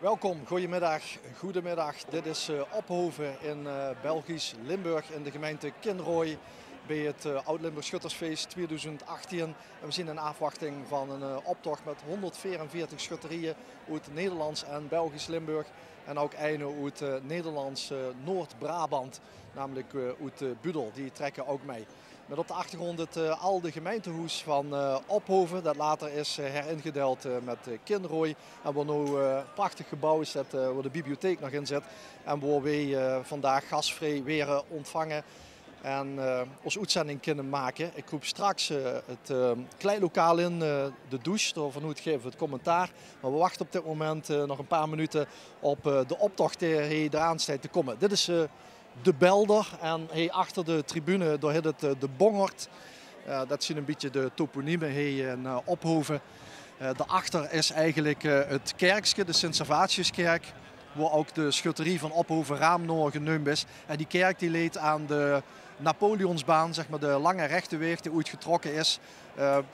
Welkom, goedemiddag, goedemiddag. Dit is Ophoven in Belgisch Limburg in de gemeente Kinrooi bij het Oud-Limburg Schuttersfeest 2018. En we zien in afwachting van een optocht met 144 schutterieën uit Nederlands en Belgisch Limburg. En ook een uit Nederlands Noord-Brabant, namelijk uit Budel. Die trekken ook mee. Met op de achtergrond het oude gemeentehuis van Ophoven, dat later is heringedeeld met Kinrooi. En waar nu een prachtig gebouw is, waar de bibliotheek nog in zit. En waar wij vandaag gastvrij weer ontvangen en onze uitzending kunnen maken. Ik roep straks het kleedlokaal in, de douche, door Van Hoed geven het commentaar. Maar we wachten op dit moment nog een paar minuten op de optocht die eraan staat te komen. Dit is de Belder en achter de tribune door het de Bongert. Dat zien een beetje de toponiemen in Ophoven. Daarachter is eigenlijk het kerkje, de Sint-Servatiuskerk, waar ook de schutterie van Ophoven Raamnoor genoemd is. En die kerk die leed aan de Napoleonsbaan, zeg maar de lange rechte weg die ooit getrokken is.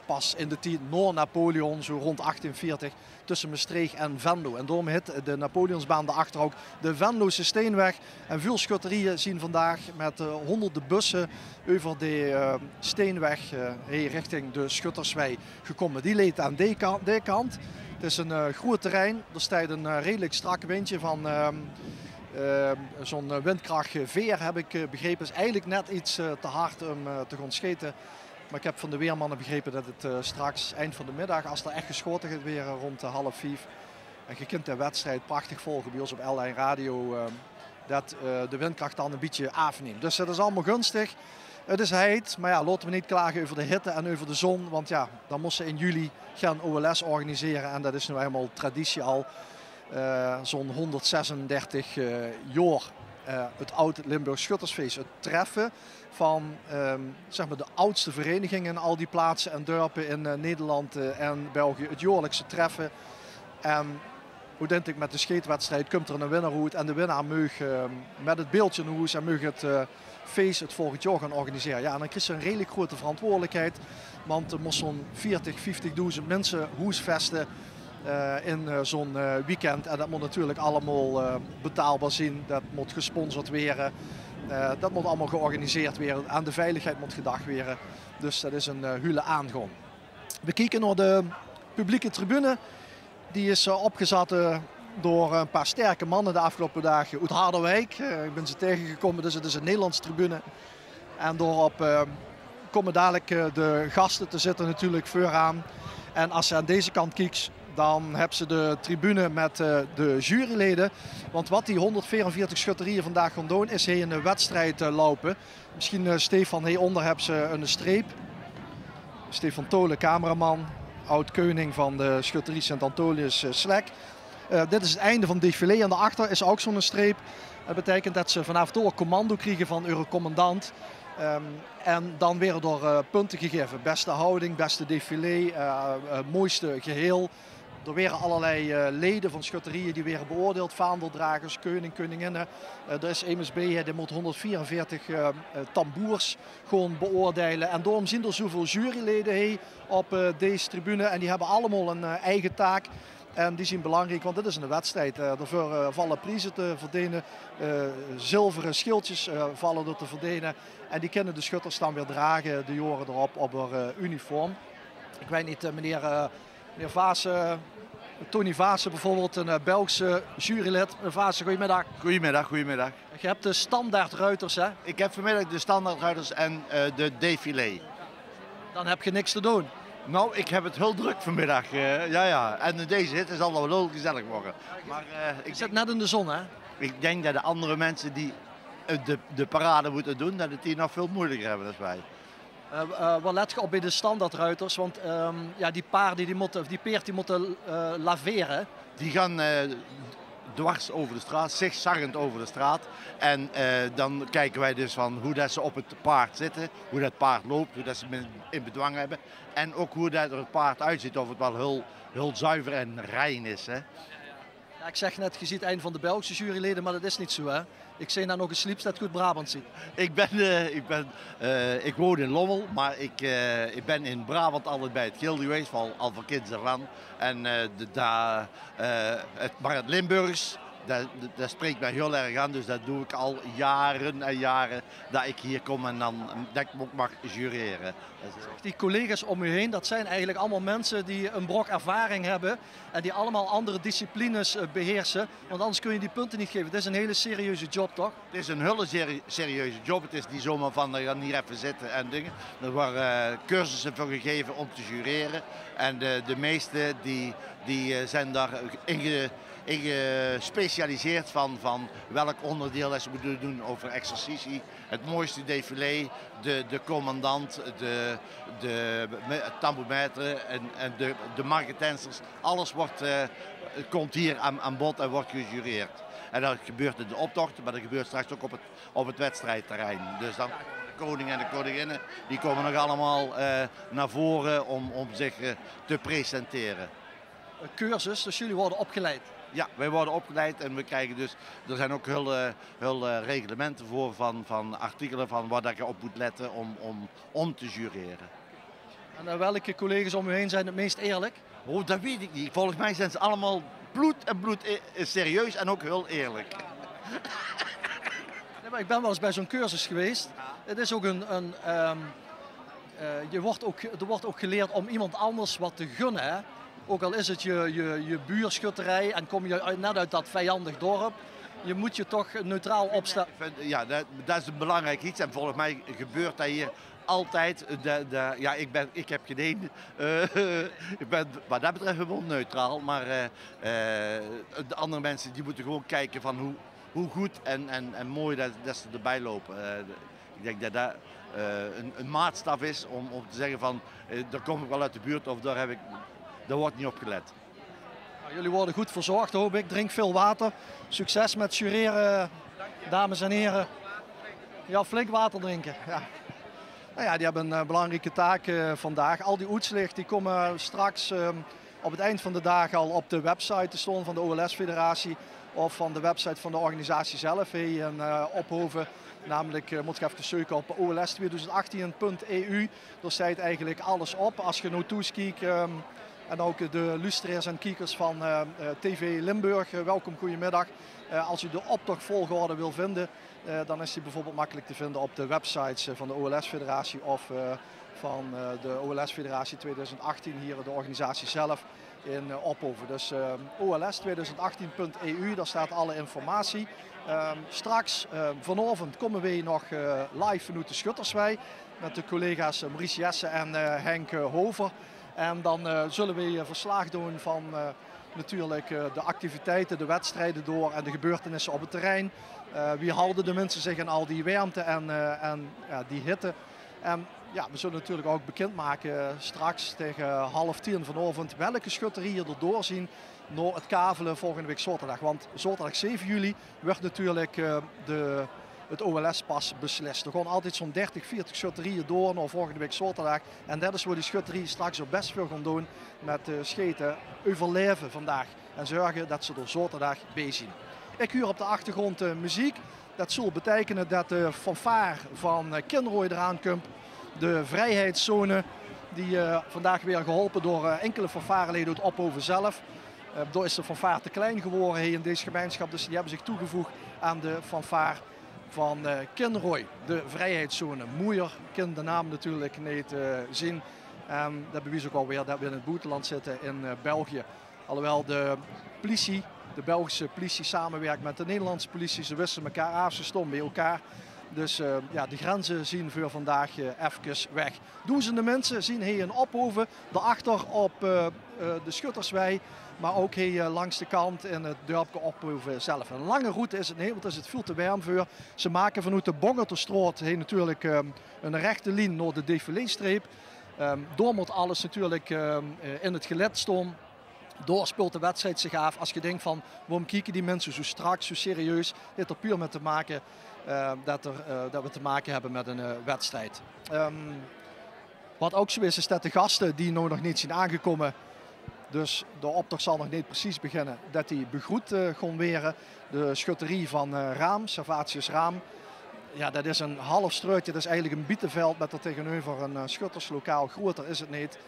Pas in de tijd na Napoleon, zo rond 1840, tussen Maastricht en Venlo. En daarom heet de Napoleonsbaan daarachter ook de Venlose Steenweg. En veel schutterieën zien vandaag met honderden bussen over de Steenweg richting de Schutterswei gekomen. Die leed aan die kant. Het is een groot terrein. Er staat een redelijk strak windje van zo'n windkracht 4, heb ik begrepen. Is eigenlijk net iets te hard om te gaan scheten. Maar ik heb van de weermannen begrepen dat het straks eind van de middag, als er echt geschoten gaat weer rond 4:30. En je kunt de wedstrijd prachtig volgen bij ons op L1 Radio. Dat de windkracht dan een beetje afneemt. Dus dat is allemaal gunstig. Het is heet, maar ja, laten we niet klagen over de hitte en over de zon. Want ja, dan moesten ze in juli gaan OLS organiseren. En dat is nu helemaal traditie al. Zo'n 136 jaar. Het Oud-Limburg Schuttersfeest. Het treffen van zeg maar de oudste verenigingen in al die plaatsen en dorpen in Nederland en België. Het jaarlijkse treffen. En hoe denk ik met de scheetwedstrijd komt er een winnaar uit. En de winnaar mag met het beeldje in huis en mag het feest het volgend jaar gaan organiseren. Ja, en dan krijg je een redelijk grote verantwoordelijkheid. Want er moest zo'n 40.000 mensen huisvesten in zo'n weekend. En dat moet natuurlijk allemaal betaalbaar zijn. Dat moet gesponsord worden. Dat moet allemaal georganiseerd worden. Aan de veiligheid moet gedacht worden. Dus dat is een hele aangang. We kijken naar de publieke tribune. Die is opgezet door een paar sterke mannen de afgelopen dagen uit Harderwijk. Ik ben ze tegengekomen, dus het is een Nederlandse tribune. En doorop komen dadelijk de gasten te zitten natuurlijk vooraan. En als je aan deze kant kijkt, dan hebben ze de tribune met de juryleden. Want wat die 144 schutterieën vandaag gaan doen, is een wedstrijd lopen. Misschien Stefan, hieronder hebben ze een streep. Stefan Tolen, cameraman, oud-koning van de schutterie Sint-Antonius Slek. Dit is het einde van het défilé en daarachter is ook zo'n streep. Dat betekent dat ze vanaf door commando krijgen van Eurocommandant. En dan weer door punten gegeven. Beste houding, beste défilé, mooiste geheel. Er werden allerlei leden van schutterieën die werden beoordeeld. Vaandeldragers, koning, koninginnen. Er is MSB, die moet 144 tamboers gewoon beoordelen. En daarom zien er zoveel juryleden op deze tribune. En die hebben allemaal een eigen taak. En die zijn belangrijk, want dit is een wedstrijd. Daarvoor vallen prijzen te verdienen. Zilveren schildjes vallen er te verdienen. En die kunnen de schutters dan weer dragen de jaren erop op haar uniform. Ik weet niet, meneer Vaassen, Tony Vaassen bijvoorbeeld, een Belgische jurylid. Meneer Vaassen, goedemiddag. Goedemiddag, goedemiddag. Je hebt de standaardruiters, hè? Ik heb vanmiddag de standaardruiters en de défilé. Dan heb je niks te doen. Nou, ik heb het heel druk vanmiddag. Ja. En deze hitte zal wel heel gezellig worden. Maar, ik zit net in de zon, hè? Ik denk dat de andere mensen die de parade moeten doen, dat het die nog veel moeilijker hebben dan wij. Wat let je op bij de standaardruiters? Want ja, die paarden die peert die moeten laveren. Die gaan dwars over de straat, zigzaggend over de straat. En dan kijken wij dus van hoe dat ze op het paard zitten, hoe dat paard loopt, hoe dat ze in bedwang hebben. En ook hoe dat er het paard uitziet, of het wel heel zuiver en rein is. Hè. Ja, ik zeg net, je ziet een van de Belgische juryleden, maar dat is niet zo, hè? Ik zie daar nog een slips dat goed Brabant ziet. Ik woon in Lommel, maar ik ben in Brabant altijd bij het gilde geweest, al van kinds af aan. En maar het Limburgs, dat spreekt mij heel erg aan, dus dat doe ik al jaren en jaren dat ik hier kom en dat ik ook mag jureren. Die collega's om u heen, dat zijn eigenlijk allemaal mensen die een brok ervaring hebben en die allemaal andere disciplines beheersen. Want anders kun je die punten niet geven. Het is een hele serieuze job, toch? Het is een hele serieuze job. Het is niet zomaar van, we gaan hier even zitten en dingen. Er worden cursussen voor gegeven om te jureren. En de meesten die zijn daarin gespecialiseerd van welk onderdeel ze moeten doen over exercitie. Het mooiste défilé, de commandant, het tambourmetre en de marketensters. Alles komt hier aan bod en wordt gejureerd. En dat gebeurt in de optocht, maar dat gebeurt straks ook op het wedstrijdterrein. Dus dan de koning en de koninginnen die komen nog allemaal naar voren om zich te presenteren. Cursus, dus jullie worden opgeleid? Ja, wij worden opgeleid en we krijgen dus, er zijn ook heel reglementen voor van artikelen van waar je op moet letten om te jureren. En welke collega's om u heen zijn het meest eerlijk? Oh, dat weet ik niet. Volgens mij zijn ze allemaal bloed serieus en ook heel eerlijk. Nee, maar ik ben wel eens bij zo'n cursus geweest. Het is ook er wordt ook geleerd om iemand anders wat te gunnen. Hè? Ook al is het je buurschutterij en kom je net uit dat vijandig dorp. Je moet je toch neutraal opstellen. Ja, dat is een belangrijk iets en volgens mij gebeurt dat hier altijd. Ja, ik heb geen ik ben wat dat betreft gewoon neutraal, maar de andere mensen die moeten gewoon kijken van hoe goed en mooi dat ze erbij lopen. Ik denk dat dat een maatstaf is om te zeggen van daar kom ik wel uit de buurt of daar wordt niet op gelet. Nou, jullie worden goed verzorgd, hoop ik. Drink veel water. Succes met jureren, dames en heren. Ja, flink water drinken. Ja. Nou ja, die hebben een belangrijke taak vandaag. Al die oetslicht die komen straks op het eind van de dag al op de website te staan van de OLS-federatie of van de website van de organisatie zelf hier in Ophoven. Namelijk moet je even zoeken op ols2018.eu. Daar staat eigenlijk alles op. Als je nou toeskiekt en ook de luisteraars en kijkers van TV Limburg, welkom, goedemiddag. Als u de optochtvolgorde wil vinden, dan is die bijvoorbeeld makkelijk te vinden op de websites van de OLS-federatie of van de OLS-federatie 2018, hier de organisatie zelf in Ophoven. Dus ols2018.eu, daar staat alle informatie. Straks vanavond komen we nog live vanuit de Schutterswei met de collega's Maurice Jessen en Henk Hover. En dan zullen we verslag doen van natuurlijk de activiteiten, de wedstrijden door en de gebeurtenissen op het terrein. Wie houden de mensen zich in al die warmte en die hitte. En ja, we zullen natuurlijk ook bekendmaken straks tegen 9:30 vanavond welke schutterieën er doorzien naar het kavelen volgende week zaterdag. Want zaterdag 7 juli wordt natuurlijk het OLS-pas beslist. Er gaan altijd zo'n 30, 40 schutterieën door naar volgende week zaterdag. En dat is waar die schutterieën straks ook best veel gaan doen met scheten overleven vandaag. En zorgen dat ze er zaterdag bij zien. Ik huur op de achtergrond muziek. Dat zal betekenen dat de fanfare van Kinrooi eraan komt. De vrijheidszone die vandaag weer geholpen door enkele fanfareleden uit Ophoven zelf. Door is de fanfare te klein geworden hier in deze gemeenschap. Dus die hebben zich toegevoegd aan de fanfare van Kinrooi. De vrijheidszone. Moeier kan de naam natuurlijk niet zien. Dat bewijst ook alweer dat we in het buitenland zitten in België. Alhoewel de politie, de Belgische politie samenwerkt met de Nederlandse politie. Ze wisselen elkaar af, ze stonden bij elkaar. Dus ja, de grenzen zien voor vandaag even weg. Duizenden mensen zien hier in Ophoven, daarachter op de Schutterswei, maar ook hier langs de kant in het dorpje Ophoven zelf. Een lange route is het niet, want het is veel te warm voor. Ze maken vanuit de Bongerterstraat heen natuurlijk een rechte lijn naar de défilé-streep. Door moet alles natuurlijk in het gelet staan. Door speelt de wedstrijd zich af. Als je denkt van waarom kijken die mensen zo strak, zo serieus, dit heeft er puur mee te maken dat we te maken hebben met een wedstrijd. Wat ook zo is dat de gasten die nog niet zijn aangekomen Dus de optocht zal nog niet precies beginnen dat die begroet gaan weren. De schutterie van Raam, Servatius Raam. Ja, dat is een half struitje, dat is eigenlijk een bietenveld met er tegenover een schutterslokaal. Groter is het niet.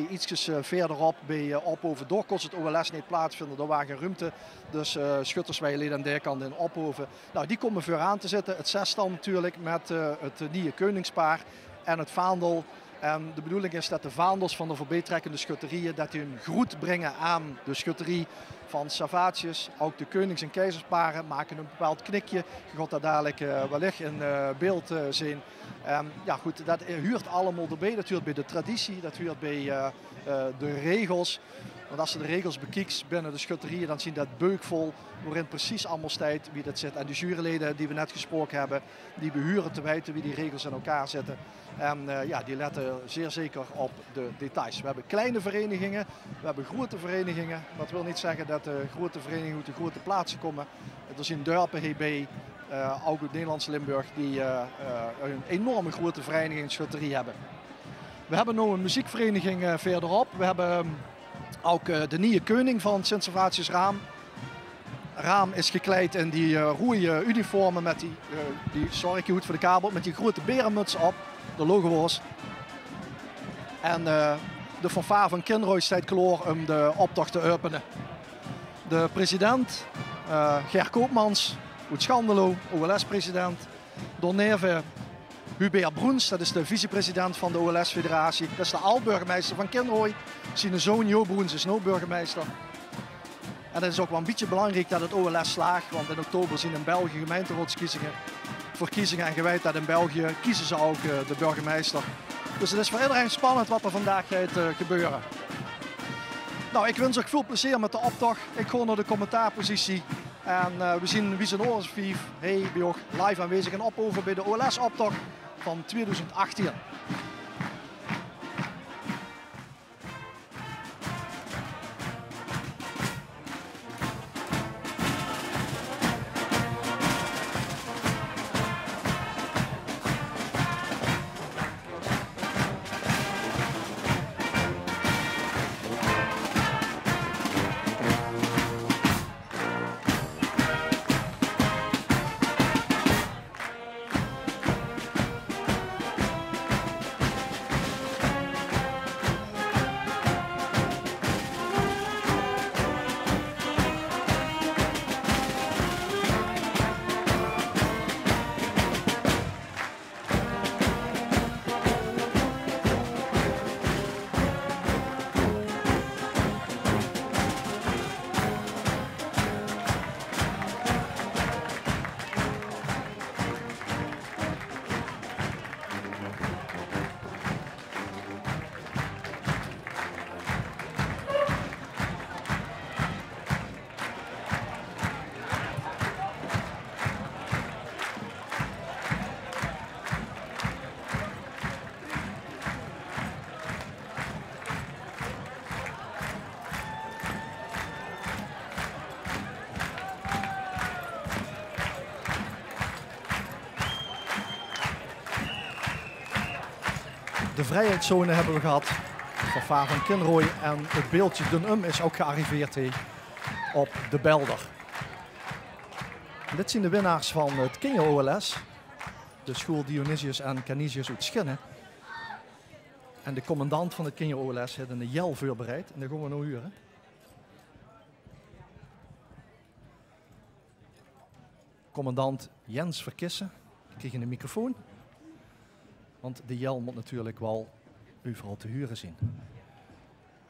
Ietsjes verderop bij Ophoven door kon het OLS niet plaatsvinden. Er waren geen ruimte. Dus schuttersweileden aan de kant in Ophoven. Nou, die komen vooraan te zitten. Het zestal natuurlijk met het nieuwe koningspaar en het vaandel. En de bedoeling is dat de vaandels van de voorbijtrekkende schutterieën dat die een groet brengen aan de schutterie van Servatius. Ook de konings- en keizersparen maken een bepaald knikje. Je gaat dat dadelijk wellicht in beeld zien. Ja goed, dat huurt allemaal erbij. Dat huurt bij de traditie, dat huurt bij de regels. Want als je de regels bekijkt binnen de schutterieën, dan zien dat beukvol waarin precies allemaal staat wie dat zit. En de juryleden die we net gesproken hebben, die behuren te weten wie die regels in elkaar zitten. En ja, die letten zeer zeker op de details. We hebben kleine verenigingen, we hebben grote verenigingen. Dat wil niet zeggen dat de grote verenigingen uit de grote plaatsen komen. Er zijn dorpen hierbij, ook uit Nederlands-Limburg, die een enorme grote vereniging in schutterie hebben. We hebben nu een muziekvereniging verderop. We hebben ook de nieuwe koning van Sint-Servatius Raam. Raam is gekleed in die roeie uniformen met sorry, ik hoed voor de kabel, met die grote berenmuts op, de logo's. En de fanfare van Kinrooi staat klaar om de optocht te openen. De president, Ger Koopmans, uit Schandelo, OLS-president. Doorneven Hubert Broens, dat is de vicepresident van de OLS-federatie. Dat is de oud-burgemeester van Kinrooi. Zijn zoon Jo Broens is nu burgemeester. En het is ook wel een beetje belangrijk dat het OLS slaagt, want in oktober zijn in België gemeenteraadsverkiezingen en je weet dat in België kiezen ze ook de burgemeester. Dus het is voor iedereen spannend wat er vandaag gaat gebeuren. Nou, ik wens ook veel plezier met de optocht. Ik ga naar de commentaarpositie en we zien wie zijn oors vief. Hey, ben ook live aanwezig in Ophoven bij de OLS-optocht van 2018. De vrijheidszone hebben we gehad van van Kinrooi en het beeldje Den is ook gearriveerd op de Belder. En dit zijn de winnaars van het Kinjo OLS, de school Dionysius en Canisius uit Schinnen. En de commandant van het Kinjo OLS heeft een jel voorbereid en dat gaan we nu huren. Commandant Jens Verkissen, ik kreeg een microfoon. Want de jel moet natuurlijk wel overal te huren zijn.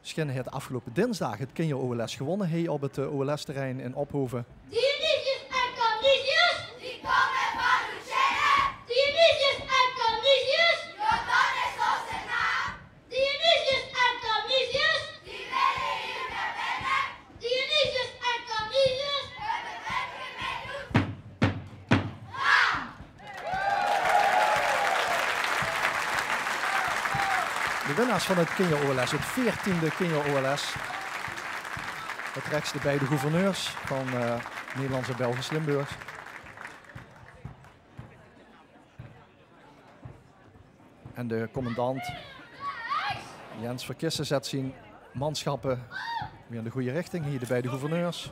Schinnen heeft afgelopen dinsdag het Kinjo OLS gewonnen op het OLS-terrein in Ophoven. Dionysius en Canisius, die komen van Lucerne. Dionysius en Canisius, Jordan is onze naam. Dionysius en Canisius, die willen hier naar binnen. Dionysius en Canisius, we bedenken meedoen. Raam! De winnaars van het Kinjo OLS, het 14e Kinjo OLS. Het rechts de beide gouverneurs van Nederlands en Belgisch Limburg. En de commandant Jens Verkissen zet zijn Manschappen weer in de goede richting. Hier de beide gouverneurs.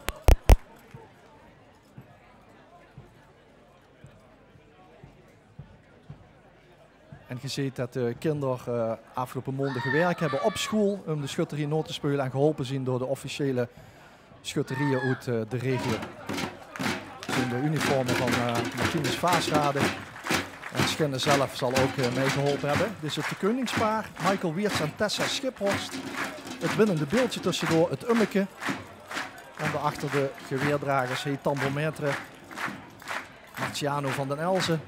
En je ziet dat de kinderen afgelopen maanden gewerkt hebben op school om de schutterie Noord te spelen en geholpen zijn door de officiële schutterieën uit de regio. Dat zijn de uniformen van Martinus Vaasrade. En Schinde zelf zal ook meegeholpen hebben. Dit is het koningspaar, Michael Wiertz en Tessa Schiphorst. Het winnende beeldje tussendoor, het ummeke. En daarachter de geweerdragers, heet tambourmetre, Marciano van den Elzen.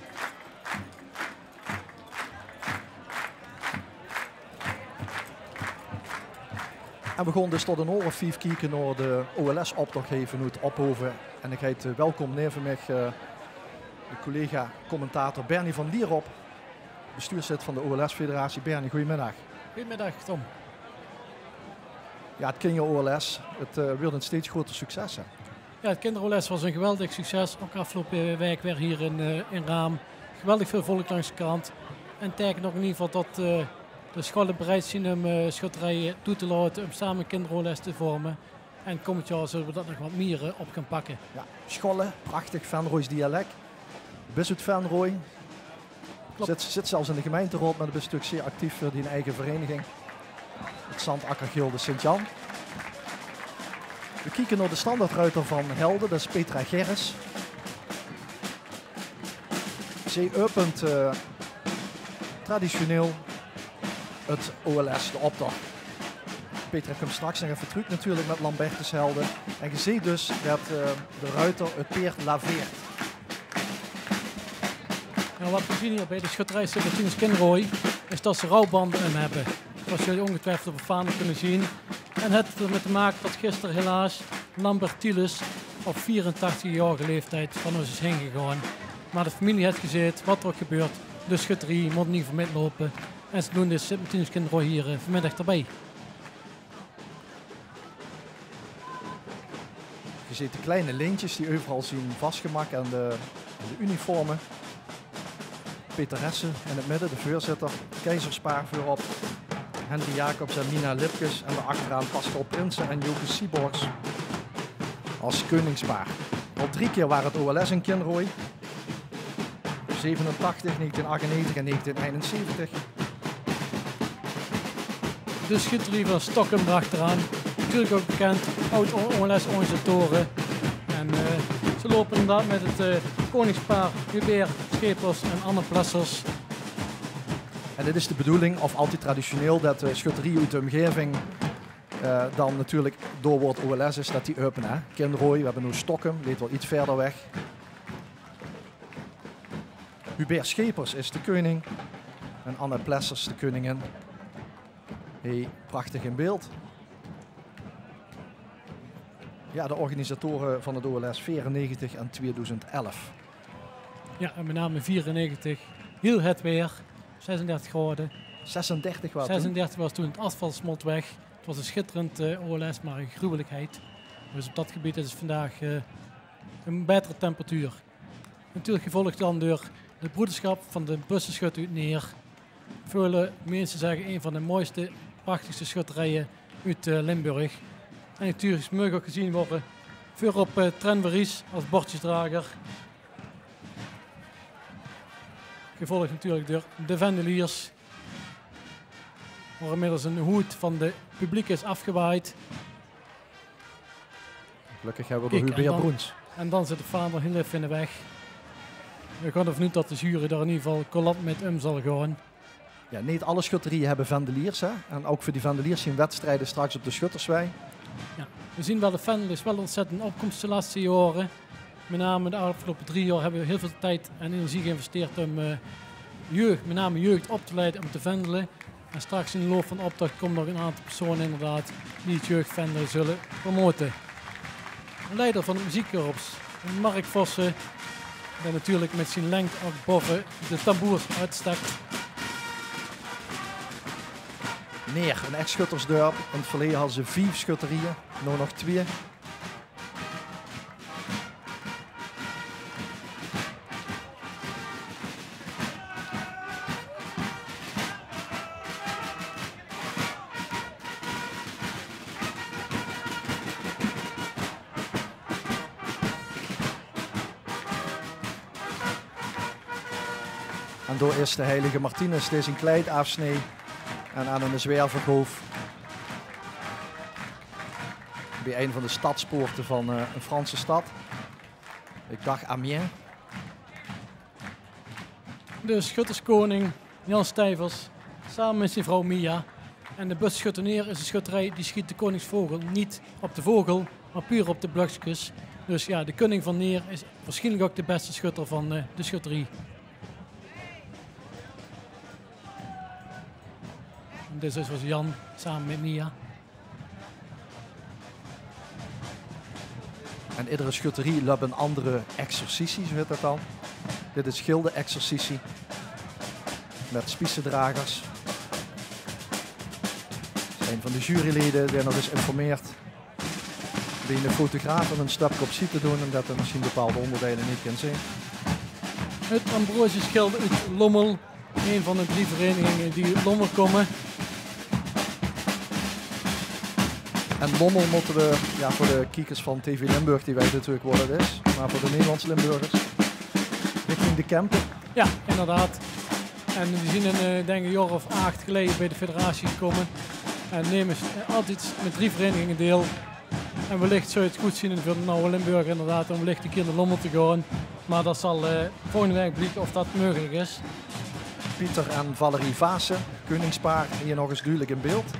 En we gaan dus tot een uur of 5 kijken naar de OLS-optocht even uit Ophoven. En ik heet welkom neven mij de collega-commentator Bernie van Lierop, bestuurslid van de OLS-federatie. Bernie, goedemiddag. Goedemiddag, Tom. Ja, het kinder-OLS, het wordt een steeds groter succes, hè? Ja, het kinder-OLS was een geweldig succes. Ook afgelopen week weer hier in Raam. Geweldig veel volk langs de kant. En teken ook in ieder geval dat de scholen bereid zijn om schutterijen toe te laten om samen kinder-OLS te vormen. En komend jaar zullen we dat nog wat meer op gaan pakken. Ja, scholen, prachtig Venrooys dialect. Bis uit Venrooy. Zit zelfs in de gemeenteraad, maar dat is natuurlijk zeer actief voor die eigen vereniging. Het Zandakkergilde Sint-Jan. We kijken naar de standaardruiter van Helden, dat is Petra Gerris. Zij opent traditioneel het OLS, de optocht. Petra komt straks nog even terug natuurlijk met Lambertus Helden. En je ziet dus dat de ruiter het peert laveert. Nou, wat we zien hier bij de schutterij Martinus Kinrooi is dat ze rouwbanden in hebben. Zoals jullie ongetwijfeld op de fanen kunnen zien. En het heeft ermee te maken dat gisteren helaas Lambert Thielus op 84-jarige leeftijd van ons is heen gegaan. Maar de familie heeft gezegd wat er ook gebeurt. De schutterie moet niet voor lopen. En ze doen de Martinus Kinrooi hier vanmiddag erbij. Je ziet de kleine lintjes die overal zien vastgemaakt aan de uniformen. Peter Ressen in het midden, de voorzitter. Keizerspaar voorop. Henry Jacobs en Nina Lipkes. En daarachteraan Pascal Prinsen en Joke Sieborgs als koningspaar. Al 3 keer waren het OLS in Kinrooi. 87, 1998 en 1971. De schutterie van Stockholm erachteraan. Natuurlijk ook bekend, oud OLS organisatoren. En ze lopen inderdaad met het koningspaar Hubert Schepers en Anne Plessers. En dit is de bedoeling, of altijd traditioneel, dat de schutterie uit de omgeving dan natuurlijk door wordt OLS is, dat die open. Hè? Kinrooi, we hebben nu Stockholm, ligt wel iets verder weg. Hubert Schepers is de koning en Anne Plessers de koningin. Hey, prachtig in beeld. Ja, de organisatoren van het OLS 94 en 2011. Ja, en met name 94 heel het weer. 36 graden. 36 was 36 was toen het asfalt smolt weg. Het was een schitterend OLS, maar een gruwelijkheid. Dus op dat gebied is het vandaag een betere temperatuur. Natuurlijk gevolgd dan door de broederschap van de bussenschut uit Neer. Vele mensen zeggen een van de mooiste, prachtigste schutterijen uit Limburg. En natuurlijk mag ook gezien worden voor op Tren Veries als bordjesdrager. Gevolgd natuurlijk door de Vendeliers. Waar inmiddels een hoed van de publiek is afgewaaid. Gelukkig hebben we de Hubert Broens. En dan zit de vader heel even in de weg. We gaan ervan uit dat de jury daar in ieder geval collant met zal gaan. Ja, niet alle schutterieën hebben Vendeliers. Hè? En ook voor die Vendeliers zien wedstrijden straks op de Schutterswei. Ja, we zien wel de Vendeliers wel ontzettend opkomst de laatste jaren. Met name de afgelopen 3 jaar hebben we heel veel tijd en energie geïnvesteerd om jeugd, met name jeugd op te leiden om te vendelen. En straks in de loop van de optocht komen nog een aantal personen inderdaad die het jeugdvendelen zullen promoten. De leider van het muziekkorps, Mark Vossen, die natuurlijk met zijn lengte ook boven de tamboers uitstakt. Neer, een echt schuttersdorp. In het verleden hadden ze 4 schutterieën, nu nog 2. En door is de heilige Martinus deze een kleid afsnee en aan een zwervergolf bij een van de stadspoorten van een Franse stad. Ik dacht Amiens. De schutterskoning Jan Stijvers samen met zijn vrouw Mia. En de Busschutterneer is een schutterij die schiet de koningsvogel niet op de vogel, maar puur op de blokjes. Dus ja, de koning van Neer is waarschijnlijk ook de beste schutter van de schutterie. En dit is dus Jan samen met Mia. En iedere schutterie loopt een andere exercitie, zo heet dat dan. Dit is gilde-exercitie met spiesendragers. Een van de juryleden die nog eens informeert die de fotograaf een stapje op ziet te doen omdat hij misschien bepaalde onderdelen niet kan zien. Het Ambrosiusgilde uit Lommel, een van de 3 verenigingen die uit Lommel komen. En Lommel moeten we, ja, voor de kijkers van TV Limburg, die weten natuurlijk wat het is, maar voor de Nederlandse Limburgers, richting de Kempen. Ja, inderdaad. En die zien denk ik een jaar of 8 geleden bij de federatie gekomen. En nemen altijd met 3 verenigingen deel. En wellicht zou je het goed zien voor de Nauwe Limburg inderdaad om wellicht een keer naar Lommel te gaan. Maar dat zal volgende week blijken of dat mogelijk is. Pieter en Valerie Vaassen, koningspaar, hier nog eens duidelijk in beeld.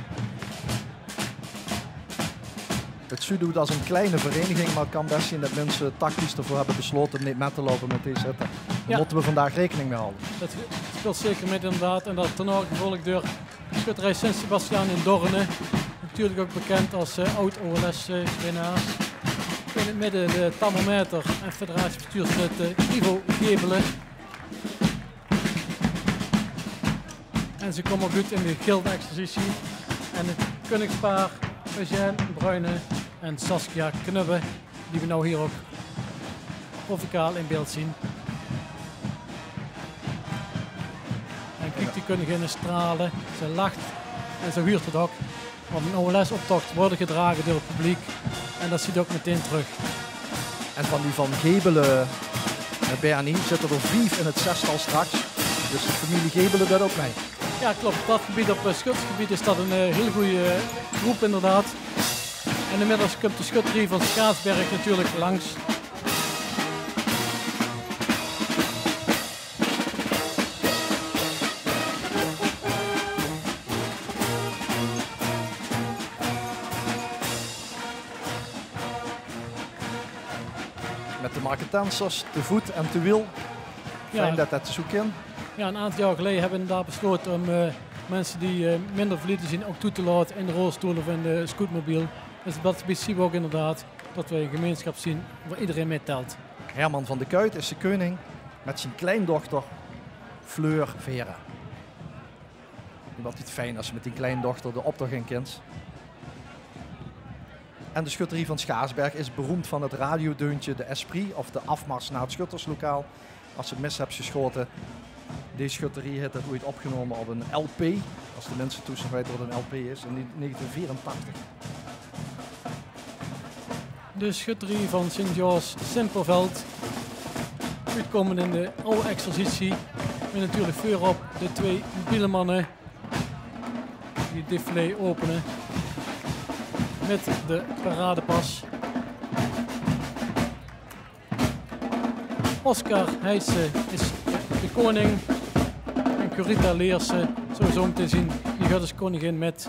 Het SU doet als een kleine vereniging, maar het kan best zien dat mensen tactisch ervoor hebben besloten om niet met te lopen met deze hitte. Daar moeten we vandaag rekening mee houden. Dat speelt zeker met inderdaad. En dat ten gevolgd door schutterij Sint-Sebastiaan in Dorne. Natuurlijk ook bekend als oud-OLS-winnaar. In het midden de thermometer en federatiebestuurslid Ivo Gebelen. En ze komen goed in de gilde-exercitie. En het koningspaar Eugène Bruyne en Saskia Knubbe, die we nou hier ook proficaal in beeld zien. En kijk, die koningin stralen, ze lacht en zo huurt het ook. Op een OLS-optocht worden gedragen door het publiek en dat ziet ook meteen terug. En van die Van Gebelen Bernie zitten er 5 in het 6-tal straks. Dus de familie Gebelen doet ook mee. Ja, klopt. Op dat gebied, op schuttersgebied, is dat een hele goede groep inderdaad. En inmiddels komt de schutterie van Schaatsberg natuurlijk langs. Met de marketensers, te voet en te wiel. Fijn dat dat te zoeken. Ja, een aantal jaar geleden hebben we inderdaad besloten om mensen die minder valide zijn ook toe te laten in de rolstoel of in de scootmobiel. Dus dat zien we ook inderdaad dat we een gemeenschap zien waar iedereen mee telt. Herman van de Kuit is de koning met zijn kleindochter Fleur Vera. Wat het fijn als je met die kleindochter de optocht in kent. En de schutterie van Schaarsberg is beroemd van het radiodeuntje de Esprit of de afmars naar het schutterslokaal. Als je het mis hebt geschoten. Deze schutterie heeft het ooit opgenomen op een LP. Als de mensen toestand weten wat een LP is, in 1984. De schutterie van Sint-Joos Simpelveld. Uitkomen in de oude exercitie. Met natuurlijk voorop de 2 bielemannen die het défilé openen. Met de paradepas. Oscar Heijsen is de koning. En Corita Leerse, zo om te zien, die gaat als koningin met.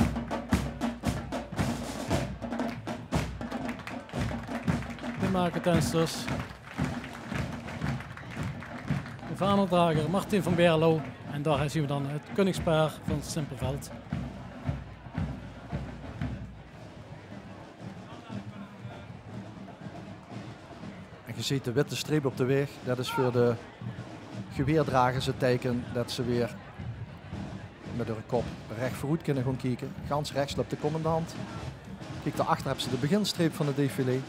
De marketensters. De vaandeldrager Martin van Berlo. En daar zien we dan het koningspaar van Simpelveld. Je ziet de witte streep op de weg. Dat is voor de geweerdragers het teken dat ze weer met hun kop recht vooruit kunnen gaan kijken. Gans rechts loopt de commandant. Kijk, daarachter hebben ze de beginstreep van het défilé.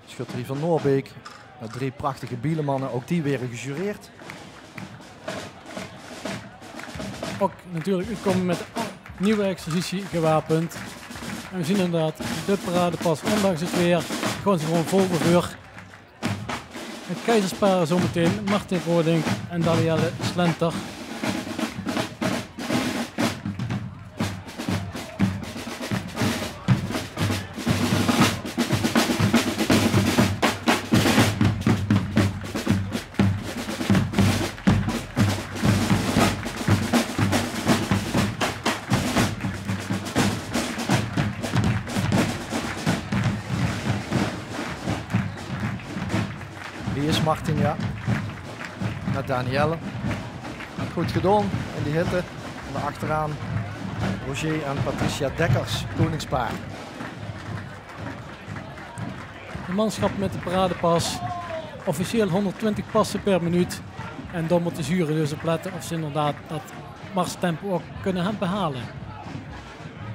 Schutterie van Noorbeek. Met 3 prachtige bielemannen, ook die weer gejureerd. Ook natuurlijk uitkomen met een nieuwe exercitie gewapend. En we zien inderdaad de paradepas, ondanks het weer, gewoon vol de vuur. Het keizerspaar zometeen, Martin Rodink en Danielle Slenter. Wie is Martin? Ja. Met Danielle. Goed gedaan in die hitte. En daarachteraan Roger en Patricia Dekkers, koningspaar. De manschap met de paradepas. Officieel 120 passen per minuut. En dan moet de jury dus op letten of ze inderdaad dat marstempo ook kunnen behalen.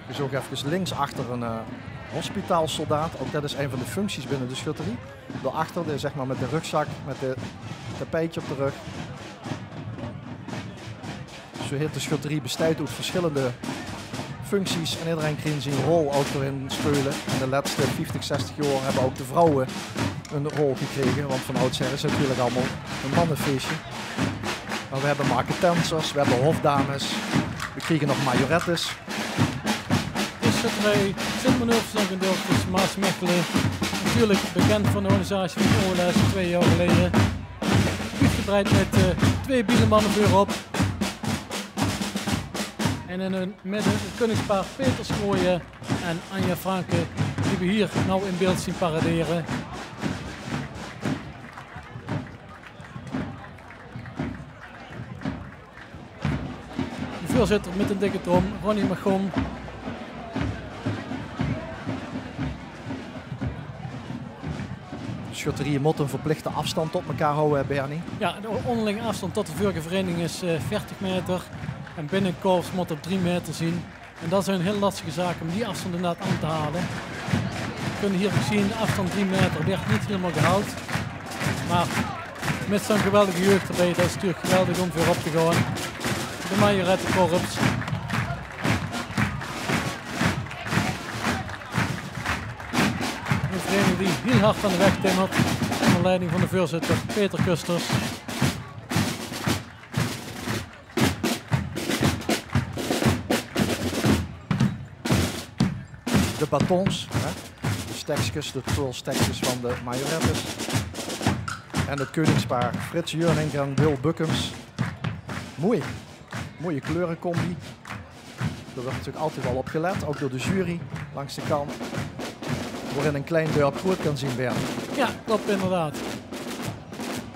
Dus ook even links achter een hospitaalsoldaat. Ook dat is een van de functies binnen de schutterie. Daarachter, zeg maar met de rugzak, met de tapijtje op de rug. Zo heet de schutterie bestaat uit verschillende functies. En iedereen krijgt zijn rol ook erin spelen. En de laatste 50, 60 jaar hebben ook de vrouwen een rol gekregen. Want van oudsher is het natuurlijk allemaal een mannenfeestje. Maar we hebben marketensers, we hebben hofdames. We kregen nog majorettes. De schutterij Sint-Manoeuvres en Gedeeltes Maasmechelen. Natuurlijk bekend van de organisatie van de OLS 2 jaar geleden. Uitgebreid met 2 bielenmannen voorop. En in het midden het koningspaar Peter Schooien en Anja Franke, die we hier nou in beeld zien paraderen. De voorzitter met een dikke trom, Ronnie Magon. Schutterieën moeten een verplichte afstand tot elkaar houden, Bernie. Ja, de onderlinge afstand tot de vorige vereniging is 40 meter. En binnen korps moet op 3 meter zien. En dat is een heel lastige zaak om die afstand inderdaad aan te halen. We kunnen hier zien, de afstand 3 meter werd niet helemaal gehaald. Maar met zo'n geweldige jeugd erbij, dat is natuurlijk geweldig om voorop te gaan. De majorettenkorps. Een vereniging die heel hard aan de weg timmert. Onder leiding van de voorzitter Peter Kusters. De batons, hè? De stekjes, de 12 stekjes van de majorettes. En het koningspaar Frits Jurnink en Wil Bukkums. Mooi. Mooie kleurencombi. Er wordt natuurlijk altijd wel op gelet, ook door de jury langs de kant. Waarin een klein dorp groot kan zien werden. Ja, klopt inderdaad.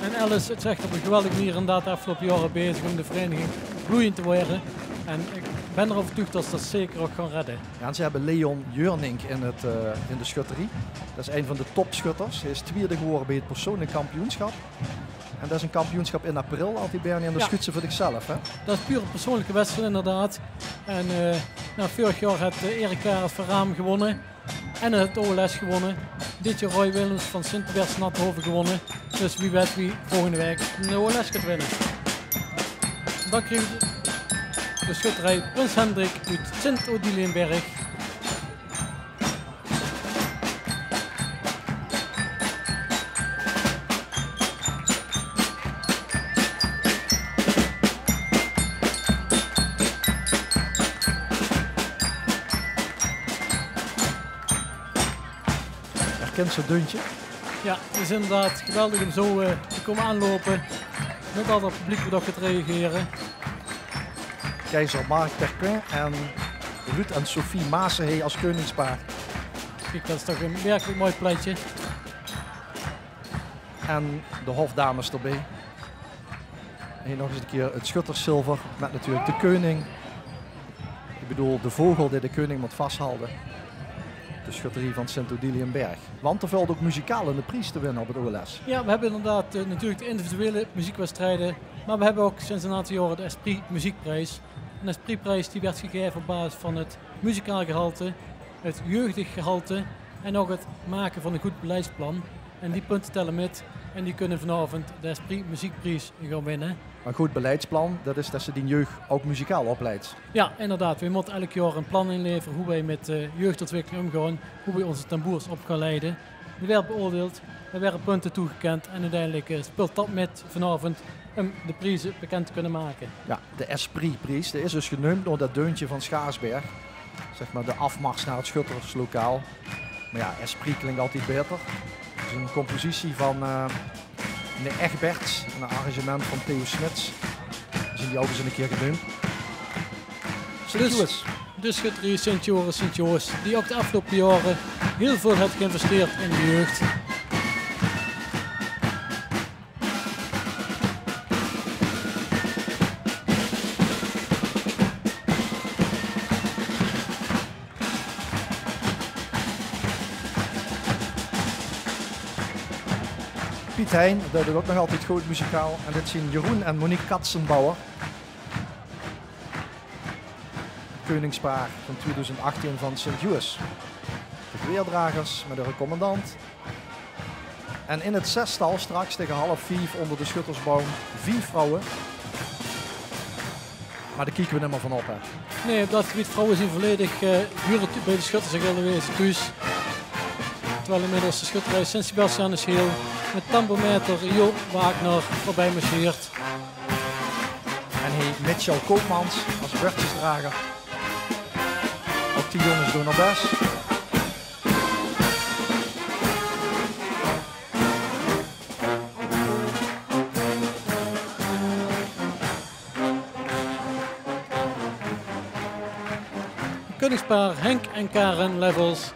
En Alice, het zegt op een geweldige manier inderdaad de afgelopen jaren bezig om de vereniging bloeiend te worden. En ik ben er overtuigd dat ze dat zeker ook gaan redden. Ja, en ze hebben Leon Jurnink in de schutterie. Dat is een van de topschutters. Hij is tweede geworden bij het persoonlijk kampioenschap. En dat is een kampioenschap in april, altijd Bernie, en dat schudt ze voor zichzelf. Hè? Dat is puur een persoonlijke wedstrijd inderdaad. En vorig jaar heeft Erik Karas van Raam gewonnen. En het OLS gewonnen. Dit jaar Roy Willems van Sint-Bert-Nathoven gewonnen. Dus wie weet wie volgende week de OLS gaat winnen. Dan krijgt de schutterij Prins Hendrik uit Sint-Odiliënberg. Kent zo'n deuntje? Ja, het is inderdaad geweldig om zo te komen aanlopen. Met al dat publiek wat ook gaat reageren. Keizer Marc Perquin en Ruud en Sophie Maasenhee als koningspaar. Kijk, dat is toch een werkelijk mooi plekje. En de hofdames erbij. En hier nog eens een keer het schutterszilver met natuurlijk de koning. Ik bedoel de vogel die de koning moet vasthouden. De schutterie van Sint-Odiliënberg. Want er valt ook muzikaal in de prijs te winnen op het OLS. Ja, we hebben inderdaad natuurlijk de individuele muziekwedstrijden. Maar we hebben ook sinds een aantal jaren de Esprit Muziekprijs. Een Espritprijs die werd gegeven op basis van het muzikaal gehalte, het jeugdig gehalte en ook het maken van een goed beleidsplan. En die punten tellen met en die kunnen vanavond de Esprit Muziekprijs gaan winnen. Een goed beleidsplan, dat is dat ze die jeugd ook muzikaal opleidt. Ja, inderdaad. We moeten elk jaar een plan inleveren hoe wij met jeugdontwikkeling omgaan, hoe wij onze tamboers op gaan leiden. Er werd beoordeeld, er werden punten toegekend en uiteindelijk speelt dat met vanavond om de prijzen bekend te kunnen maken. Ja, de Esprit-prijs, die is dus genoemd door dat deuntje van Schaarsberg. Zeg maar de afmars naar het schutterslokaal. Maar ja, Esprit klinkt altijd beter. Het is een compositie van meneer Egberts, een arrangement van Theo Smits. We zien die ook eens een keer genoemd. Dus de schutterie Sint-Joris, die ook de afgelopen jaren heel veel heeft geïnvesteerd in de jeugd. Piet Hein, dat doet ook nog altijd goed muzikaal. En dit zien Jeroen en Monique Katzenbauer. Koningspaar van 2018 van Sint-Joris. De geweerdragers met de recommandant. En in het zestal straks tegen 4:30 onder de schuttersboom 4 vrouwen. Maar daar kijken we niet meer van op. Hè. Nee, op dat gebied vrouwen zien volledig huren bij de schutters en Gelderwezen thuis. Terwijl inmiddels de schutterij Sint-Sebastianus Heel met tambourmeter Jo Wagner voorbij marcheert. En Mitchell Koopmans als bertjesdrager. Ook die jongens doen nog best. Koningspaar Henk en Karen Levels.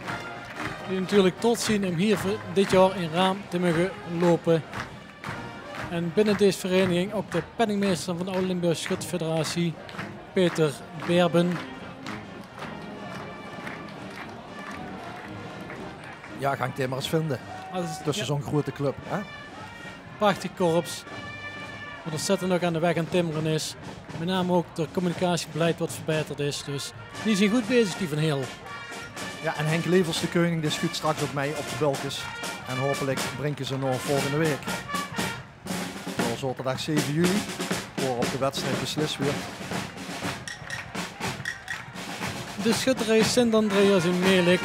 Die natuurlijk trots zien om hier dit jaar in Raam te mogen lopen. En binnen deze vereniging ook de penningmeester van de Oude Limburgse Schutfederatie, Peter Berben. Ja, ga ik het maar eens vinden. Tussen zo'n grote club. Hè? Prachtig korps. Wat ontzettend nog aan de weg aan timmeren is. Met name ook het communicatiebeleid wat verbeterd is. Dus die zijn goed bezig, die van Heel. Ja, en Henk Levels, de koning, die schuurt straks op mij op de bulkjes. En hopelijk brengen ze nog volgende week. Voor zaterdag 7 juli, voor op de wedstrijd beslist weer. De schutterij Sint-Andreas in Melik.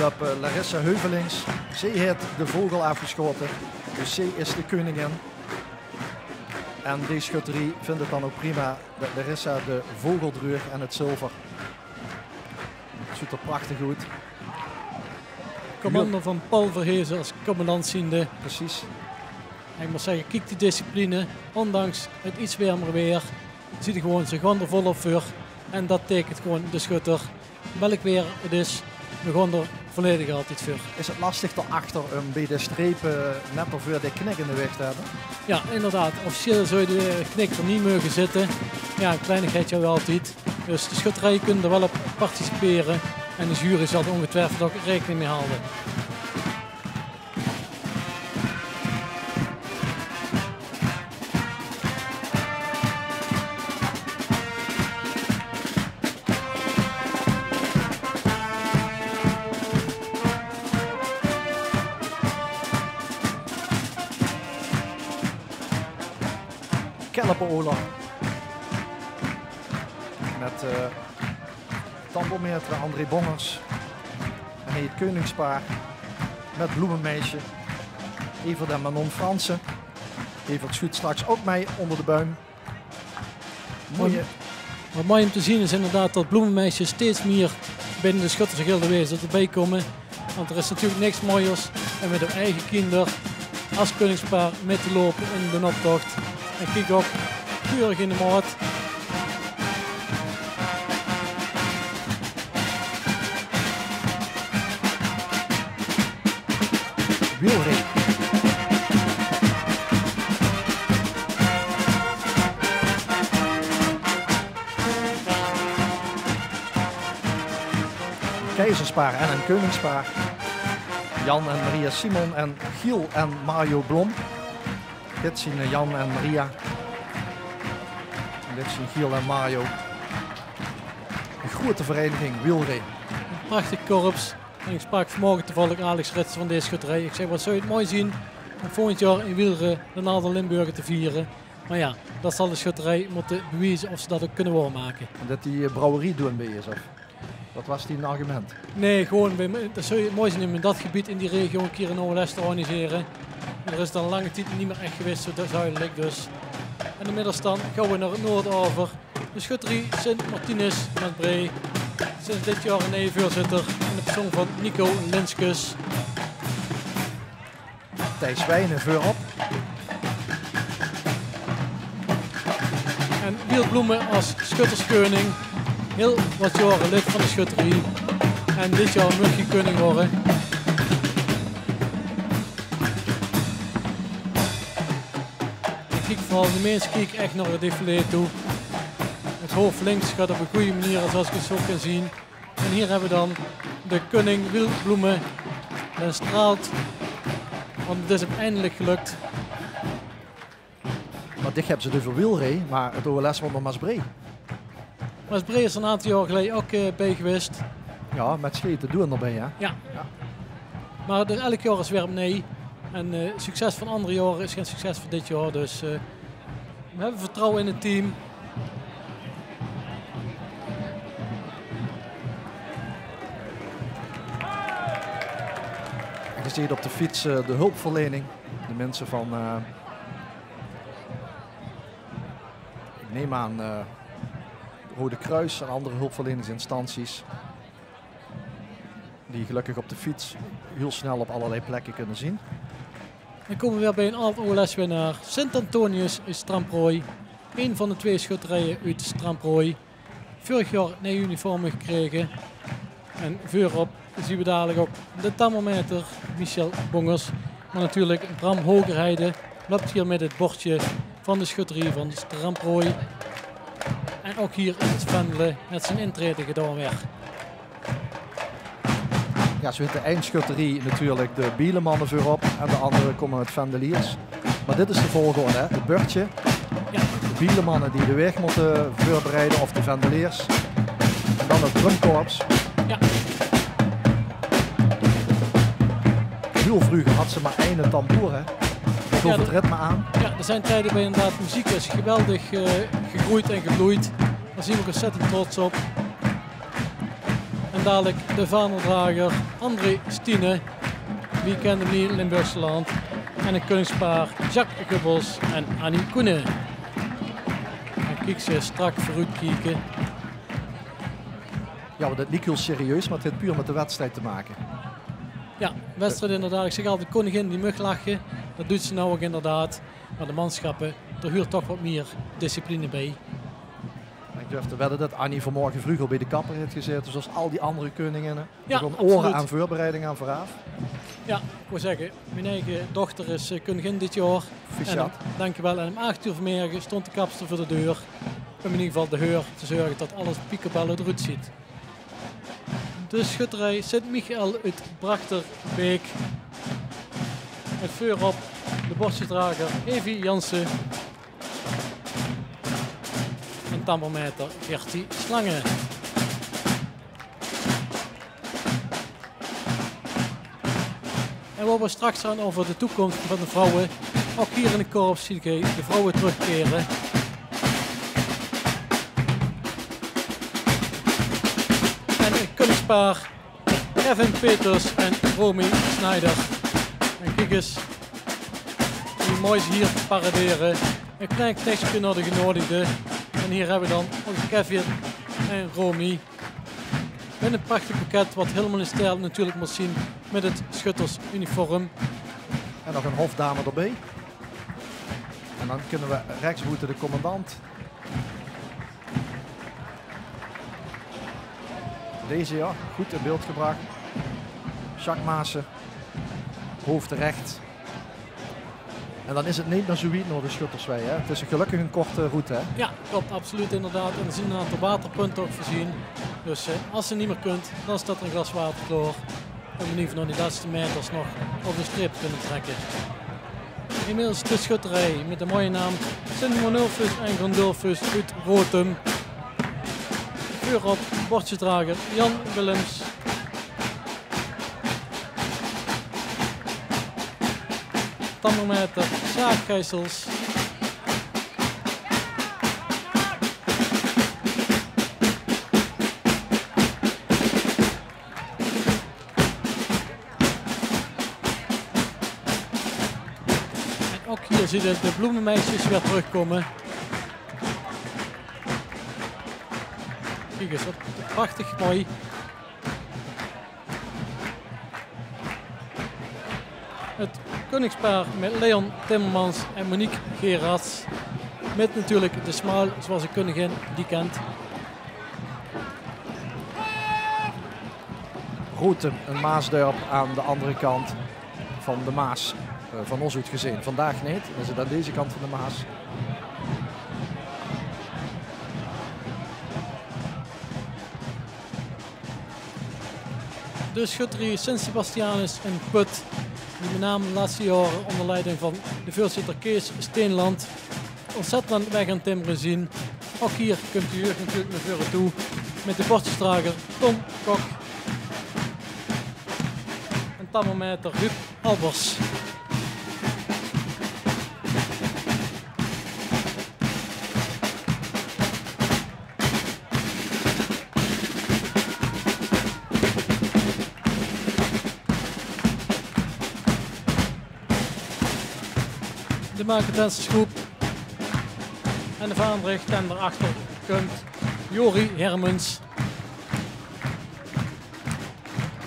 Op Larissa Heuvelings. Zij heeft de vogel afgeschoten. Dus zij is de koningin. En deze schutterie vindt het dan ook prima dat Larissa de vogeldreur en het zilver. Het ziet er prachtig goed. Commando van Paul Verhezen als commandant ziende. Precies. Ik moet zeggen, kijk die discipline. Ondanks het iets warmer weer. Ziet hij gewoon zijn gewoon er volop voor. En dat tekent gewoon de schutter. Welk weer het is. We gaan er volledig altijd voor. Is het lastig daarachter om bij de strepen net of weer de knik in de weg te hebben? Ja, inderdaad. Officieel zou je de knik er niet mogen zitten. Ja, een kleinigheidje wel altijd. Dus de schutterij kunnen er wel op participeren. En de jury zal er ongetwijfeld ook rekening mee houden. Kellepenoorlog. Met tambourmeester André Bongers. En het koningspaar. Met bloemenmeisje. Evert en Manon Fransen. Evert schuurt straks ook mee onder de buim. Mooie. Wat mooi om te zien is inderdaad dat bloemenmeisjes steeds meer binnen de schutters en Gelderwezen erbij komen. Want er is natuurlijk niks mooiers en met hun eigen kinderen als koningspaar mee te lopen in de optocht. En kijk op, keurig in de maat. Wielren. Keizerspaar en een koningspaar. Jan en Maria Simon en Giel en Mario Blom. Dit zien Jan en Maria. En dit zien Giel en Mario. Een grote vereniging, wielren. Een prachtig korps. En ik sprak vanmorgen toevallig Alex Ritsen van deze schutterij. Ik zei, wat zou je het mooi zien om volgend jaar in Wielre de Naald Limburger te vieren. Maar ja, dat zal de schutterij moeten bewijzen of ze dat ook kunnen waarmaken. Dat die brouwerie doen bij is, of wat was die een argument? Nee, gewoon, dat zou je het mooi zijn om in dat gebied in die regio een keer een OLS te organiseren. En er is dan lange tijd niet meer echt geweest, zo zuidelijk dus. En inmiddels dan gaan we naar het noorden over. De schutterie Sint Martinus met Bree. Sinds dit jaar een nieuwe voorzitter in de persoon van Nico Linskus. Thijs Wijnen voorop. En Wiel Bloemen als schutterskoning. Heel wat jaren lid van de schutterie. En dit jaar mag je koning worden. Ik kijk vooral, de mensen kijken echt naar het défilé toe. Het hoofd links gaat op een goede manier, zoals ik het zo kan zien. En hier hebben we dan de koning Wiel Bloemen. En straalt, want het is hem eindelijk gelukt. Maar dit hebben ze dus voor wielree, maar het OLS wordt nog Maasbree. Maasbree is er een aantal jaar geleden ook bij geweest. Ja, met scheten doen erbij, hè? Ja. Maar elk jaar is weer opnieuw. En succes van andere jaren is geen succes voor dit jaar. Dus we hebben vertrouwen in het team. Je ziet op de fiets de hulpverlening. De mensen van, ik neem aan, Rode Kruis en andere hulpverleningsinstanties. Die gelukkig op de fiets heel snel op allerlei plekken kunnen zien. Dan komen we weer bij een oud OLS-winnaar. Sint Antonius uit Stramprooi. Een van de 2 schutterijen uit Stramprooi. Vorig jaar een nieuw uniform gekregen. En voorop zien we dadelijk ook de thermometer Michel Bongers. Maar natuurlijk Bram Hogerheide loopt hier met het bordje van de schutterie van Stramprooi. En ook hier in het Vendelen met zijn intrede gedaan werd. Ja, zo heet de eindschutterie natuurlijk de Bielemannen voorop en de anderen komen uit Vendeliers. Maar dit is de volgorde, hè? Het bordje. Ja. De Bielemannen die de weg moeten voorbereiden of de Vendeliers. En dan het drumkorps. Ja. Heel vroeger had ze maar één tamboer, hè? Dat gaf het ritme aan. Ja, er zijn tijden bij inderdaad muziek is geweldig gegroeid en gebloeid. Daar zien we ook ontzettend trots op. En dadelijk de vaandeldrager André Stine. Wie kent hem niet in Limburgse land. En een koningspaar Jacques Gubbels en Annie Koenen. En kijk ze strak vooruit kijken. Ja, maar dat niet heel serieus, maar het heeft puur met de wedstrijd te maken. Ja, wedstrijd inderdaad. Ik zeg altijd, de koningin die mag lachen. Dat doet ze nou ook inderdaad. Maar de manschappen, er huurt toch wat meer discipline bij. Ik durf te wedden dat Annie vanmorgen vroeg al bij de kapper heeft gezeten, zoals al die andere koninginnen. Ja, gewoon absoluut. oren aan voorbereiding aan vooraf. Ja, ik wil zeggen, mijn eigen dochter is koningin dit jaar. Ficiat. Dankjewel. En om 8 uur vanmorgen stond de kapster voor de deur. Om in ieder geval de heur te zorgen dat alles piekerbellen eruit ziet. De schutterij Sint-Michael uit Brachterbeek. Met voor op de borstjesdrager Evie Jansen. En thermometer Gertie Slangen. En wat we straks gaan over de toekomst van de vrouwen. Ook hier in de korps zie ik de vrouwen terugkeren. En een kunstpaar Kevin Peters en Romy Snijder. En kijk eens hoe mooi ze hier paraderen. Een klein knechtje naar de genodigden. En hier hebben we dan onze Kevin en Romy. Met een prachtig pakket wat helemaal in stijl natuurlijk moet zien met het schuttersuniform. En nog een hofdame erbij. En dan kunnen we rechtsboeten de commandant. Deze ja, goed in beeld gebracht. Jacques Maassen. Hoofd recht. En dan is het niet meer zo wiet naar de schutterswei. Hè? Het is gelukkig een korte route. Hè? Ja, klopt, absoluut inderdaad. En er zijn een aantal waterpunten ook voorzien. Dus als je niet meer kunt, dan staat er een glas water klaar. En we niet nog die laatste meters nog over de streep kunnen trekken. Inmiddels de schutterij met de mooie naam Sint-Monulfus en Gondulfus uit Rotem. Voorop bordjesdrager Jan Willems. thermometer, zaaggeisels. En ook hier zie je de bloemenmeisjes weer terugkomen. Kijk eens, wat prachtig mooi. Het koningspaar met Leon Timmermans en Monique Gerards. Met natuurlijk de smaal zoals de koningin die kent. Rotem, een Maasdorp aan de andere kant van de Maas. Van ons goed gezien. Vandaag niet, dan is het aan deze kant van de Maas. De schutterie Sint-Sebastianus en Put. Die met name de laatste jaren onder leiding van de voorzitter Kees Steenland ontzettend weg aan timmeren zien. Ook hier kunt u natuurlijk naar voren toe met de bordjesdrager Tom Kok. En thermometer Huub Albers. De Maarten-Groep en de Vaandricht en daarachter komt Jori Hermens.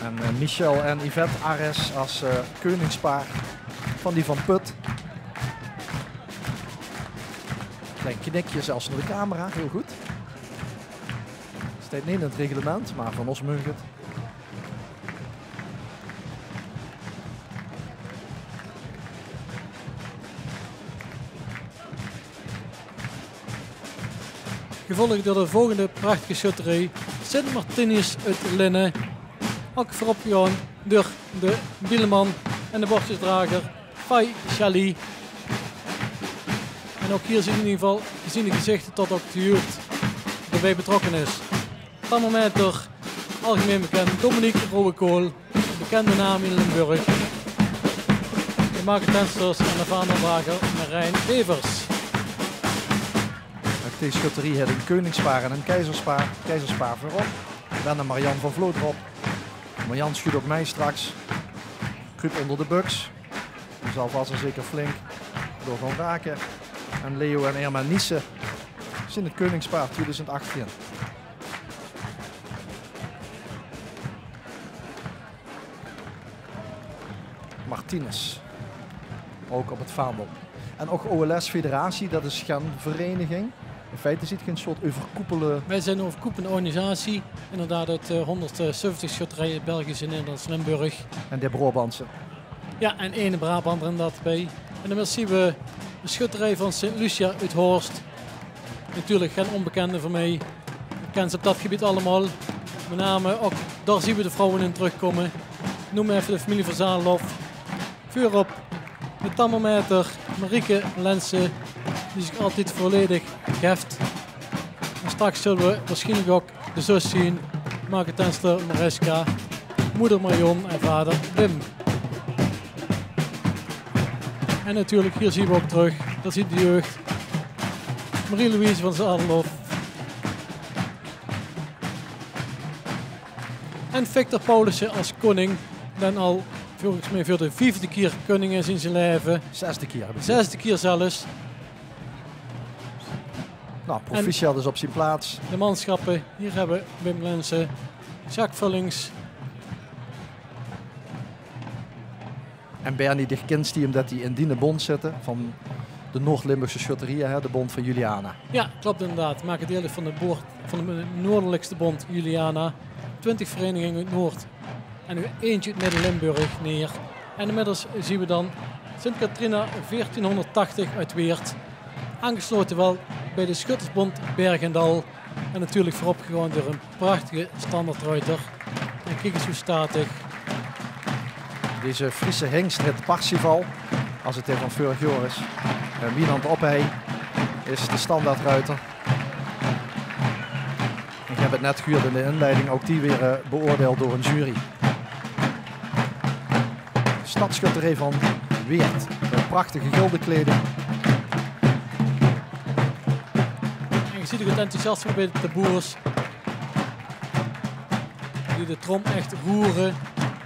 En Michel en Yvette Ares als koningspaar van die van Put. Klein knikje zelfs naar de camera, heel goed. Staat niet in het reglement, maar van ons mag het. Gevolgd door de volgende prachtige schutterij, Sint Martinus uit Linnen. Ook voorop gegaan door de Bieleman en de bordjesdrager Fai Chali. En ook hier zien we in ieder geval, gezien de gezichten tot ook de jeugd erbij betrokken is. Thermometer, algemeen bekend, Dominique Rowekool, bekende naam in Limburg. De Maarten-Tensters en de vaandeldrager Marijn Bevers. Deze schutterie heeft een koningspaar en een keizerspaar. Keizerspaar voorop. Dan een Marian van Vloot erop. Marjan schudt ook mij straks. Kruip onder de buks. Die zal vast en zeker flink door gaan raken. En Leo en Irma Niesse zijn het koningspaar 2018. Martinez. Ook op het vaandel. En ook OLS Federatie, dat is geen vereniging. In feite is het geen soort overkoepelen. Wij zijn een overkoepelende organisatie. Inderdaad uit 170 schutterijen Belgisch en Nederlands Limburg. En de Brabantse. Ja, en ene Brabander inderdaad bij. En dan zien we de schutterij van Sint Lucia uit Horst. Natuurlijk geen onbekende voor mij. Ik ken ze op dat gebied allemaal. Met name ook, daar zien we de vrouwen in terugkomen. Noem even de familie van Zaanlof. Vuur op. De thermometer Marieke Lensen. Die zich altijd volledig geeft. En straks zullen we waarschijnlijk ook de zus zien. Maarten-Tenster Mariska. Moeder Marion en vader Wim. En natuurlijk, hier zien we ook terug, dat ziet de jeugd. Marie-Louise van Zadelhof. En Victor Paulussen als koning. Dan al volgens mij voor de 5e keer koning is in zijn leven. 6e keer. 6e keer zelfs. Nou, proficiat is op zijn plaats. De manschappen, hier hebben we Wim Lensen, Jacques Vullings. En Bernie de Kinst, omdat hij in die bond zitten van de Noord-Limburgse schutterieën, de bond van Juliana. Ja, klopt inderdaad. Maak het deel van de noordelijkste bond Juliana. 20 verenigingen uit Noord en eentje uit Midden-Limburg neer. En inmiddels zien we dan Sint-Katrina 1480 uit Weert. Aangesloten wel bij de Schuttersbond Bergendal. En natuurlijk voorop gegaan door een prachtige standaardruiter. En kijk eens hoe statig. Deze Friese hengstrit Parsifal, als het even van vorig jaar is. En Wienand Ophey is de standaardruiter. Ik heb het net gehoord in de inleiding, ook die weer beoordeeld door een jury. Stadsschutterij van Weert. prachtige gildenkleding. En je ziet ook het enthousiasme bij de boers. Die de trom echt roeren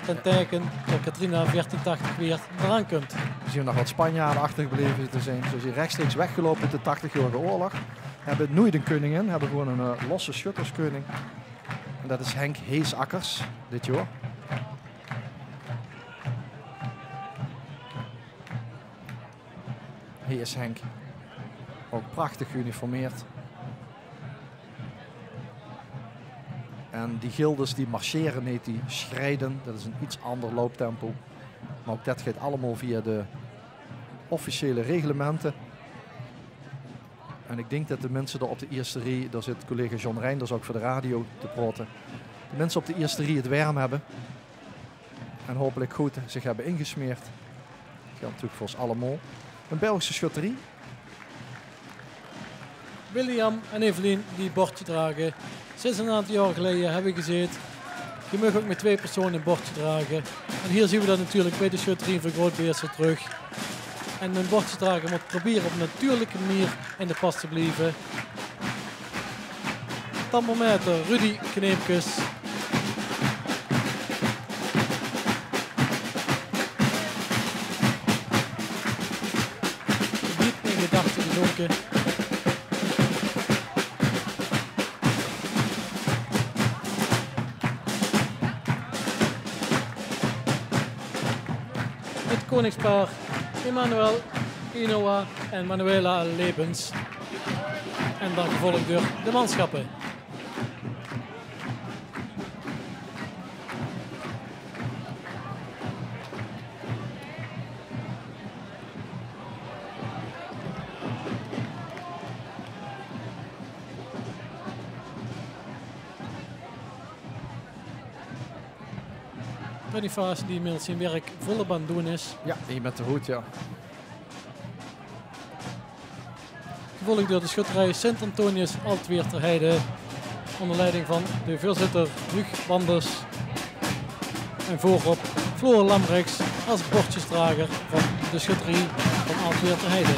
ten teken dat Katrina 1480 weer eraan komt. We zien nog wat Spanjaarden achtergebleven te zijn. Ze zijn rechtstreeks weggelopen uit de 80-jarige oorlog. Hebben nooit een koningin, hebben gewoon een losse schutterskoning. En dat is Henk Heesakkers dit jaar. Hier is Henk. Ook prachtig geuniformeerd. En die gildes die marcheren niet, die schrijden. Dat is een iets ander looptempo. Maar ook dat gaat allemaal via de officiële reglementen. En ik denk dat de mensen er op de eerste rie, daar zit collega John Reinders ook voor de radio te praten. De mensen op de eerste rie het warm hebben. En hopelijk goed zich hebben ingesmeerd. Dat geldt natuurlijk voor ons allemaal. Een Belgische schutterie. William en Evelien die bordje dragen. Sinds een aantal jaar geleden hebben we gezien. Je mag ook met 2 personen een bordje dragen. En hier zien we dat natuurlijk bij de schutterie van Groot-Beersen terug. En een bordje dragen moet proberen op een natuurlijke manier in de pas te blijven. Tambometer Rudy Kneepkes. Diep in gedachten gezonken. Het koningspaar Emmanuel, Inoa en Manuela Lebens. En dan gevolgd door de manschappen. Boniface die inmiddels zijn werk volle band doen is. Ja, hier met de hoed, ja. Gevolgd door de schutterij Sint-Antonius Altweerterheide. Onder leiding van de voorzitter Huug Wanders. En voorop Floor Lambrechts als bordjesdrager van de schutterie van Altweerterheide.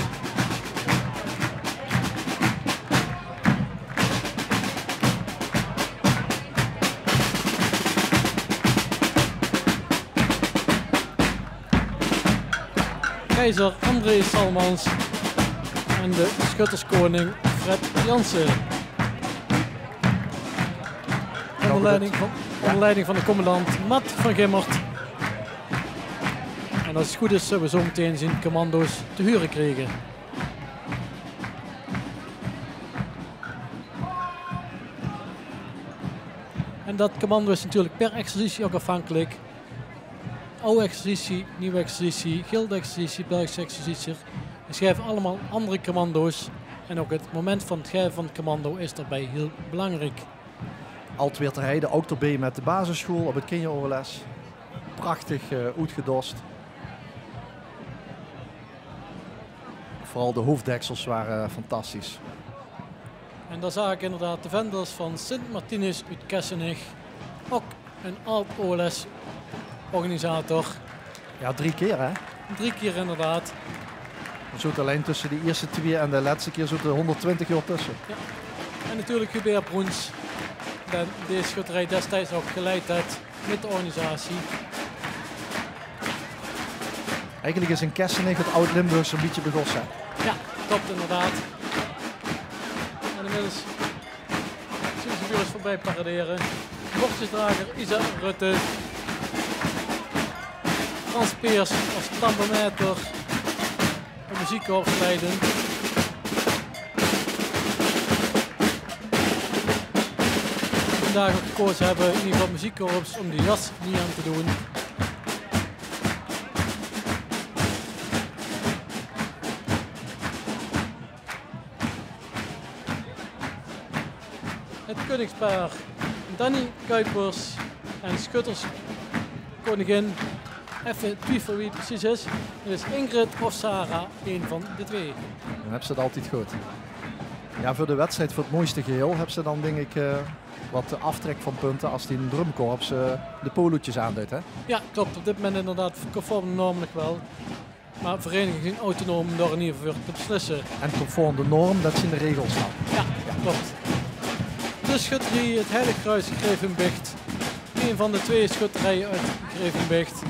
Keizer André Salmans en de schutterskoning Fred Jansen. Onder leiding van de commandant Matt van Gimmert. En als het goed is, zullen we zo meteen zien commando's te huren krijgen. En dat commando is natuurlijk per exercitie ook afhankelijk. Oude exercitie, nieuwe exercitie, gilde-exercitie, Belgische exercitie. We schrijven allemaal andere commando's. En ook het moment van het schrijven van het commando is daarbij heel belangrijk. Altweerterheide ook erbij met de basisschool op het kinderoverles. Prachtig uitgedost. Vooral de hoofddeksels waren fantastisch. En daar zag ik inderdaad de vendors van Sint Martinus uit Kessenich. Ook een oud-OLS organisator. Ja, 3 keer hè? 3 keer inderdaad. Er zit alleen tussen de eerste 2 en de laatste keer zit er 120 jaar tussen. Ja. En natuurlijk Hubert Broens. Die deze schutterij destijds ook geleid heeft met de organisatie. Eigenlijk is in Kessenich het oud-Limburgs een beetje begossen. Ja, klopt inderdaad. En inmiddels zien ze weer eens voorbij paraderen. Bordjesdrager Isa Rutte. Frans Peers als tambometer. De muziekkorps leiden. Vandaag ook gekozen hebben in ieder geval muziekkorps om de jas niet aan te doen. Het koningspaar Danny Kuipers en schutterskoningin. Even twijfel wie het precies is. Het is Ingrid of Sarah, een van de 2. Dan hebben ze het altijd goed. Ja, voor de wedstrijd, voor het mooiste geheel, hebben ze dan denk ik wat aftrek van punten als die in een drumkorps de polootjes aanduidt. Hè? Ja, klopt. Op dit moment inderdaad conform de norm nog wel. Maar verenigingen zijn autonoom om daar in ieder geval te beslissen. En conform de norm dat ze in de regels staan. Ja, klopt. De schutterie, het Heilig Kruis Grevenbicht. Een van de 2 schutterijen uit Grevenbicht.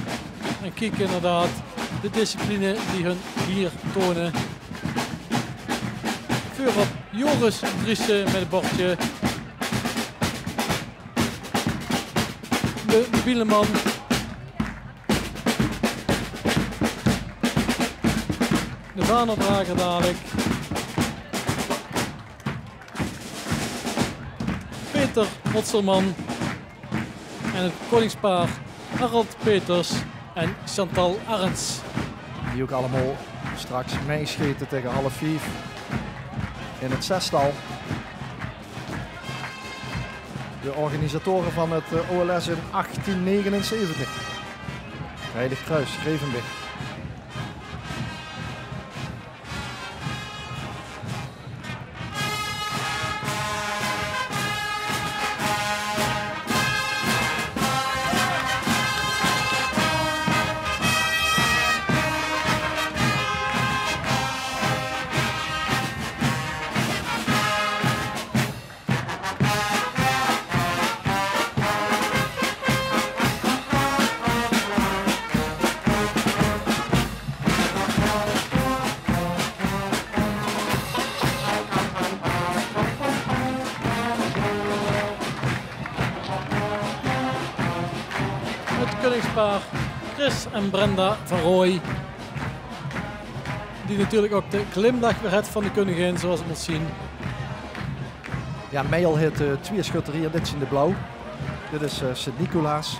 En kijk inderdaad de discipline die hun hier tonen. Vuur op Joris Driessen met het bordje. De Bieleman. De vaanderdrager dadelijk. Peter Hotselman. En het koningspaar Harold Peters en Chantal Arends. Die ook allemaal straks meescheten tegen 4:30 in het zestal. De organisatoren van het OLS in 1879. Heilig Kruis, Grevenbicht. Koningspaar Chris en Brenda van Rooij. Die natuurlijk ook de glimlach weer heeft van de koningin, zoals we het zien. Ja, Meil heeft 2 schutterieën. Dit is in de blauw. Dit is Sint-Nicolaas.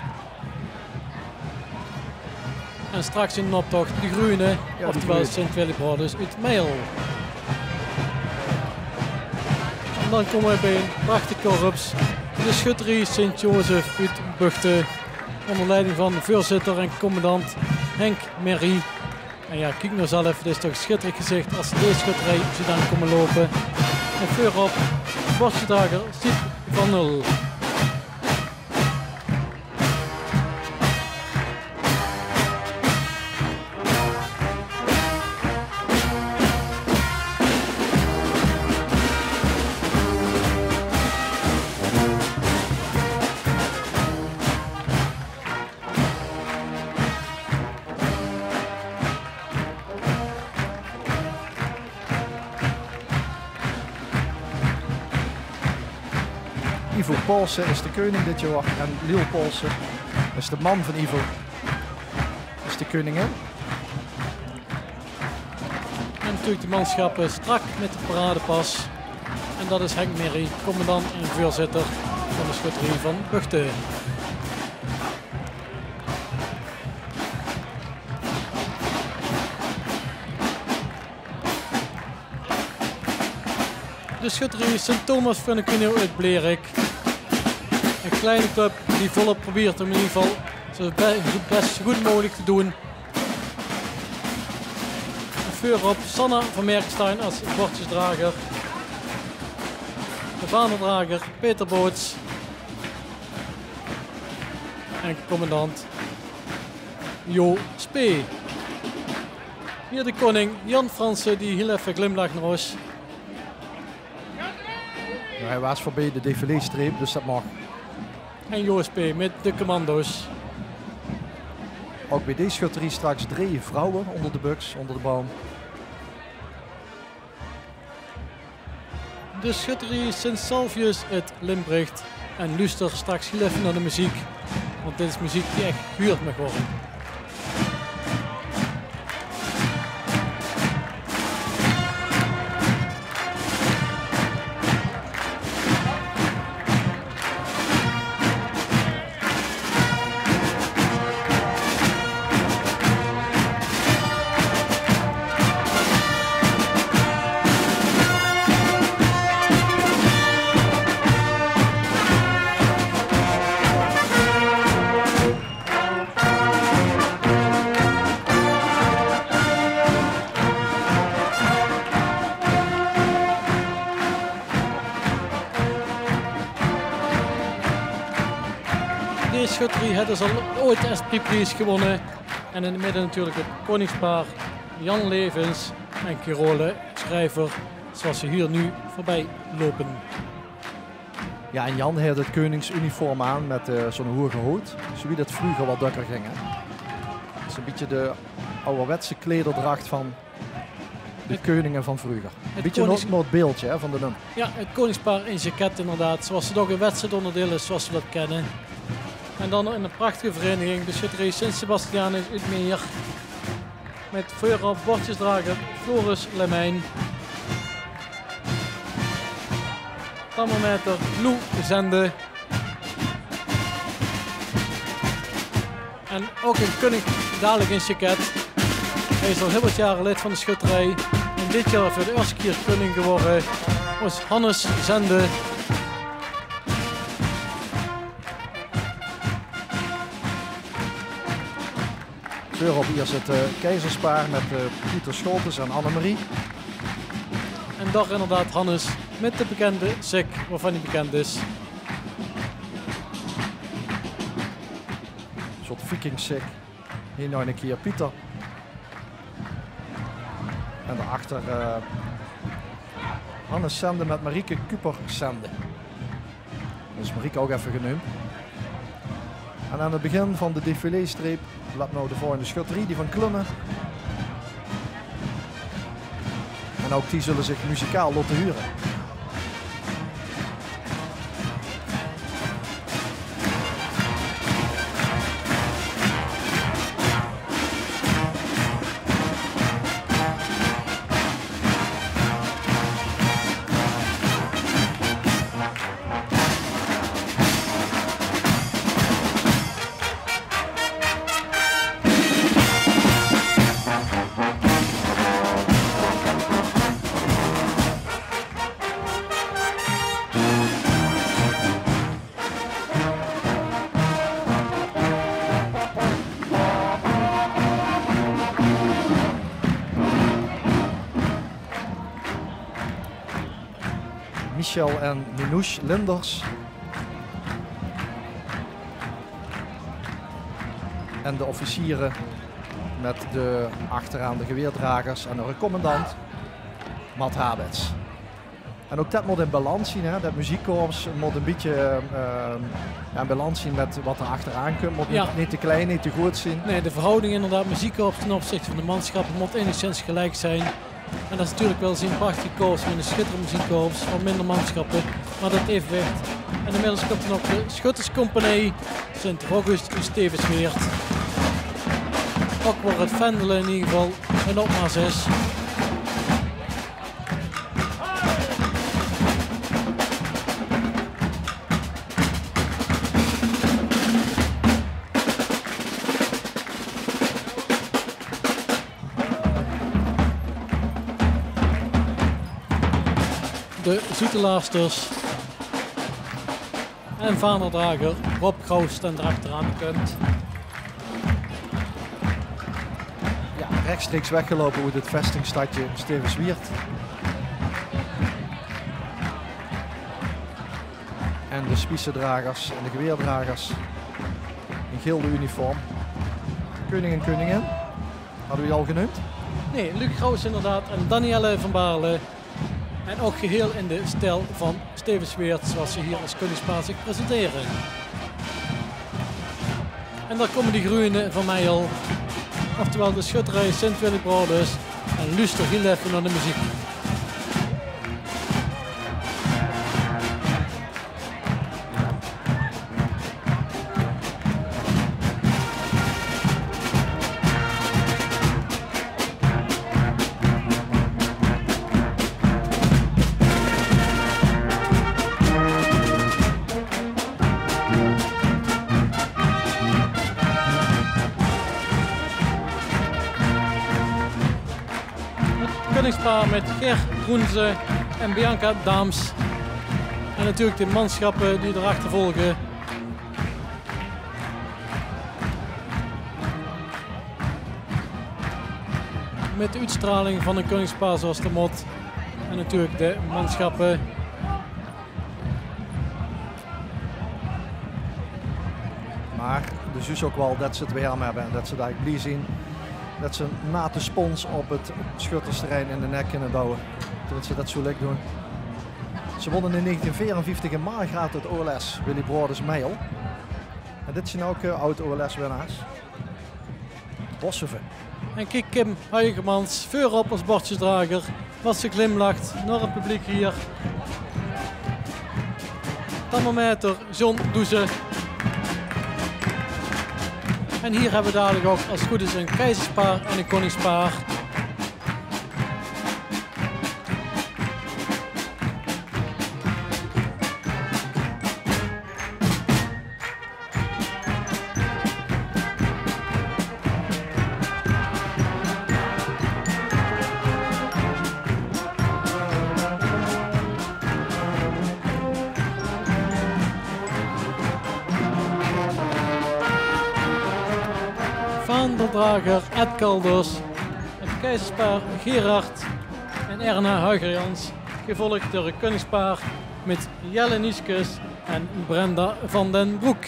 En straks in de optocht de groene, Ja, oftewel Sint-Willibord, dus uit Meil. En dan komen we bij een prachtig korps. De schutterie Sint-Jozef uit Buchten. Onder leiding van voorzitter en commandant Henk Merrie. En ja, kijk nou zelf, dit is toch een schitterend gezicht als deze schutterij zo dan komen lopen. En voorop, bordjedrager Siep van Nul. Ivo Paulsen is de koning dit jaar en Liel Paulsen is de man van Ivo. Is de koningin. En natuurlijk de manschappen strak met de paradepas. En dat is Henk Merrie, commandant en voorzitter van de schutterie van Buchten. De schutterie Sint Thomas van de Kunio uit Blerik. Een kleine club die volop probeert om in ieder geval zo best goed mogelijk te doen. Vuur op Sanna van Merkstein als bordjesdrager. De vaanderdrager Peter Boots. En commandant Jo Spee. Hier de koning Jan Fransen die heel even glimlacht naar ons. Hij was voorbij de défilé-streep, dus dat mag. En Jo Spee met de commando's. Ook bij deze schutterie straks 3 vrouwen onder de buks, onder de boom. De schutterie Sint Salvius uit Limbricht. En luister straks heel even naar de muziek. Want dit is muziek die echt gehuurd mag worden. Deze schutterie heeft dus al ooit de Esprit Prijs gewonnen. En in het midden natuurlijk het koningspaar Jan Levens en Carole Schrijver, zoals ze hier nu voorbij lopen. Ja, en Jan heeft het koningsuniform aan met zo'n hoge hoed. Zoals dat vroeger wat drukker ging. Hè. Dat is een beetje de ouderwetse klederdracht van de koningen van vroeger. Een beetje een Noordbeeldje hè, van de nummer. Ja, het koningspaar in jacket inderdaad, zoals het ook een wedstrijdonderdeel is, zoals we dat kennen. En dan in een prachtige vereniging, de schutterij Sint-Sebastianus uit Meer. Met voorop bordjesdrager Floris Lemijn. Thermometer Lou Zende. En ook een koning dadelijk in jacket. Hij is al heel wat jaren lid van de schutterij. En dit jaar voor de eerste keer koning geworden was Hannes Zende. Voorop hier zit Keizerspaar met Pieter Scholtes en Annemarie. En daar inderdaad Hannes met de bekende sik waarvan hij bekend is. Een soort vikingsik. Hier nog een keer Pieter. En daarachter Hannes Zende met Marieke Kuper Zende. Dat is Marieke ook even genoemd. En aan het begin van de défilé-streep laat nou de volgende schutterie, die van Klummen. En ook die zullen zich muzikaal laten huren. Michel en Minouche Linders. En de officieren met de achteraan de geweerdragers en de commandant Matt Habets. En ook dat moet in balans zien, hè? Dat muziekkorps moet een beetje in balans zien met wat er achteraan komt. Moet niet te klein, niet te goed zien. Nee, de verhouding inderdaad, muziekkorps ten opzichte van de manschappen moet enigszins gelijk zijn. En dat is natuurlijk wel een prachtig korps met een schitterend muziekkorps van minder manschappen, maar dat evenwicht. En inmiddels komt er nog de Schutterscompagnie Sint-August Stevensweert. Ook waar het Vendelen in ieder geval een opmars is. De Zoetelaarsters en vaandeldrager Rob Groost en erachteraan komt. Ja, rechtstreeks weggelopen uit het vestingstadje Stevensweert. En de spiesendragers en de geweerdragers in gilde uniform. Koning en koningin, hadden we die al genoemd? Nee, Luc Groost inderdaad en Danielle van Baarle. En ook geheel in de stijl van Stevensweert, zoals ze hier als koningspaar zich presenteren. En daar komen die groene van mij al. Oftewel de schutterij Sint-Willibrodus en luister heel even naar de muziek. Met Ger Groenze en Bianca Daams. En natuurlijk de manschappen die erachter volgen. Met de uitstraling van een koningspaar zoals de mot. En natuurlijk de manschappen. Maar dus is ook wel dat ze het weer hebben en dat ze daar blij zien dat ze na de spons op het schuttersterrein in de nek kunnen douwen. Dat ze dat zo leuk doen. Ze wonnen in 1954 in Margraat het OLS Willy Broers Meijel. En dit zijn ook oud OLS winnaars. Bosshoeven. En kijk Kim Huigemans, voorop als bordjesdrager. Wat ze glimlacht naar het publiek hier. Thermometer, John Doeze. En hier hebben we dadelijk ook als het goed is een keizerspaar en een koningspaar. Vaandeldrager Ed Kalders, het keizerspaar Gerard en Erna Huigerjans, gevolgd door een koningspaar met Jelle Nieskes en Brenda van den Broek.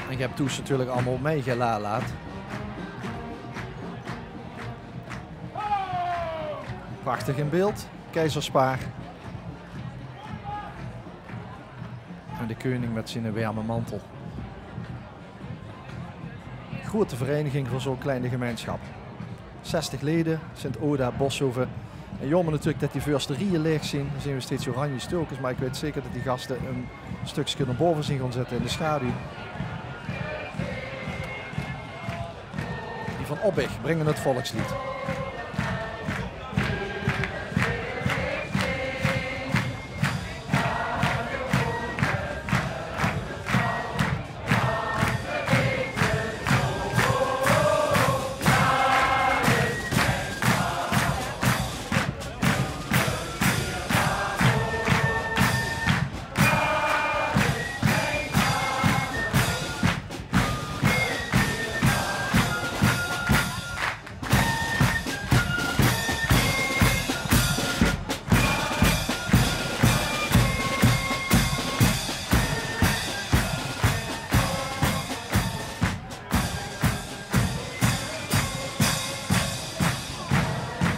En je hebt Toes natuurlijk allemaal meegelaat. Prachtig in beeld, keizerspaar. En de koning met zijn warme mantel. Grote vereniging voor zo'n kleine gemeenschap. 60 leden, Sint-Oda, Bosshoeven. En jammer natuurlijk dat die eerste rieën leeg zien. Dan zien we steeds oranje stokers, maar ik weet zeker dat die gasten een stukje naar boven zien gaan zitten in de schaduw. Die van Obbig brengen het volkslied.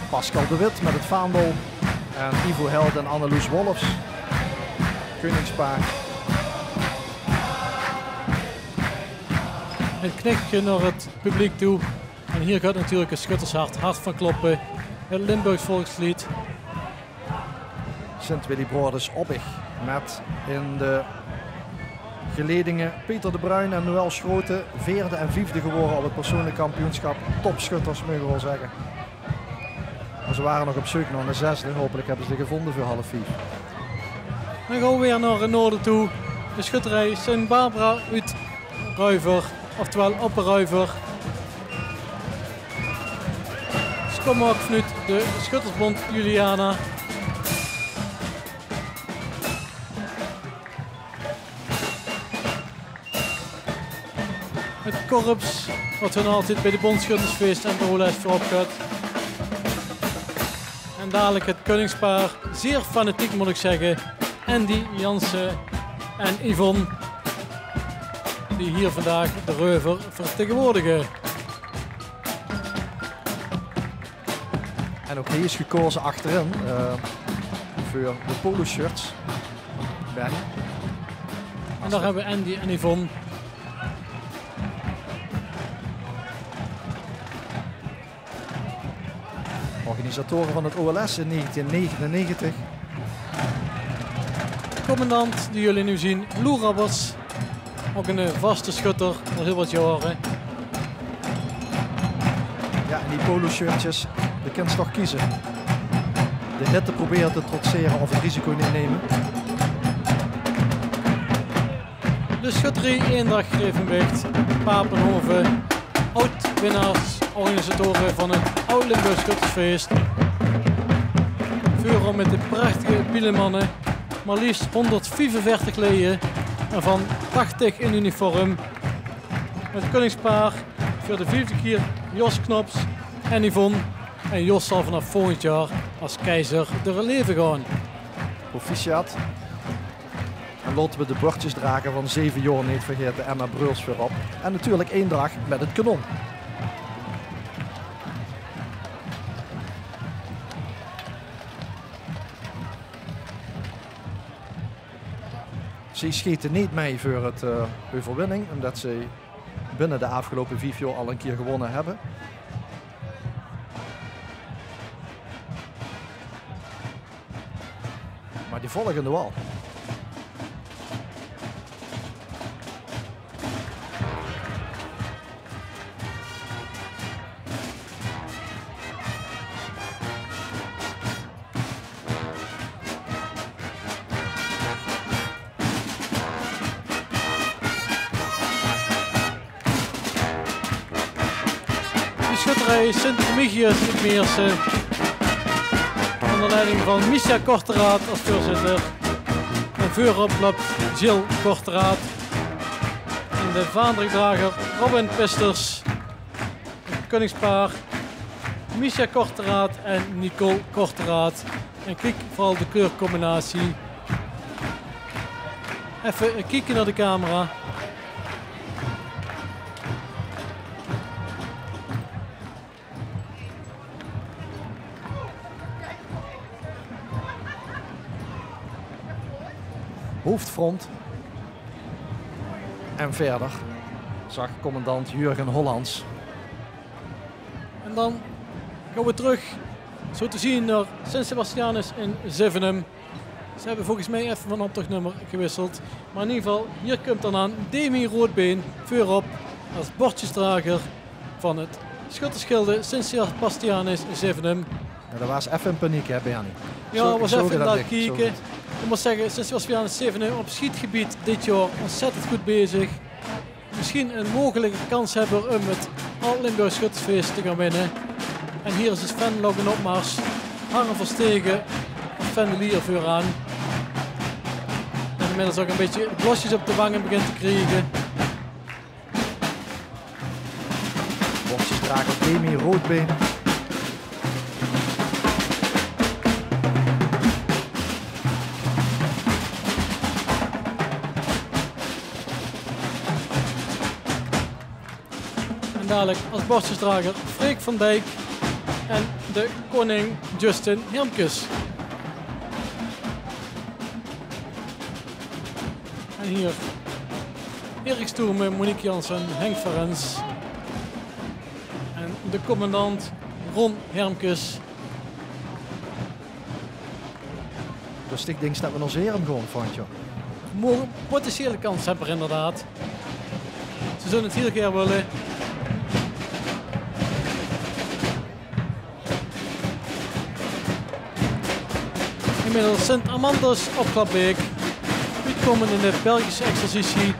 Pascal de Wit met het vaandel en Ivo Held en Anneloes Wolfs. Koningspaar. Het knikje naar het publiek toe. En hier gaat natuurlijk een schuttershart hard van kloppen. Het Limburgs volkslied. Sint-Willy Broers Obbig met in de geledingen Peter de Bruin en Noël Schroten 4e en 5e geworden op het persoonlijk kampioenschap. Topschutters mogen we wel zeggen. Maar ze waren nog op zoek naar een 6e. Hopelijk hebben ze die gevonden voor half 4. Dan gaan we weer naar het noorden toe. De schutterij Sint Barbara uit Ruiver, oftewel Opperruiver. Ze komen ook vanuit de Schuttersbond Juliana. Het korps, wat hun altijd bij de Bondschuttersfeest en de OLS voorop gaat. En dadelijk het koningspaar, zeer fanatiek moet ik zeggen. Andy Jansen en Yvonne, die hier vandaag de Reuver vertegenwoordigen. En ook die is gekozen achterin voor de polo shirts. Benny. En daar hebben we Andy en Yvonne. Organisatoren van het OLS in 1999. Commandant die jullie nu zien, Lou Roberts. Ook een vaste schutter al heel wat jaren. Ja, en die polo shirtjes, je kunt ze toch kiezen. De hitte proberen te trotseren of het risico niet nemen. De schutterie Eendracht Grevenbeekt, Papenhoven, oud-winnaars, organisatoren van het Oud Limburgs Schuttersfeest. Vuren met de prachtige bielemannen, maar liefst 145 leden en van 80 in uniform. Het koningspaar voor de 4e keer Jos Knops en Yvonne. En Jos zal vanaf volgend jaar als keizer door het leven gaan. Proficiat. En laten we de bordjesdrager van 7 jaar niet vergeten, Emma Breuls weer op. En natuurlijk Eendracht met het kanon. Ze schieten niet mee voor het overwinning, omdat ze binnen de afgelopen 5 jaar al een keer gewonnen hebben. Maar die volgen de wal. Schutterij Sint-Remigius in Meersen. Onder leiding van Misha Korteraat als voorzitter. En voorop loopt Jill Korteraat. En de vaandringdrager Robin Pisters. Het koningspaar Misha Korteraat en Nicole Korteraat. En kijk vooral de kleurcombinatie. Even kijken naar de camera. Hoofdfront. En verder zag commandant Jurgen Hollands. En dan gaan we terug, zo te zien, naar Sint Sebastianus in Zevenum. Ze hebben volgens mij even van optochtnummer gewisseld. Maar in ieder geval, hier komt dan aan Demi Roodbeen voorop als bordjesdrager van het Schuttersgilde Sint Sebastianus in Zevenum. Ja, dat was even in paniek, hè, Bernie? Ja, was even daar kijken. Ik moet zeggen, Sint Sebastianus 7 op schietgebied dit jaar ontzettend goed bezig. Misschien een mogelijke kans hebben om het Alt-Limburg Schuttersfeest te gaan winnen. En hier is dus Venlo een opmars. Hangen Verstegen, Vendelier vooraan. En inmiddels ook een beetje blosjes op de wangen begint te krijgen. Bordjesdrager Demi Roodbeen. En dadelijk als bordjesdrager Freek van Dijk en de koning Justin Hermkes. En hier Erik Stoerme, Monique Jansen, Henk Verens en de commandant Ron Hermkes. Dus ik denk dat we ons Herum gewoon, vond je. Mogen potentiële kans hebben inderdaad. Ze zullen het heel graag willen. Inmiddels Sint Amandus op Klapbeek. Uitkomen in de Belgische exercitie.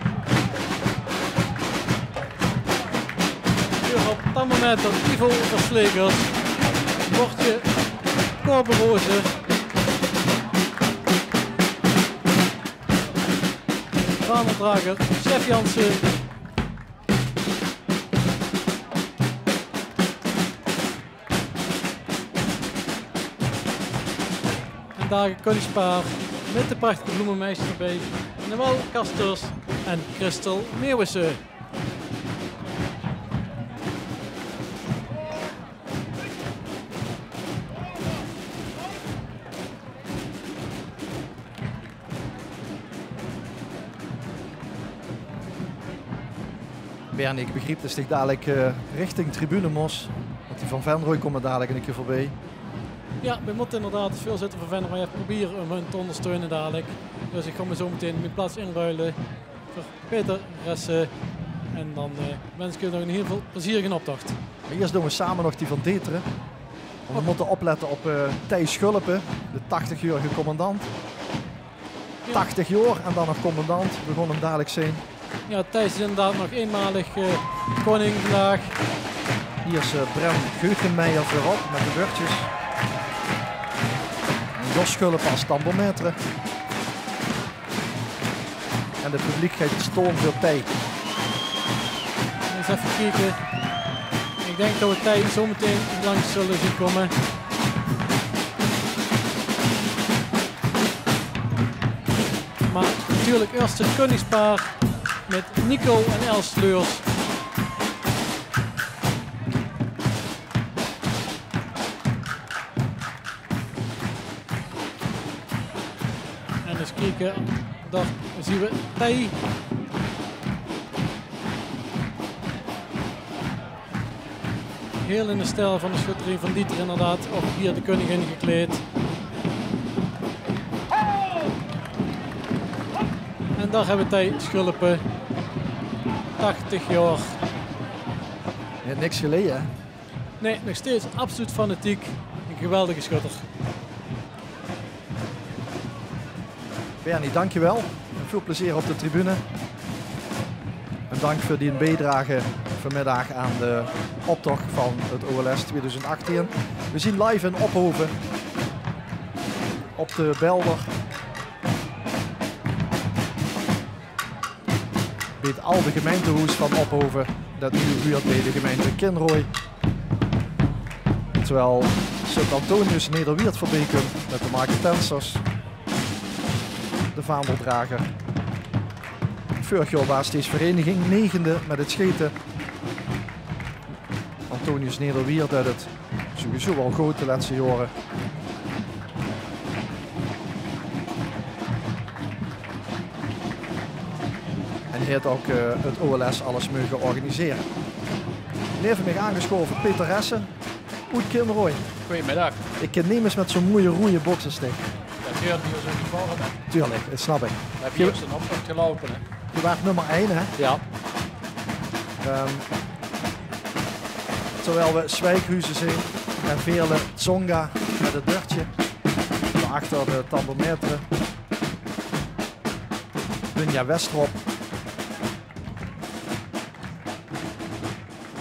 Hier op thermometer Ivo Verslegers. Bordje Korberozen. Vaandeldrager Chef Jansen. En daar koningspaar met de prachtige bloemenmeisjes erbij. Noël Kasters en Christel Meeuwissen. Bernie, ik begreep dat ik dadelijk richting tribune moest. Want die van Venrooy komt dadelijk een keer voorbij. Ja, we moeten inderdaad het voorzitter van Venrooy even proberen om hun te ondersteunen dadelijk. Dus ik ga me zo meteen mijn plaats inruilen voor Peter Ressen. En dan wens ik jullie nog een heel veel plezierige optocht. Maar eerst doen we samen nog die van Deteren. Want we moeten opletten op Thijs Schulpen, de 80-jarige commandant. Ja. 80 jaar en dan nog commandant. We gaan hem dadelijk zien. Ja, Thijs is inderdaad nog eenmalig koning vandaag. Hier is Bram Geugenmeijer voorop met de beurtjes. Jos Schulpen als tambourmetre. En het publiek geeft stoom voor Thij. Eens even kijken. Ik denk dat we Thij zo meteen langs zullen zien komen. Maar natuurlijk eerst het koningspaar met Nico en Els Sleurs. En eens kijken Daar zien we Tij. Heel in de stijl van de schutterij van Dieter inderdaad. Ook hier de koningin gekleed. En daar hebben we Tij Schulpen. 80 jaar. Je hebt niks geleden, hè? Nee, nog steeds absoluut fanatiek. Een geweldige schutter. Bernie, dankjewel. En veel plezier op de tribune. En dank voor die bijdrage vanmiddag aan de optocht van het OLS 2018. We zien live in Ophoven op de Belder. Bij het oude gemeentehuis van Ophoven, dat nu huurt bij de gemeente Kinrooi. Terwijl Sint-Antonius Nederwiert voorbij komt met de Marketensers. De vaandeldrager. Vorig jaar was deze vereniging 9e met het scheten. Antonius Nederwiert had het sowieso wel goed de laatste jaren. En hij heeft ook het OLS alles mogen organiseren. Neven mij aangeschoven Peter Ressen, uit Kinrooi. Goedemiddag. Ik ken niet eens met zo'n mooie roeie boksenstick. Dat geurt hier zo gevallen. Tuurlijk, dat snap ik. Heb je eerst een optocht gelopen? Hè? Je was nummer 1, hè? Ja. Terwijl we Zwijkhuizen zien en Veerle Tsonga met het deurtje. Daarachter de tambometer. Dunja Westrop.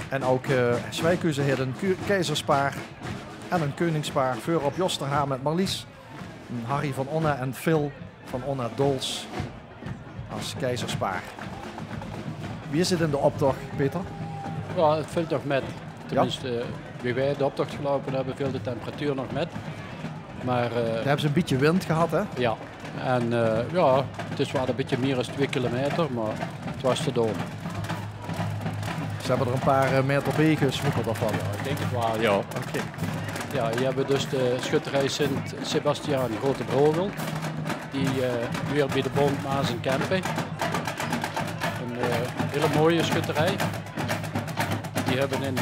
En ook Zwijkhuizen heeft een keizerspaar en een koningspaar. Voor op Josterhaar met Marlies. Harry van Onne en Phil van Onne Dols als keizerspaar. Wie is het in de optocht, Peter? Ja, het vult nog met. Tenminste, wie wij de optocht gelopen hebben, viel de temperatuur nog met. Maar Daar hebben ze een beetje wind gehad, hè? ja, en ja, het is wel een beetje meer dan 2 kilometer, maar het was te doen. Ze hebben er een paar meter bij gesmokkeld of wat. Ja, ik denk het wel, ja. Oké. Ja, hier hebben we dus de schutterij Sint-Sebastiaan Grote Brouwel. Die weer bij de Bond Maas en Kempen. Een hele mooie schutterij. Die hebben in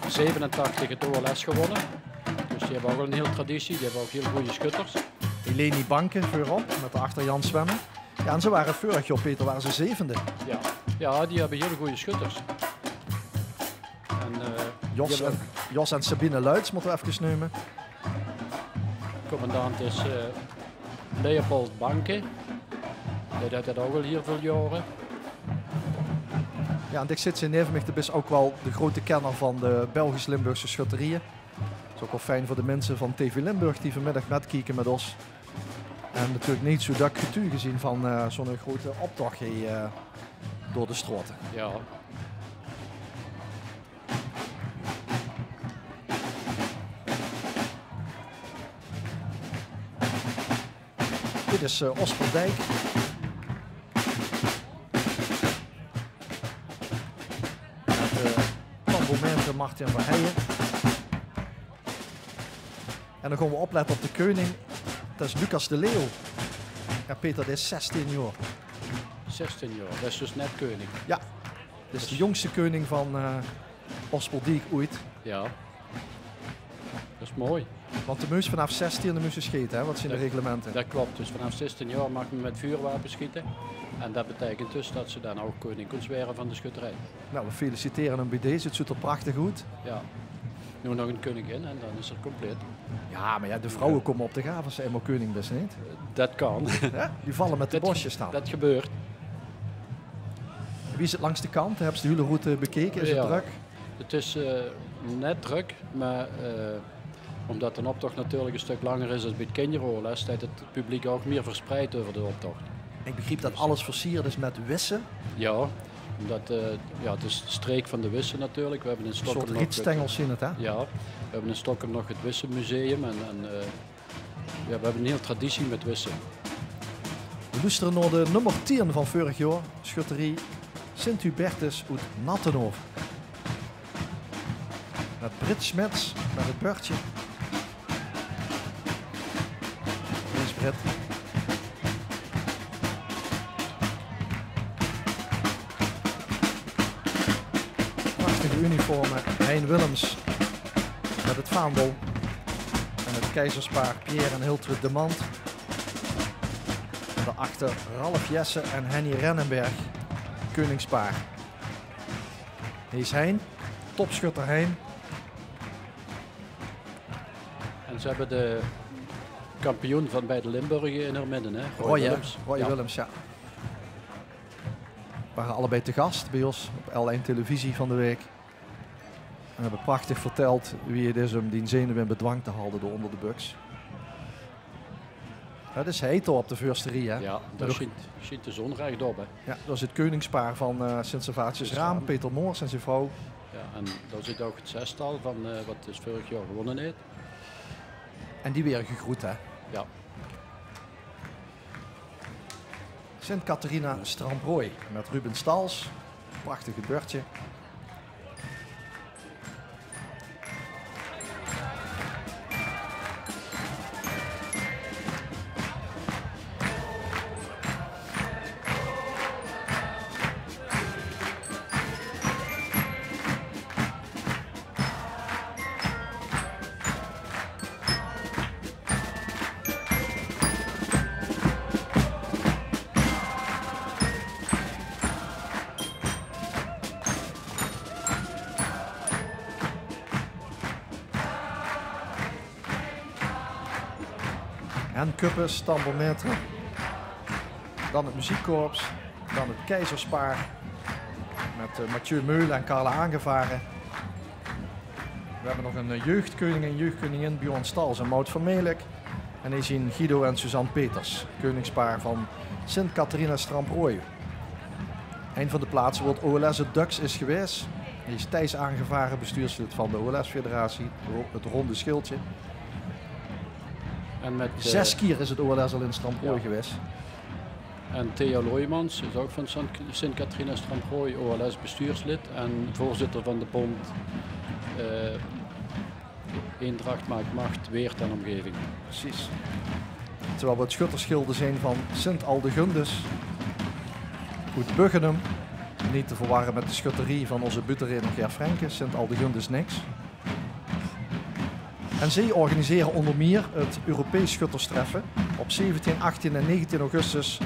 87 het OLS gewonnen. Dus die hebben ook een hele traditie. Die hebben ook heel goede schutters. Eleni Banken voorop met de achter Jan zwemmen. Ja, en ze waren vorig jaar, Peter, waren ze 7e. Ja, ja, die hebben hele goede schutters. En, Jos en Sabine Luits moeten we even nemen. commandant is Leopold Banke. Die deed dat ook al hier veel jaren. Ja, en Dick zit in Nevenmicht is ook wel de grote kenner van de Belgisch-Limburgse schutterieën. Dat is ook wel fijn voor de mensen van TV Limburg die vanmiddag metkijken met ons. En natuurlijk niet zo dat getuige gezien van zo'n grote optocht door de stroten. Ja. Dit is Osperdijk. Met tambourmeester Martin van Heijen. En dan gaan we opletten op de koning. Dat is Lucas de Leeuw. Ja, Peter, dat is 16 jaar. 16 jaar, dat is dus net koning. Ja, dat is de jongste koning van Osperdijk ooit. Ja. Dat is mooi. Want de muis vanaf 16 de muis scheten, hè? Wat zijn de reglementen? Dat klopt, dus vanaf 16 jaar mag men met vuurwapens schieten. En dat betekent dus dat ze dan ook koning kunnen zweren van de schutterij. Nou, we feliciteren hem bij deze. Het ziet er prachtig uit. Ja. Nu nog een koningin en dan is het compleet. Ja, maar ja, de vrouwen komen op de gaven als ze eenmaal koning best niet. Dat kan. Ja? Die vallen met de bosjes staan. Dat gebeurt. Wie is het langs de kant? Hebben ze de hele route bekeken? Is het Ja. druk? Het is net druk, maar omdat een optocht natuurlijk een stuk langer is dan bij het kinderrol, staat het publiek ook meer verspreid over de optocht. Ik begreep dat alles versierd is met wissen. Ja, omdat ja, het is de streek van de Wissen natuurlijk. We hebben in Een Stockholm soort nog rietstengels in het, hè? ja, we hebben in Stockholm nog het Wissenmuseum en ja, we hebben een hele traditie met Wissen. We luisteren naar de nummer 10 van vorig jaar. Schutterie Sint-Hubertus uit Nattenhoven. Met Brit Smets, met het beurtje. Hier is Brit. prachtige uniformen. Hein Willems met het vaandel. En het keizerspaar Pierre en Hiltrud de Mand. En daarachter Ralf Jesse en Henny Rennenberg. Koningspaar. Hier is Hein. Topschutter Hein. En ze hebben de kampioen van bij de Limburgen in haar midden, hè? Roy Willems. Roy Willems, ja. Waren allebei te gast bij ons op L1 televisie van de week. En hebben prachtig verteld wie het is om die zenuwen in bedwang te houden door onder de buks. Dat is heet op de vuursterie, hè? Ja, daar schiet de zon recht op, hè? Ja, dat is het koningspaar van Sint-Servatius Raam, Peter Moors en zijn vrouw. Ja, en daar zit ook het zestal van wat dus vorig jaar gewonnen heeft. En die weer gegroet, hè? Ja. Sint-Catharina Stramprooi met Ruben Stals. Prachtig gebeurtje. En Kuppes, tambourmetre. Dan het muziekkorps. Dan het keizerspaar. Met Mathieu Meulen en Carla Aangevaren. We hebben nog een jeugdkoning en jeugdkoningin, Bjorn Stals en Maud van Melijk. En hier zien Guido en Suzanne Peters, koningspaar van Sint-Catharina Stramprooi. Een van de plaatsen waar het OLS het Ducks is geweest. Hier is Thijs Aangevaren, bestuurslid van de OLS-federatie, het ronde schildje. En met, 6 keer is het OLS al in Stramprooi geweest. En Thea Looijmans is ook van Sint-Catharina Stramprooi, OLS bestuurslid en voorzitter van de bond Eendracht maakt macht, Weert en omgeving. Precies. Terwijl we het schutterschilden zijn van Sint-Aldegundus, Oud-Buggenum, niet te verwarren met de schutterie van onze buterredder Ger Frenke, Sint-Aldegundus niks. En zij organiseren onder meer het Europees schutterstreffen op 17, 18 en 19 augustus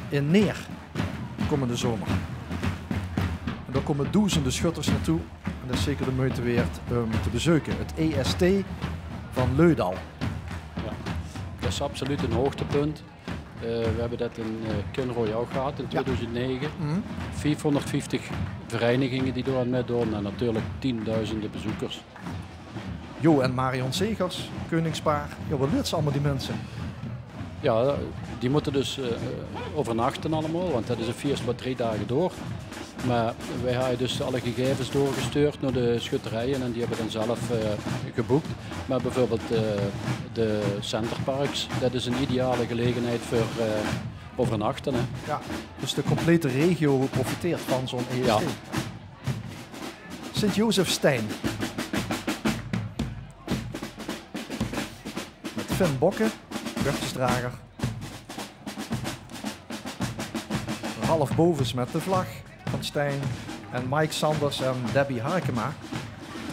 in Neer, komende zomer. En daar komen duizenden schutters naartoe en dat is zeker de moeite waard om te bezoeken. Het EST van Leudal. Ja, dat is absoluut een hoogtepunt. We hebben dat in Kinrooi ook gehad in 2009. Mhm. 450 verenigingen die door aan meedoen en natuurlijk tienduizenden bezoekers. Jo en Marion Segers, koningspaar. Ja, wat leert ze allemaal die mensen? Ja, die moeten dus overnachten allemaal, want dat is een feest wat 3 dagen door. Maar wij hebben dus alle gegevens doorgestuurd naar de schutterijen en die hebben dan zelf geboekt. Maar bijvoorbeeld de centerparks, dat is een ideale gelegenheid voor overnachten. Hè. Ja, dus de complete regio profiteert van zo'n EST. Ja. Sint-Josefstein. Met Finn Bokke, burgjesdrager. Ralf Bovens met de vlag van Stijn. En Mike Sanders en Debbie Harkema.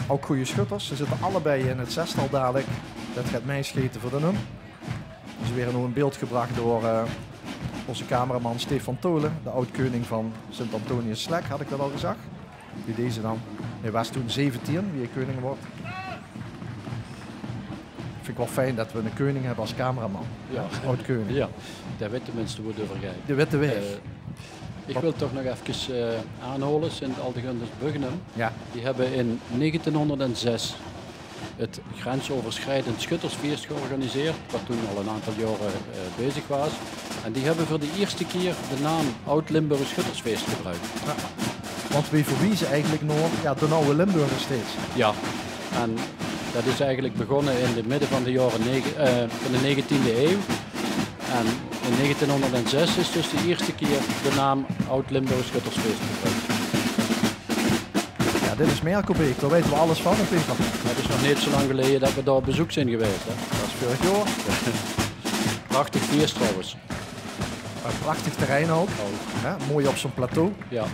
Ook goede schutters. Ze zitten allebei in het zestal dadelijk. Dat gaat mij scheten voor de num. Er is weer nog een beeld gebracht door onze cameraman Stefan Tolen. De oud-koning van Sint-Antonius Slek, had ik dat al gezegd. Wie deze dan? Hij was toen 17, wie koning wordt. Vind ik wel fijn dat we een koning hebben als cameraman. Ja. Oud-koning. Ja, daar weet tenminste hoe het over gaat. De witte weg. Ik wil toch nog even aanholen, Sint-Aldegundus Buggenum. Ja. Die hebben in 1906 het grensoverschrijdend schuttersfeest georganiseerd, wat toen al een aantal jaren bezig was. En die hebben voor de eerste keer de naam Oud-Limburgs Schuttersfeest gebruikt. Ja. Want we verwiezen eigenlijk nog de oude Limburgers steeds. Ja, en dat is eigenlijk begonnen in het midden van de jaren van de 19e eeuw. En in 1906 is dus de eerste keer de naam Oud-Limburgs Schuttersfeest gebruikt. Ja, dit is Merkelbeek, daar weten we alles van, Peter. Het is nog niet zo lang geleden dat we daar op bezoek zijn geweest. Hè. Dat is vorig jaar. Prachtig feest trouwens. Een prachtig terrein ook. Hè? Mooi op zo'n plateau. Ja.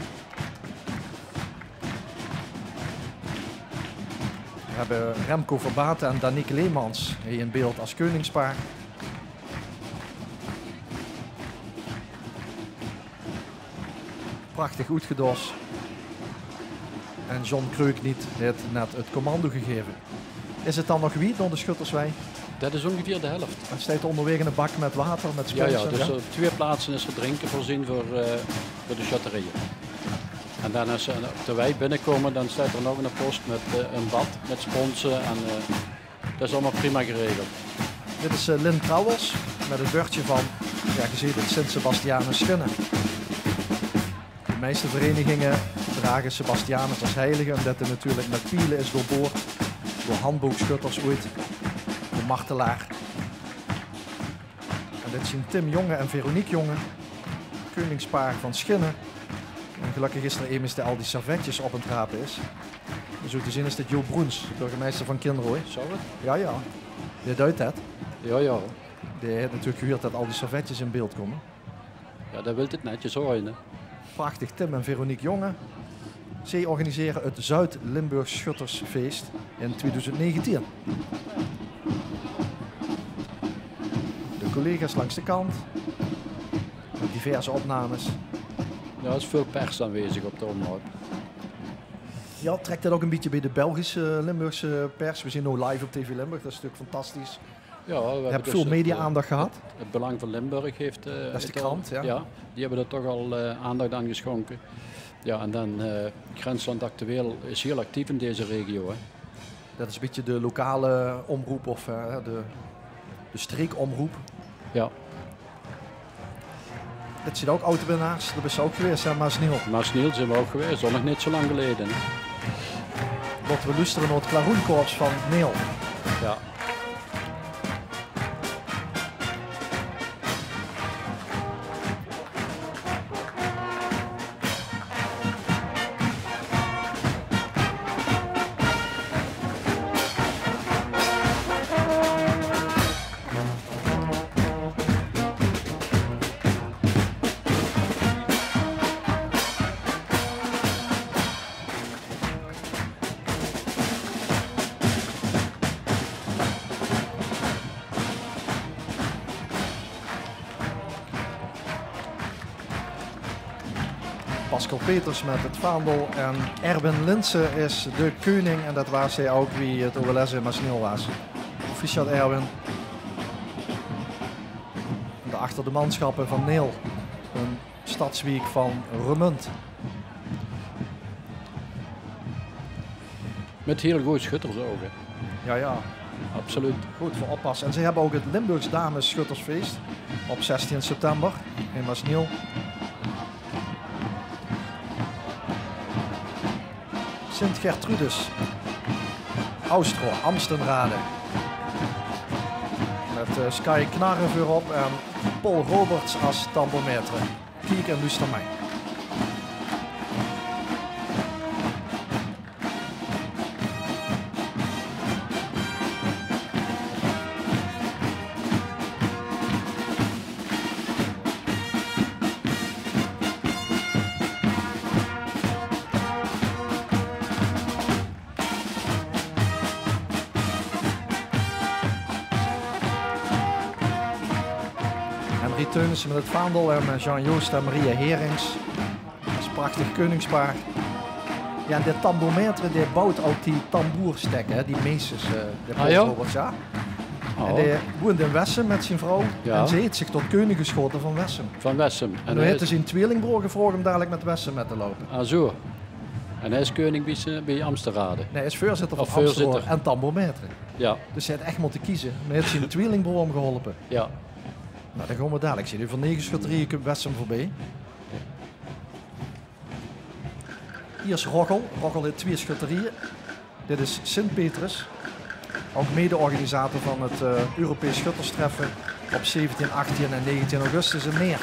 hebben Remco Verbaten en Danique Leemans hier in beeld als koningspaar. Prachtig Oetgedos. En John Kreukniet heeft net het commando gegeven. Is het dan nog wie door de Schutterswei? Dat is ongeveer de helft. Er staat onderweg in een bak met water, met spons. Ja, dus op 2 plaatsen is er drinken voorzien voor de schutterijen. En dan als ze op de wei binnenkomen, dan staat er nog een post met een bad, met sponsen. En dat is allemaal prima geregeld. Dit is Lynn Trouwels met het beurtje van, ja, je ziet het, Sint-Sebastianus Schinnen. De meeste verenigingen dragen Sebastianus als heilige, omdat hij natuurlijk met pielen is doorboord door handboogschutters ooit, de martelaar. En dit zien Tim Jonge en Veronique Jonge, koningspaar van Schinnen. En gelukkig is er eenmaal die al die servetjes op het rapen is. Zo te zien is dit Jo Broens, burgemeester van Kinrooi. Zou het? Ja, ja. Je duidt het. Ja. Die heeft natuurlijk gehuurd dat al die servetjes in beeld komen. Ja, dat wil het netjes horen. Hè? Prachtig, Tim en Veronique Jonge. Zij organiseren het Zuid-Limburg Schuttersfeest in 2019. De collega's langs de kant. Met diverse opnames. Ja, er is veel pers aanwezig op de omloop. Ja, trekt dat ook een beetje bij de Belgische Limburgse pers. We zien nu live op TV Limburg, dat is natuurlijk fantastisch. Ja, we Je hebt veel media-aandacht gehad. Het Belang van Limburg heeft... Dat is de krant, ja. Ja, die hebben er toch al aandacht aan geschonken. Ja, en dan Grensland Actueel is heel actief in deze regio. Hè. Dat is een beetje de lokale omroep of de streekomroep. Ja. Dit ziet ook autowinnaars, dat is ook geweest, hè, Maasniel. Maasniel zijn we ook geweest, nog niet zo lang geleden. Hè. Wat we luisteren naar het klaroenkorps van Neel. Ja. Pascal Peters met het vaandel en Erwin Linsen is de koning en dat was hij ook wie het OLS in Maasniel was. Proficiat Erwin. Daarachter de manschappen van Neel, een stadswiek van Roermond. Met heel goed schutters ook. Hè. Ja, Absoluut. goed voor oppassen. En ze hebben ook het Limburgs Dames Schuttersfeest op 16 september in Maasniel. Sint Gertrudis, Austro, Amstenrade. Met Sky Knarren voorop en Paul Roberts als tambourmetre. Kijk en luister mij. Teunissen met het vaandel en Jean-Joost en Maria Herings. Dat is een prachtig koningspaar. Ja, en dit tambourmetre die bouwt ook die tamboerstekken, die meesters. Roberts, ja. Oh. En die woont in Wessem met zijn vrouw. Ja. En ze heeft zich tot koning geschoten van Wessem. Van Wessem. En nu heeft hij zijn tweelingbroer gevraagd om dadelijk met Wessem met te lopen. Ah zo. En hij is koning bij Amsterrade. Nee, hij is voorzitter van Of Amsterdam voorzitter. en tambourmetre. Ja. Dus hij heeft echt moeten kiezen. Maar hij heeft zijn tweelingbroer om geholpen. Ja. Nou, dan gaan we dadelijk zien. Van 9 schutterieën komt Wessem voorbij. Hier is Roggel. Roggel heeft 2 schutterieën. Dit is Sint-Petrus. Ook mede-organisator van het Europees Schutterstreffen op 17, 18 en 19 augustus in Meer.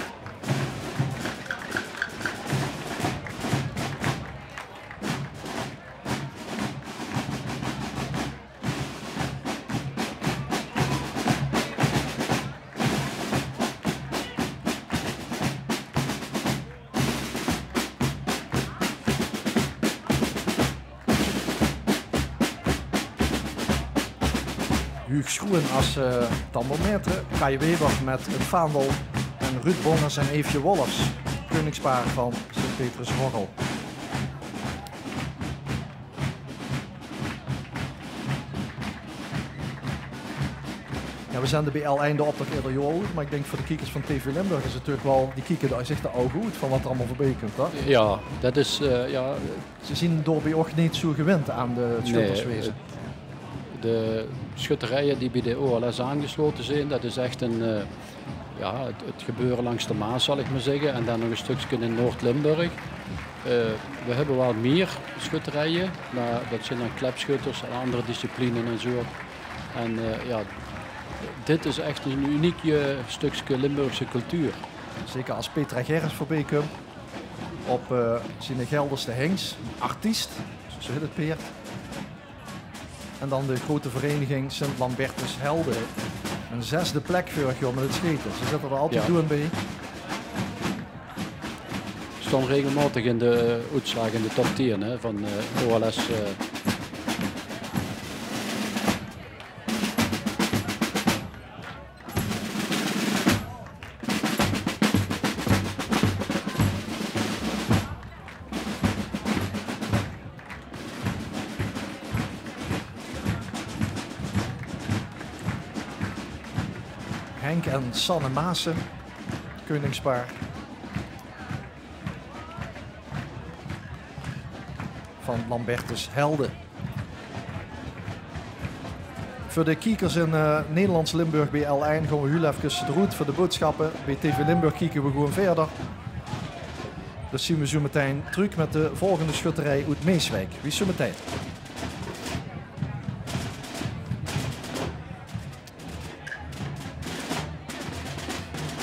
Huug Schroen als thermometer. Kai Weber met het vaandel. En Ruud Bongers en Eefje Wolfs. Koningspaar van Sint-Petrus-Roggel. Ja, we zenden bij L1 de opdracht eerder jou, maar ik denk voor de kiekers van TV Limburg is het natuurlijk wel, die kieken daar zich de ogen goed van wat er allemaal voorbij komt. Hè? Ja, dat is, ja... Ze zien door bij ook niet zo gewend aan de schutterswezen. Nee, de schutterijen die bij de OLS aangesloten zijn, dat is echt een, ja, het gebeuren langs de Maas zal ik maar zeggen. En dan nog een stukje in Noord-Limburg. We hebben wel meer schutterijen, maar dat zijn dan klepschutters en andere disciplines en zo. En ja, dit is echt een uniek stukje Limburgse cultuur. Zeker als Petra Gerrits voorbij komt op zijn Gelderse Hengs, artiest, zo heet het peert. En dan de grote vereniging Sint-Lambertus Helden. Een 6e plek vorig jaar met het scheten. Ze zitten er altijd doen bij. Stond regelmatig in de uitslagen in de top 10 hè, van OLS. Henk en Sanne Maassen, koningspaar. Van Lambertus Helden. Voor de kiekers in Nederlands Limburg bij L1 gaan we heel even de route voor de boodschappen. Bij TV Limburg kijken we gewoon verder. Dus zien we zo meteen terug met de volgende schutterij uit Meeswijk. Wie is zo meteen?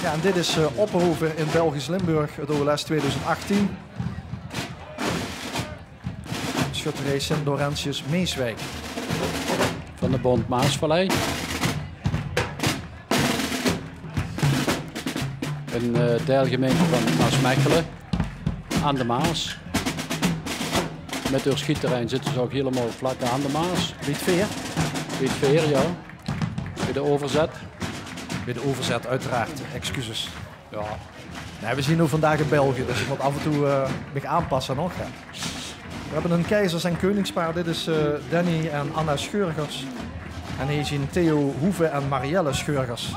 Ja, en dit is Opperhoven in Belgisch Limburg, het OLS 2018. Schutterij Sint-Laurentius Meeswijk. Van de Bond Maasvallei. Een deelgemeente van Maasmechelen aan de Maas. Met hun schietterrein zitten ze ook helemaal vlak aan de Maas. Bij het veer? Bij het veer, ja. Bij de overzet. Bij de overzet, uiteraard. Excuses. Ja. Nee, we zien nu vandaag in België, dus je moet af en toe nog aanpassen nog. Hè. We hebben een keizers- en koningspaar. Dit is Danny en Anna Scheurgers. En hier zien Theo Hoeve en Marielle Scheurgers.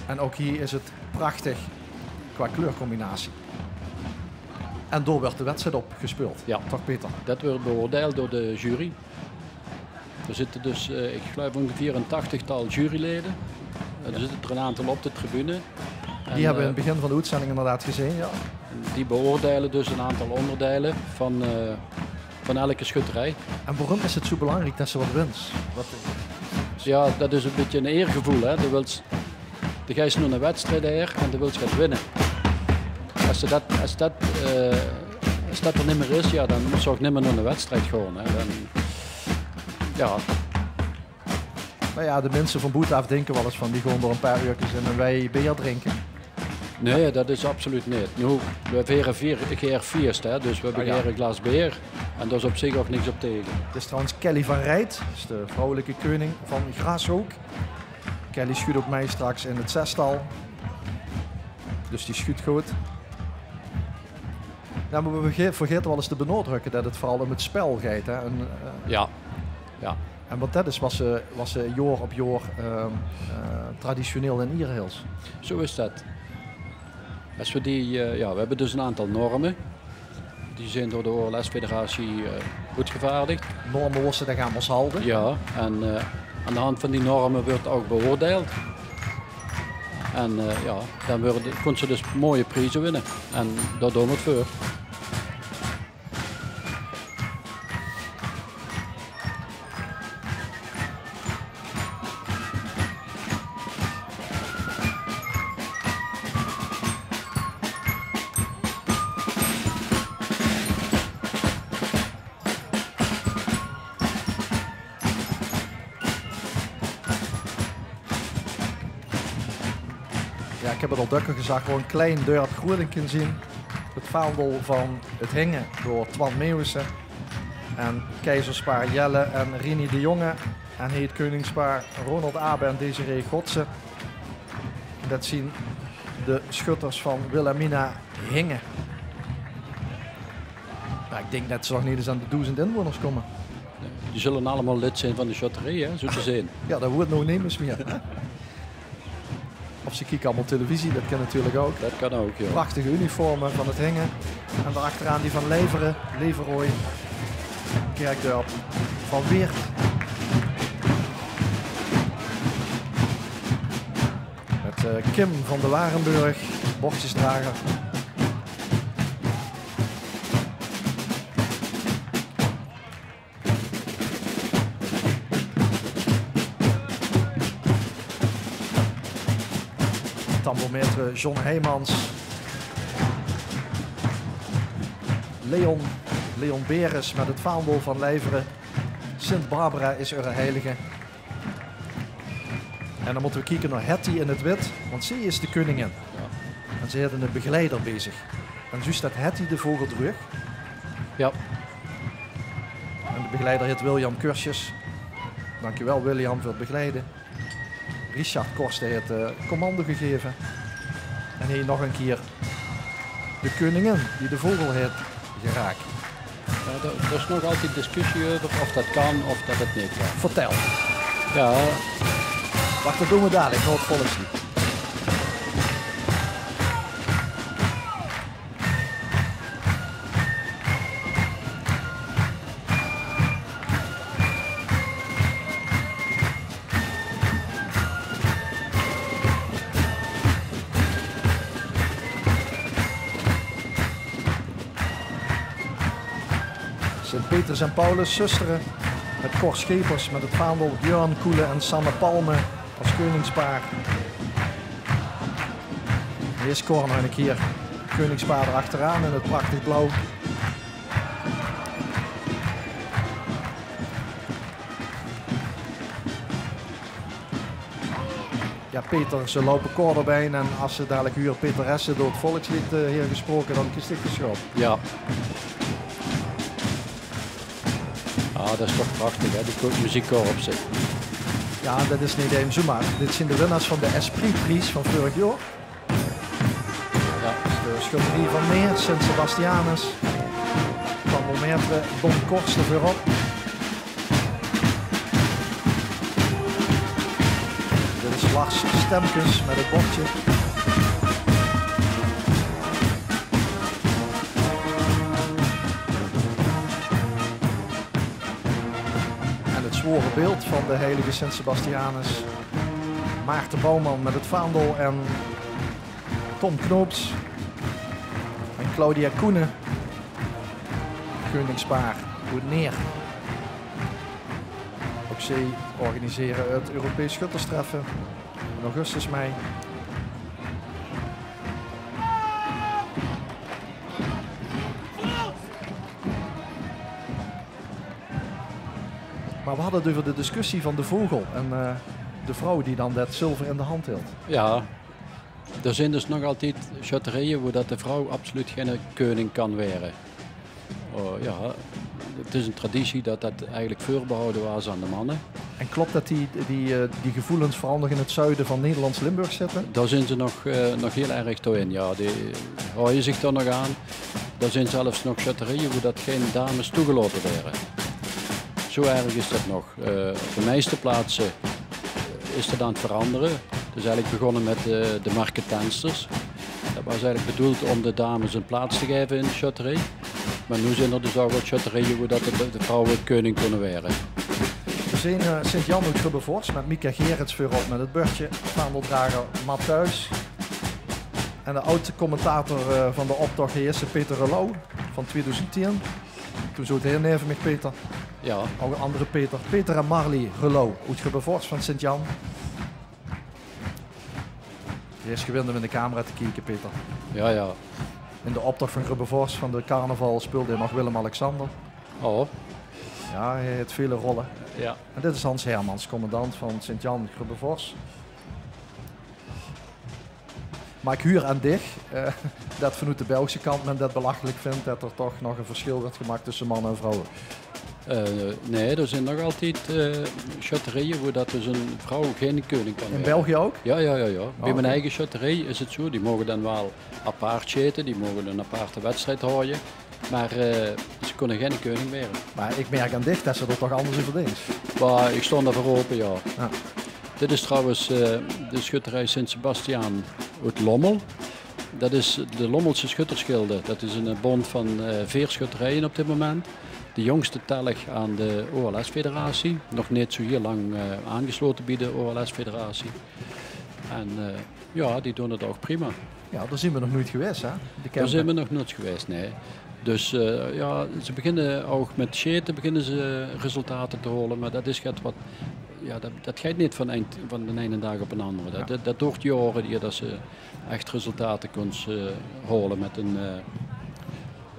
En ook hier is het prachtig qua kleurcombinatie. En door werd de wedstrijd op gespeeld. Ja. Toch Peter? Dat wordt beoordeeld door de jury. Er zitten dus, ik geloof ongeveer een 80-tal juryleden. Er zitten er een aantal op de tribune. Die hebben we in het begin van de uitzending inderdaad gezien, ja. Die beoordelen dus een aantal onderdelen van elke schutterij. En waarom is het zo belangrijk dat ze wat wint? Ja, dat is een beetje een eergevoel. Hè. Dan ga je naar een wedstrijd hier en dan wil je het winnen. Als dat er niet meer is, ja, dan moet je ook niet meer naar een wedstrijd gaan. Hè. Dan, ja. Nou ja, de mensen van Boet af denken wel eens van die gewoon door een paar uurtjes in en wij bier drinken. Nee, dat is absoluut niet. Nu, we veren 4 keer feest, hè, dus we hebben een glas bier en daar is op zich ook niks op tegen. Het is trouwens Kelly van Rijt, dat is de vrouwelijke koning van Graashoek. Kelly schudt ook mij straks in het zestal. Dus die schudt goed. Nou, maar we vergeten wel eens te benadrukken dat het vooral om het spel gaat. Hè. Ja. En wat dat is, was ze jaar op jaar traditioneel in Ierhils. Zo is dat. Als we we hebben dus een aantal normen. Die zijn door de OLS-federatie uitgevaardigd. Normen was ze daar gaan we ons houden. Ja, en aan de hand van die normen wordt ook beoordeeld. En dan kon ze dus mooie prijzen winnen. En daar doen we het voor. Ik heb het al dukker gezegd, gewoon een klein dorp Groningen zien. Het vaandel van het Hingen door Twan Meeuwissen. en Keizerspaar Jelle en Rini de Jonge. En heet Koningspaar Ronald Abe en Desiree Godse. Dat zien de schutters van Wilhelmina Hingen. Nou, ik denk dat ze nog niet eens aan de 1000 inwoners komen. Die zullen allemaal lid zijn van de chotterie, hè? Zo te zien. Ja, dat wordt nog niet eens meer. Of ze kijken allemaal televisie, dat kan natuurlijk ook. Dat kan ook, ja. Prachtige uniformen van het Hingen. En daarachteraan die van Leveren, Leverooy, Kerkdorp, van Weert. Met Kim van de Larenburg, bordjesdrager. Tambourmeester John Heijmans. Leon Beres met het vaandel van Leveren. Sint Barbara is er een heilige. En dan moeten we kijken naar Hetty in het wit, want zij is de koningin. Ja. En ze hadden een begeleider bezig. En zo staat Hetty de vogel terug. Ja. En de begeleider heet William Kursjes. Dankjewel William voor het begeleiden. Richard Korsten heeft commando gegeven. En hier nog een keer de koningin die de vogel heeft geraakt. Ja, er is nog altijd discussie over of dat kan of dat het niet kan. Vertel. Ja, Wacht, dat doen we dadelijk. Nog het volkslied. Sint-Peters en Paulus, zusteren. Met Cor Schepers, met het vaandel Björn Koele en Sanne Palme als koningspaar. Hier is Cor nog een keer. Koningspaar erachteraan in het prachtig blauw. Ja, Peter, ze lopen Cor erbij en als ze dadelijk huur Peteresse door het volkslied hier gesproken, dan is dit geschot. ja. Ah, dat is toch prachtig, hè? Die muziekkorps. Ja, dat is niet eens zomaar. Dit zijn de winnaars van de Esprit-prijs van vorig jaar. Ja. De schutterie van Meer, Sint Sebastianus. Van Momertre, Don Korsten voorop. Dit is Lars Stemkes met het bordje. Het zworen beeld van de heilige Sint Sebastianus. Maarten Bouwman met het vaandel en Tom Knoops en Claudia Koenen. Koningspaar goed neer. Ook zij organiseren het Europees Schutterstreffen in augustus, mei. Maar we hadden het over de discussie van de vogel en de vrouw die dan dat zilver in de hand hield. Ja, er zijn dus nog altijd chotterieën waar dat de vrouw absoluut geen koning kan worden. Oh, ja, het is een traditie dat dat eigenlijk voorbehouden was aan de mannen. En klopt dat die gevoelens vooral nog in het zuiden van Nederlands-Limburg zitten? Daar zijn ze nog heel erg toe in. Ja, die houden zich er nog aan. Er zijn zelfs nog chotterieën waar dat geen dames toegelaten werden. Zo erg is dat nog. Op de meeste plaatsen is dat aan het veranderen. Het is eigenlijk begonnen met de marketensters. Dat was eigenlijk bedoeld om de dames een plaats te geven in de chotterie. Maar nu zijn er dus ook wat chotterieën waar dat de vrouwen koning kunnen worden. We zien Sint-Jan uit Grubbevoors met Mika Gerrits voorop met het bordje. Vaandeldrager Matt Thuis. En de oude commentator van de optocht is Peter Relau van 2010. Toen zo het heel neven met Peter. Ja. Ook een andere Peter. Peter en Marley Relau uit Grubbevoors van Sint-Jan. Eerst gewend om in de camera te kijken, Peter. Ja, ja. In de optocht van Grubbevoors van de carnaval speelde nog Willem-Alexander. Oh. Ja, hij heeft vele rollen. Ja. En dit is Hans Hermans, commandant van Sint-Jan Grubbevoors. Maar ik huur aan dich dat vanuit de Belgische kant men dat belachelijk vindt dat er toch nog een verschil wordt gemaakt tussen mannen en vrouwen. Nee, er zijn nog altijd schutterijen waar dat dus een vrouw geen koning kan In werden. België ook? Ja. Bij mijn oké. eigen schutterij is het zo, die mogen dan wel apart schieten, die mogen een aparte wedstrijd houden, maar ze kunnen geen koning werden. Maar ik merk aan dicht dat ze er toch anders over denkt. Maar ik stond daarvoor open, ja. Ja. Dit is trouwens de schutterij Sint-Sebastiaan uit Lommel. Dat is de Lommelse Schuttersgilde. Dat is een bond van 4 schutterijen op dit moment. De jongste tellig aan de OLS-federatie. Nog niet zo heel lang aangesloten bij de OLS-federatie. En ja, die doen het ook prima. Ja, daar zijn we nog nooit geweest, hè? De Daar Kempen. zijn we nog nooit geweest, nee. Dus ja, ze beginnen ook met schieten, beginnen ze resultaten te halen. Maar dat is wat... Ja, dat gaat niet van de ene dag op een andere. Dat duurt jaren hier dat ze echt resultaten kunnen halen met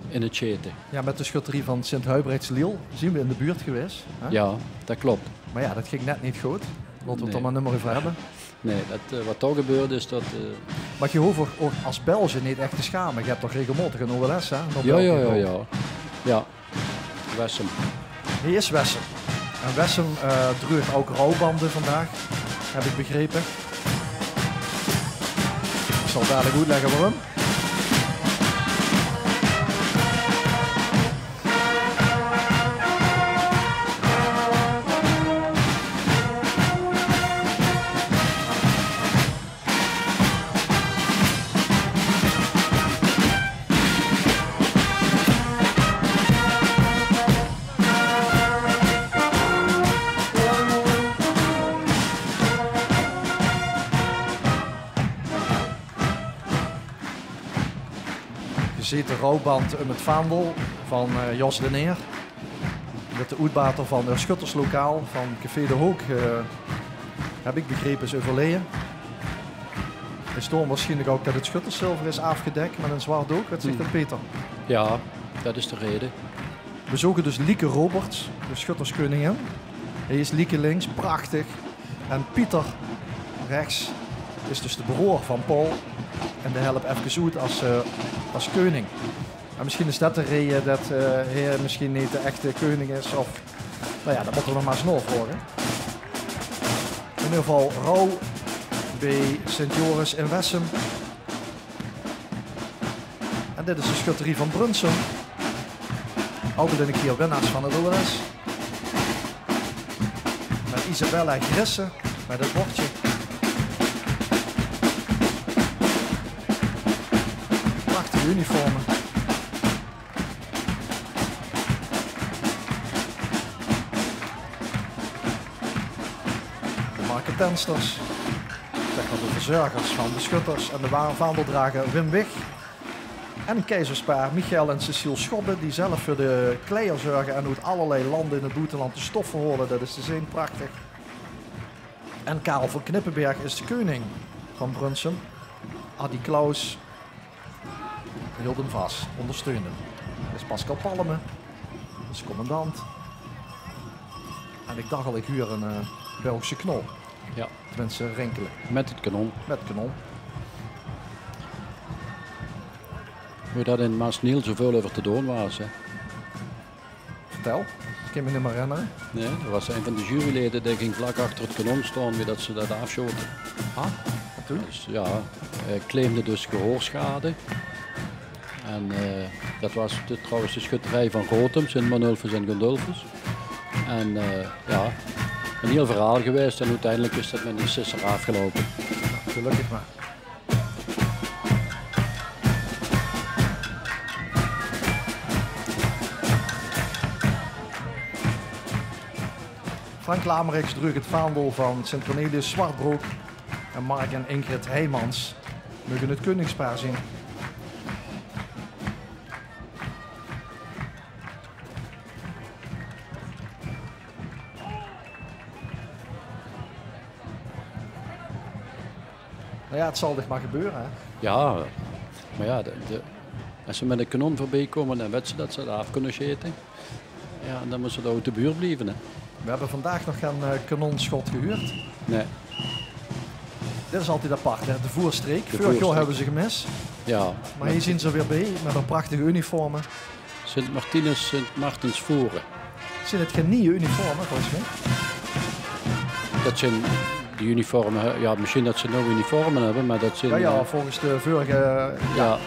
in het schieten. Ja, met de schutterie van Sint-Huibrechts-Liel zijn we in de buurt geweest. Hè? Ja, dat klopt. Maar ja, dat ging net niet goed. Laten we het er Nee. maar niet meer over hebben. Nee, wat daar gebeurde is dat... Maar je hoeft ook als Belgen niet echt te schamen. Je hebt toch regelmatig een OLS, hè? Op Ja. België. Ja, Wessem. Hier is Wessem. En Wessem druurt ook rouwbanden vandaag, heb ik begrepen. Ik zal dadelijk uitleggen waarom. Gezeten rouwband om het vaandel van Jos de Neer. Met de uitbater van het schutterslokaal van Café de Hoek. Heb ik begrepen is overleden. Is toen waarschijnlijk ook dat het schutterszilver is afgedekt met een zwart doek. Wat zegt dat, Peter? Ja, dat is de reden. We zoeken dus Lieke Roberts, de schutterskoningin. Hij is Lieke links, prachtig. En Pieter rechts is dus de broer van Paul. En de helpt even uit als koning. En misschien is dat de reden dat hij misschien niet de echte koning is. Of, nou ja, dat moeten we nog maar snel volgen. In ieder geval rouw bij Sint-Joris in Wessem. En dit is de schutterie van Brunsum. Ook ben ik hier winnaars van het OLS. Met Isabella Grissen bij het bordje. Prachtige uniformen. De marketensters. Zeg maar de verzorgers van de schutters en de vaandeldrager Wim Wig. En een keizerspaar Michael en Cecile Schobbe, die zelf voor de kleier zorgen en uit allerlei landen in het buitenland de stoffen holen. Dat is te zien prachtig. En Karel van Knippenberg is de koning van Brunsum. Adi Klaus hield hem vast, ondersteunde. Dat is Pascal Palme, dat is commandant. En ik dacht al, ik huur een Belgische knol. Ja, Mensen rinkelen met het kanon. met kanon. Hoe dat in Maasniel zoveel over te doen was. Hè. Vertel, ik kan me niet meer herinneren. Nee, er was een van de juryleden die ging vlak achter het kanon staan, wie dat ze dat afschoten. Ah, en toen? Dus ja, hij claimde dus gehoorschade. En dat was trouwens de schutterij van Gothum, Sint-Manulfus en Gundulfus. En ja, een heel verhaal geweest en uiteindelijk is dat met een sisser afgelopen. Gelukkig maar. Frank Lameriks droeg het vaandel van Sint Cornelius Zwartbroek en Mark en Ingrid Heijmans mogen het koningspaar zien. Nou ja, het zal dit maar gebeuren, hè? Ja, maar ja, als ze met een kanon voorbij komen, dan weten ze dat ze dat af kunnen schieten. Ja, en dan moeten ze daar uit de buurt blijven. Hè. We hebben vandaag nog geen kanonschot gehuurd. Nee, Dit is altijd apart, hè? De voerstreek. De Vorig jaar voerstreek. hebben ze gemist. ja. Maar hier zien ze weer bij met een prachtige uniformen. Sint-Martinus, Sint-Martens Voeren. Zijn het geen nieuwe uniformen volgens mij? Dat zijn de uniformen, ja, misschien dat ze nog uniformen hebben, maar dat zijn... Ja, volgens de vorige... ja.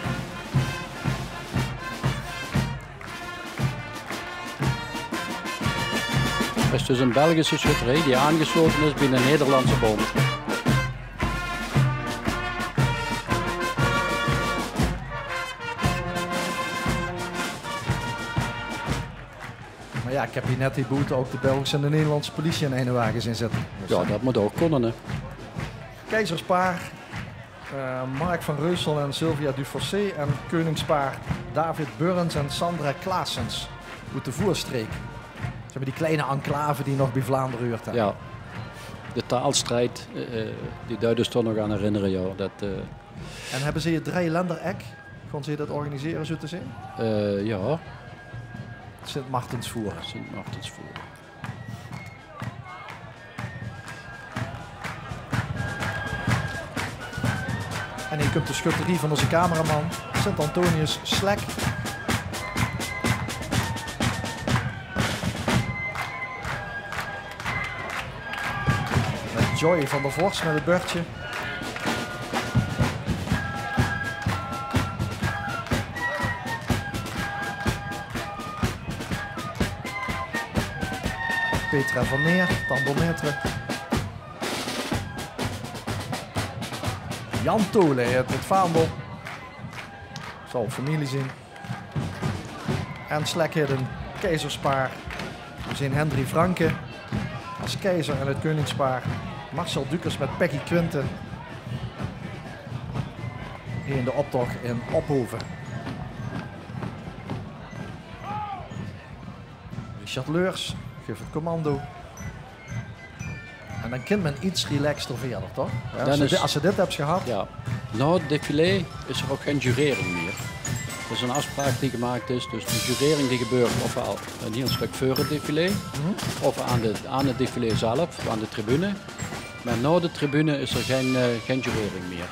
Er is dus een Belgische schutterij die aangesloten is bij de Nederlandse bond. Maar ja, ik heb hier net die boete ook de Belgische en de Nederlandse politie in een wagens in zitten. Dus Ja, dat moet ook kunnen, hè. Keizerspaar, Mark van Reusel en Sylvia Dufossé en Koningspaar David Burns en Sandra Klaasens uit de Voerstreek. Ze hebben die kleine enclave die nog bij Vlaanderen hoort. Ja, de taalstrijd, die Duitsers toch nog aan herinneren. Ja. Dat, En hebben ze hier 3 Länder-Eck? Gaan ze dat organiseren, zo te zien? ja, Sint-Martensvoer. Sint-Martensvoer. En hier komt de schutterie van onze cameraman, Sint-Antonius Slek. Met Joy van der Vos met het beurtje. Petra van Neer, tambourmetre. Jan Tolen, het vaandel. Zal familie zijn. En Slekheden, keizerspaar. We zien Hendry Franke als keizer en het koningspaar. Marcel Dukers met Peggy Quinten. Hier in de optocht in Ophoven. Richard Leurs geeft het commando. En dan kan men iets relaxter verder, toch? Ja, als je dit hebt gehad. Ja. Na het défilé is er ook geen jurering meer. Dat is een afspraak die gemaakt is. Dus de jurering die gebeurt ofwel een heel stuk voor het défilé, of aan het défilé zelf, aan de tribune. Maar na de tribune is er geen jurering meer.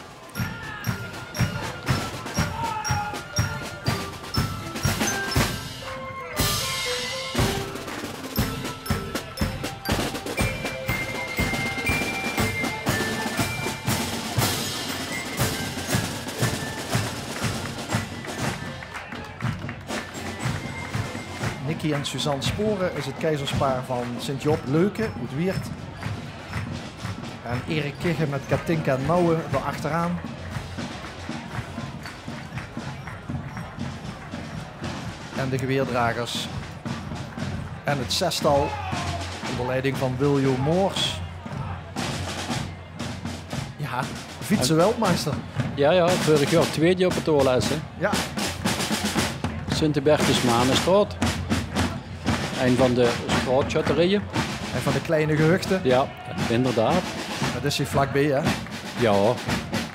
Nicky en Suzanne Sporen is het keizerspaar van Sint-Job Leuke, uit Weert. En Erik Kigge met Katinka Nouwen erachteraan. En de geweerdragers. En het zestal onder leiding van Wiljo Moors. Ja, fietsenweldmeester. Ja, vorig jaar tweede op het oorles. Ja. Sint-Hubertus Manenstraat. Een van de straatschutterijen. En van de kleine gehuchten. Ja, inderdaad. Dat is hier vlakbij, hè? Ja,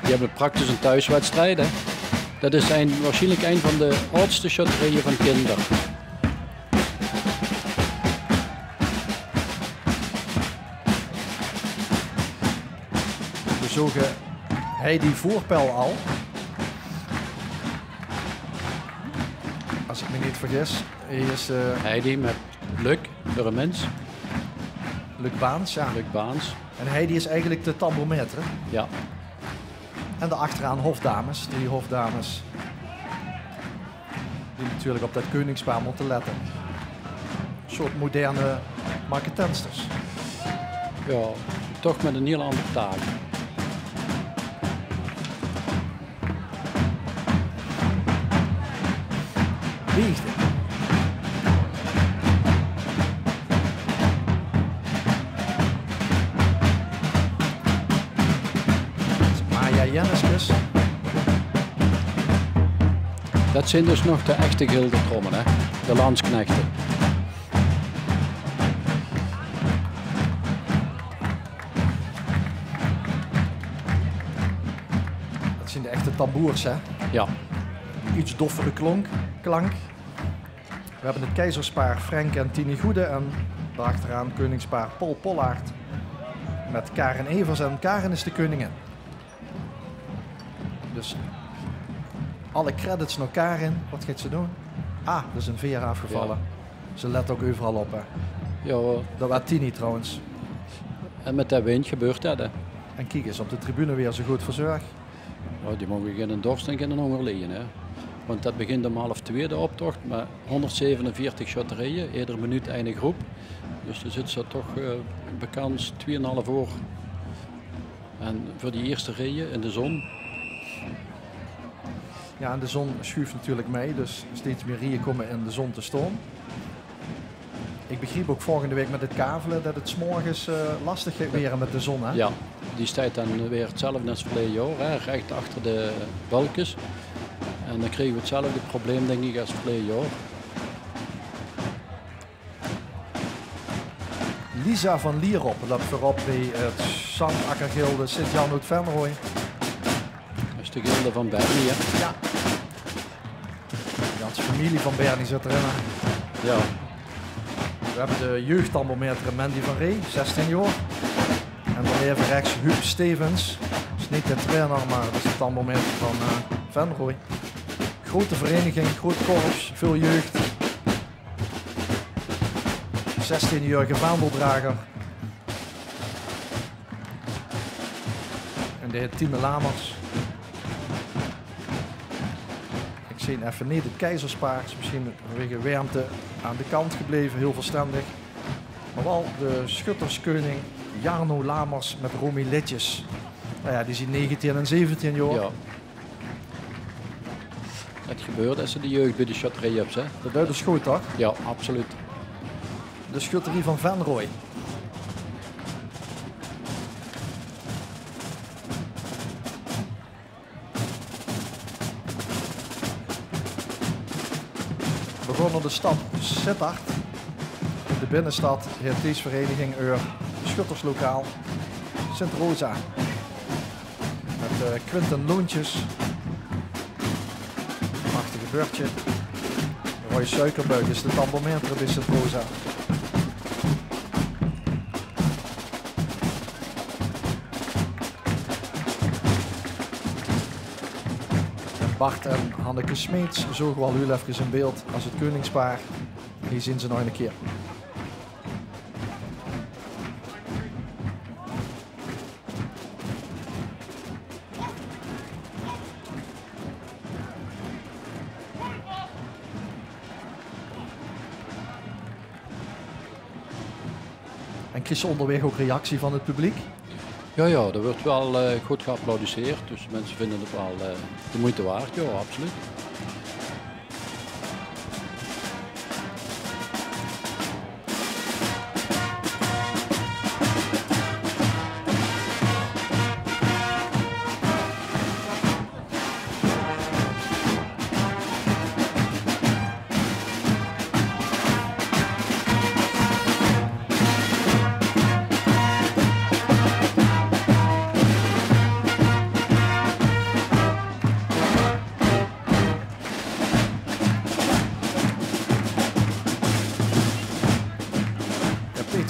die hebben praktisch een thuiswedstrijd. Hè. Dat is waarschijnlijk een van de oudste schutterijen van kinderen. We zogen Heidi Voorpel al. Als ik me niet vergis. Hier is Heidi met Luc, Burmens. Luc Baans, ja. Luc Baans. En Heidi is eigenlijk de tambourmetre. Ja. En daarachteraan hofdames, 3 hofdames. Die natuurlijk op dat koningspaar moeten letten. Een soort moderne marketensters. Ja, toch met een heel andere taak. Liefde. Maya Jenniskes. Dat zijn dus nog de echte gildentrommen, hè? De landsknechten. Dat zijn de echte tamboers, hè? Ja. Iets doffere klank. We hebben het keizerspaar Frank en Tini Goede en daarachteraan koningspaar Paul Pollaert met Karen Evers en Karen is de koningin. Dus alle credits naar Karen. Wat gaat ze doen? Ah, er is een veer afgevallen. Ze let ook overal op. Hè. Ja, Dat was Tini trouwens. en met dat wind gebeurt dat. Hè. En kijk eens, op de tribune weer zo goed verzorgd. Ja, die mogen geen dorst en geen honger lijden. Hè. Want dat begint om 1:30 de optocht met 147 schotterijen, iedere minuut één groep. Dus er zit zo toch bekend 2,5 uur. En voor die eerste rijen in de zon. Ja, en de zon schuift natuurlijk mee, dus steeds meer rijen komen in de zon te staan. Ik begreep ook volgende week met het kavelen dat het 's morgens lastig gaat weer met de zon. Hè? Ja, die staat dan weer hetzelfde als verleden jaar, hè, recht achter de balkjes. En dan kregen we hetzelfde probleem denk ik als verleden jaar. Lisa van Lierop loopt voorop bij het Zandakkergilde Sint-Jan uit Venrooy. Dat is de gilde van Bernie, hè? Ja. De ganse familie van Bernie zit erin. Hè. Ja. We hebben de jeugdthermometer Mandy van Ree, 16 jaar. En dan even rechts Huub Stevens. Dat is niet de trainer, maar dat is de thermometer van Venrooy. Grote vereniging, groot korps, veel jeugd. 16-jarige vaandeldrager. En de heer Tieme Lamers. Ik zie even niet het keizerspaard. Misschien vanwege warmte aan de kant gebleven, heel verstandig. Maar wel de schutterskoning Jarno Lamers met Romy Litjes. Nou ja, die zijn 19 en 17 jaar. Ja. Het gebeurt als ze de jeugd bij de schotterij hebben, hè? Dat duidt dus goed, toch? Ja, absoluut. De schutterie van Venrooy. We gaan naar de stad Sittard. In de binnenstad heet deze vereniging schutterslokaal Sint Rosa. Met Quinten Loontjes. Prachtige beurtje. Roy Suikerbuik is de thermometer bij Sint Rosa. Bart en Hanneke Smeets zogen wel heel even in beeld als het koningspaar. Hier zien ze nog een keer. En kreeg ze onderweg ook reactie van het publiek? Ja, dat wordt wel goed geapplaudisseerd. Dus mensen vinden het wel de moeite waard. Ja, absoluut.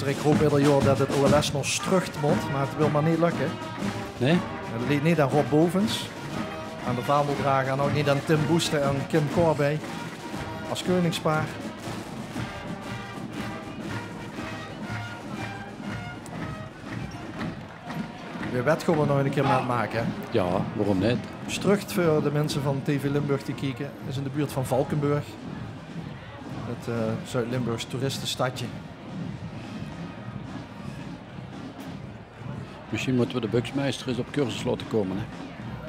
Ik hoop ieder jaar dat het OLS nog strucht moet, maar het wil maar niet lukken. Nee? Het liet niet aan Rob Bovens, aan de vaandeldrager, en ook niet aan Tim Boeste en Kim Corbij als koningspaar. Weer wet gaan we nog een keer mee maken. Hè? Ja, waarom niet? Strucht voor de mensen van TV Limburg die kijken, is in de buurt van Valkenburg. Het Zuid-Limburgs toeristenstadje. Misschien moeten we de buksmeester eens op cursus laten komen. Hè?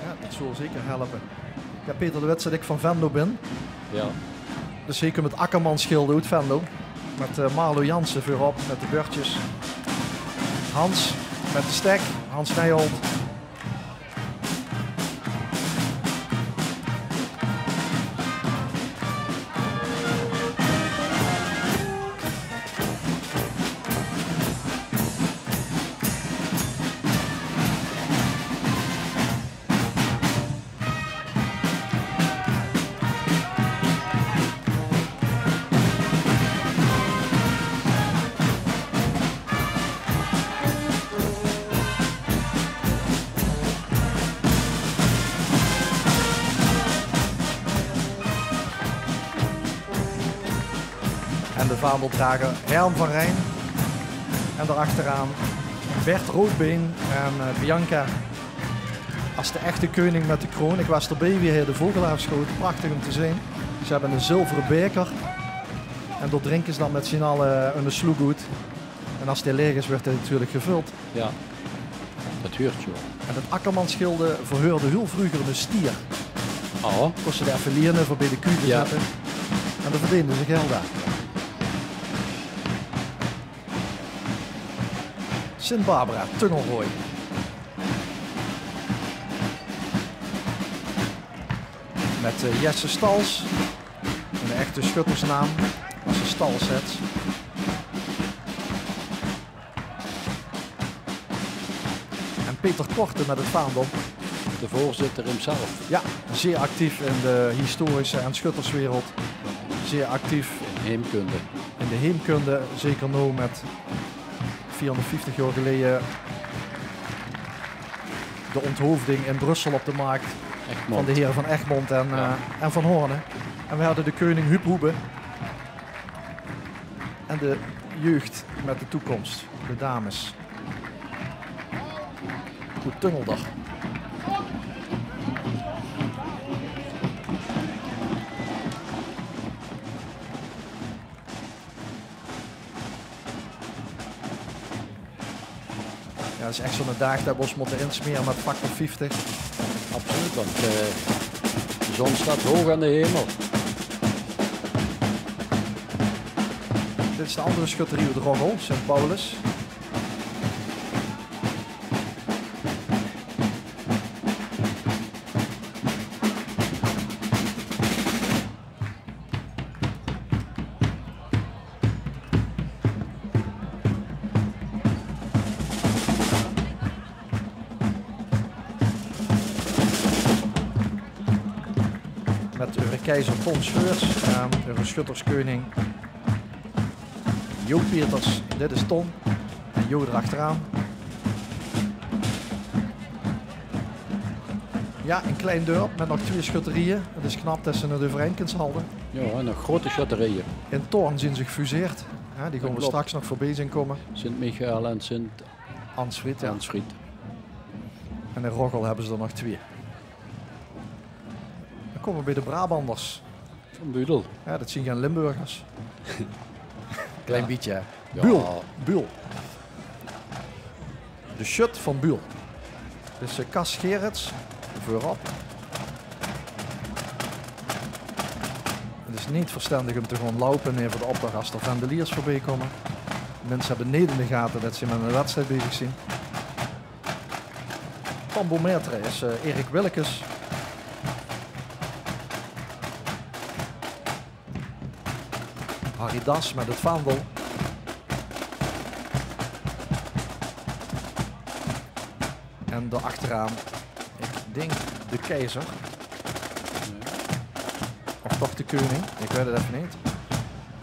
Ja, dat zal zeker helpen. Ja, Peter de Wit zit ik van Venlo ben. Ja. Dus zeker met Akkerman schilder uit Venlo. Met Marlo Jansen voorop met de beurtjes. Hans met de stek, Hans Nijholt. En de vaandeldrager Herm van Rijn. En daarachteraan Bert Roodbeen en Bianca als de echte koning met de kroon. Ik was erbij weer de vogelaar schoot. Prachtig om te zien. Ze hebben een zilveren beker. En door drinken ze dan met z'n allen een sloegoed. En als die leeg is, wordt hij natuurlijk gevuld. Ja, dat hoort zo. En het akkermansschilde verheurde heel vroeger een stier. Oh, Kostte de even leren voor bij de kuur te Ja. zetten. En dan verdienden ze geld aan. Sint-Barbara, Tungelrooy. Met Jesse Stals. Een echte schuttersnaam. Als ze Stals zet. En Peter Korte met het vaandel. de voorzitter hemzelf. Ja, zeer actief in de historische en schutterswereld. Zeer actief Heemkunde. in de heemkunde. Zeker nu met 450 jaar geleden de onthoofding in Brussel op de markt van de heren van Egmond en, Ja. en van Hoorne. En we hadden de koning Huub Hoebe. En de jeugd met de toekomst, de dames. Goed Tungeldag. Ja, dat is echt zo'n dag dat we ons moeten insmeren met factor 50. Absoluut, want de zon staat hoog aan de hemel. Dit is de andere schutterie de Roggel, Sint Paulus. Met de keizer Ton Scheurs en de schutterskoning Jo Peters. Dit is Ton en Jo erachteraan. Ja, een klein dorp met nog 2 schutterieën. Het is knap dat ze het overeind kunnen houden. Ja, en nog grote schutterijen. In Toorn zien ze gefuseerd. Ja, die gaan we klopt. straks nog voorbij zien komen. Sint-Michael en Ansfried, ja. Sint-Ansfried. En in Roggel hebben ze er nog 2. Dan komen we bij de Brabanders. Van Budel. Ja, dat zien geen Limburgers. Klein beetje, hè. Ja. Buul. Buul. De shut van Buul. Dus Cas Gerrits voorop. Het is niet verstandig om te gaan lopen even de opdag als er vandeliers voorbij komen. Mensen hebben niet in de gaten dat ze met een wedstrijd bezig zijn. Van Bometre is Erik Willekes. Harry Das met het vaandel. En daarachteraan, ik denk de keizer. Of toch de koning, ik weet het even niet.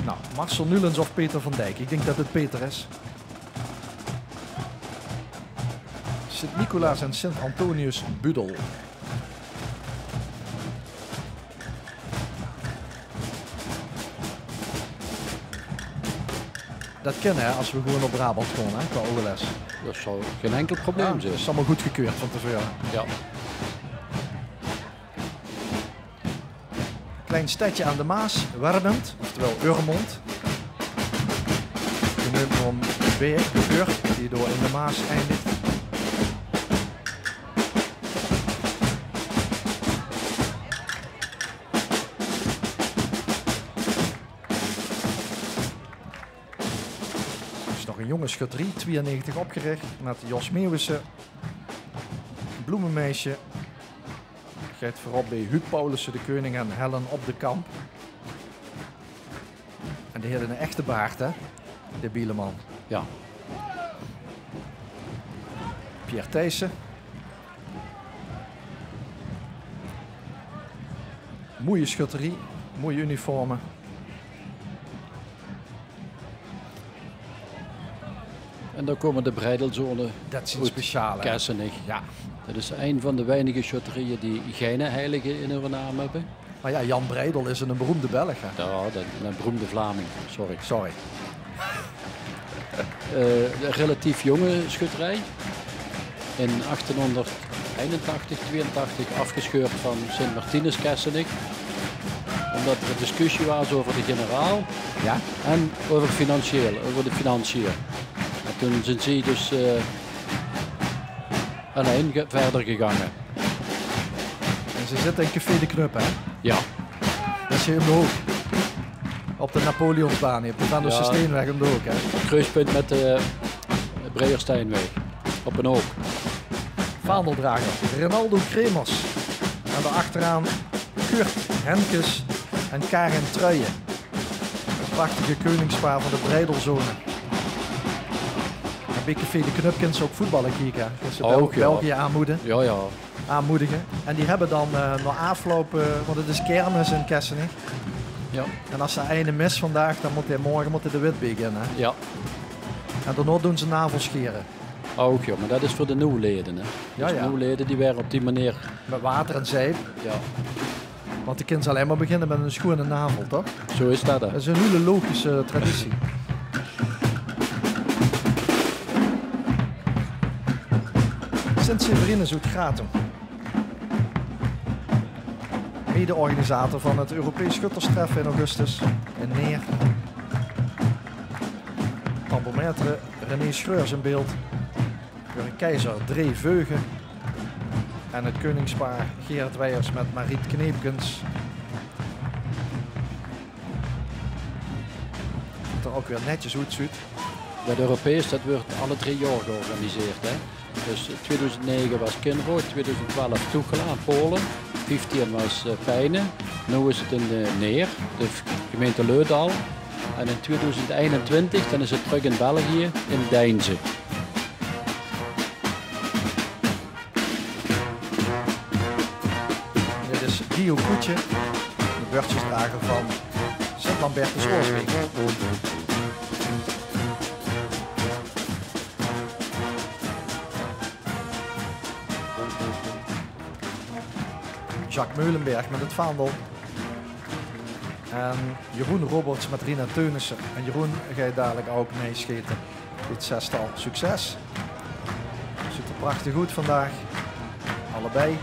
Nou, Marcel Nulens of Peter van Dijk. Ik denk dat het Peter is. Sint-Nicolaas en Sint-Antonius Budel. Dat kennen hè, als we gewoon op Brabant gaan, hè, qua OLS. Dat zou geen enkel probleem Dat zijn. is allemaal goed gekeurd van tevoren. Ja. Klein stadje aan de Maas, Wermend, oftewel Urmond. Genoemd om de beer, de Ur, die door in de Maas eindigt. Het is nog een jonge schutterie, 92 opgericht, met Jos Meeuwissen, Bloemenmeisje. Gaat voorop bij Huub Paulussen, de koning, en Helen op de kamp. En die hadden een echte baard, hè? De Bieleman. Ja. Pierre Thijssen. Mooie schutterie, mooie uniformen. En dan komen de breidelzonen Dat is een uit speciale. Kessenich. Ja. Dat is een van de weinige schutterijen die geen heilige in hun naam hebben. Maar ja, Jan Breidel is een beroemde Belg. Hè? Ja, een beroemde Vlaming, sorry. Sorry. Een relatief jonge schutterij. In 1881, 82 afgescheurd van Sint-Martinus Kessenik. Omdat er een discussie was over de generaal. Ja? En over de financiën. En toen zijn ze dus alleen verder gegaan. En ze zitten in Café de Knup, hè? Ja. Dat is hier om de hoek. Op de Napoleonsbaan hier, op de Van der Steenweg om de hoek, hè? Kruispunt met de Breiersteinweg. Op een hoek. Vaandeldrager, Rinaldo Kremers. En daarachteraan Kurt Henkes en Karin Truijen. Een prachtige koningspaar van de Breidelzone. En bij Café de Knup kunnen ze ook voetballen kijken. Kunnen ze Ook, ja. België aanmoedigen. En die hebben dan na afloop, want het is kermis in Kessenig. Ja. En als ze einde mis vandaag, dan moet hij morgen de wit beginnen. Ja. En daarna doen ze navelscheren. Ook, ja, maar dat is voor de nieuwe leden. Hè. Ja, Dus ja. nieuwe leden die werden op die manier. Met water en zeep. Ja, Want de kind zal alleen maar beginnen met een schone navel, toch? zo is dat. Hè. Dat is een hele logische traditie. Sint-Severine Zoet-Gratum. Mede-organisator van het Europees Schutterstreffen in augustus in Neer. Tambourmetre René Schreurs in beeld. Jurgen Keizer, Dree Veugen. En het koningspaar Gerard Weijers met Mariet Kneepkens. Het er ook weer netjes uitziet. Dat Europees, dat wordt alle 3 jaar georganiseerd. Hè. Dus 2009 was Kinrooi, 2012 Tuchela, Polen, 15 was Peine, nu is het in Neer, de gemeente Leudal. En in 2021 dan is het terug in België, in Deinze. Dit is Guido Koetje, de beurtjesdrager van Sint-Lambertus Oorsbeek. Jacques Meulenberg met het vaandel. En Jeroen Roberts met Rina Teunissen. En Jeroen ga je dadelijk ook meescheten. Dit 6-tal succes. Ziet er prachtig goed vandaag. Allebei.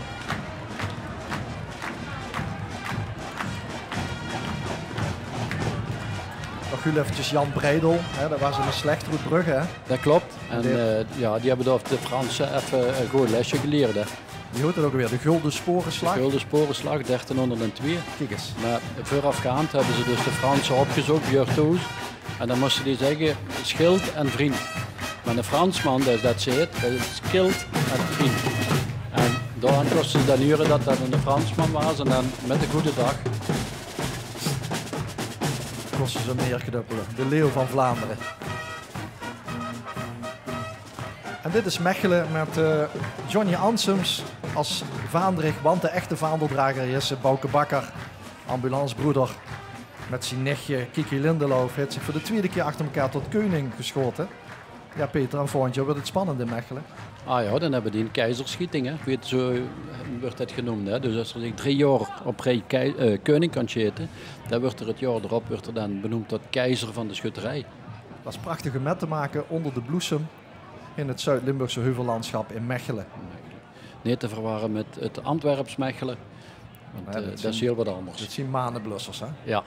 Nog heel eventjes Jan Breidel. Hè, dat was een slecht Brugge. Hè. Dat klopt. En ja, die hebben door de Fransen even een goed lesje geleerd. Hè. Die hoort het ook weer, de Gulden Sporenslag. De Gulden Sporenslag, 1302. Kijk eens. Maar voorafgaand hebben ze dus de Fransen opgezocht, Björtoos. En dan moesten die zeggen schild en vriend. Maar de Fransman, dus dat zit, dat is schild en vriend. En daaraan kostte ze dan uren dat dat een Fransman was en dan met een goede dag. Kosten ze neergeduppelen. De leeuw van Vlaanderen. En dit is Mechelen met Johnny Ansems als vaandrig, want de echte vaandeldrager is Bouke Bakker, ambulancebroeder. Met zijn nichtje Kiki Lindeloof heeft zich voor de 2e keer achter elkaar tot koning geschoten. Ja, Peter, en volgend jaar wordt het spannend in Mechelen. Ah ja, dan hebben die een keizerschieting, hè. Weet, zo wordt dat genoemd. Hè. Dus als er zich 3 jaar op rij koning kan scheten, dan wordt er het jaar erop wordt er dan benoemd tot keizer van de schutterij. Dat is prachtig om met te maken onder de bloesem in het Zuid-Limburgse heuvellandschap in Mechelen. Niet te verwarren met het Antwerps Mechelen, want Ja, dat is heel wat anders. Dat zien manenblussers, hè? Ja.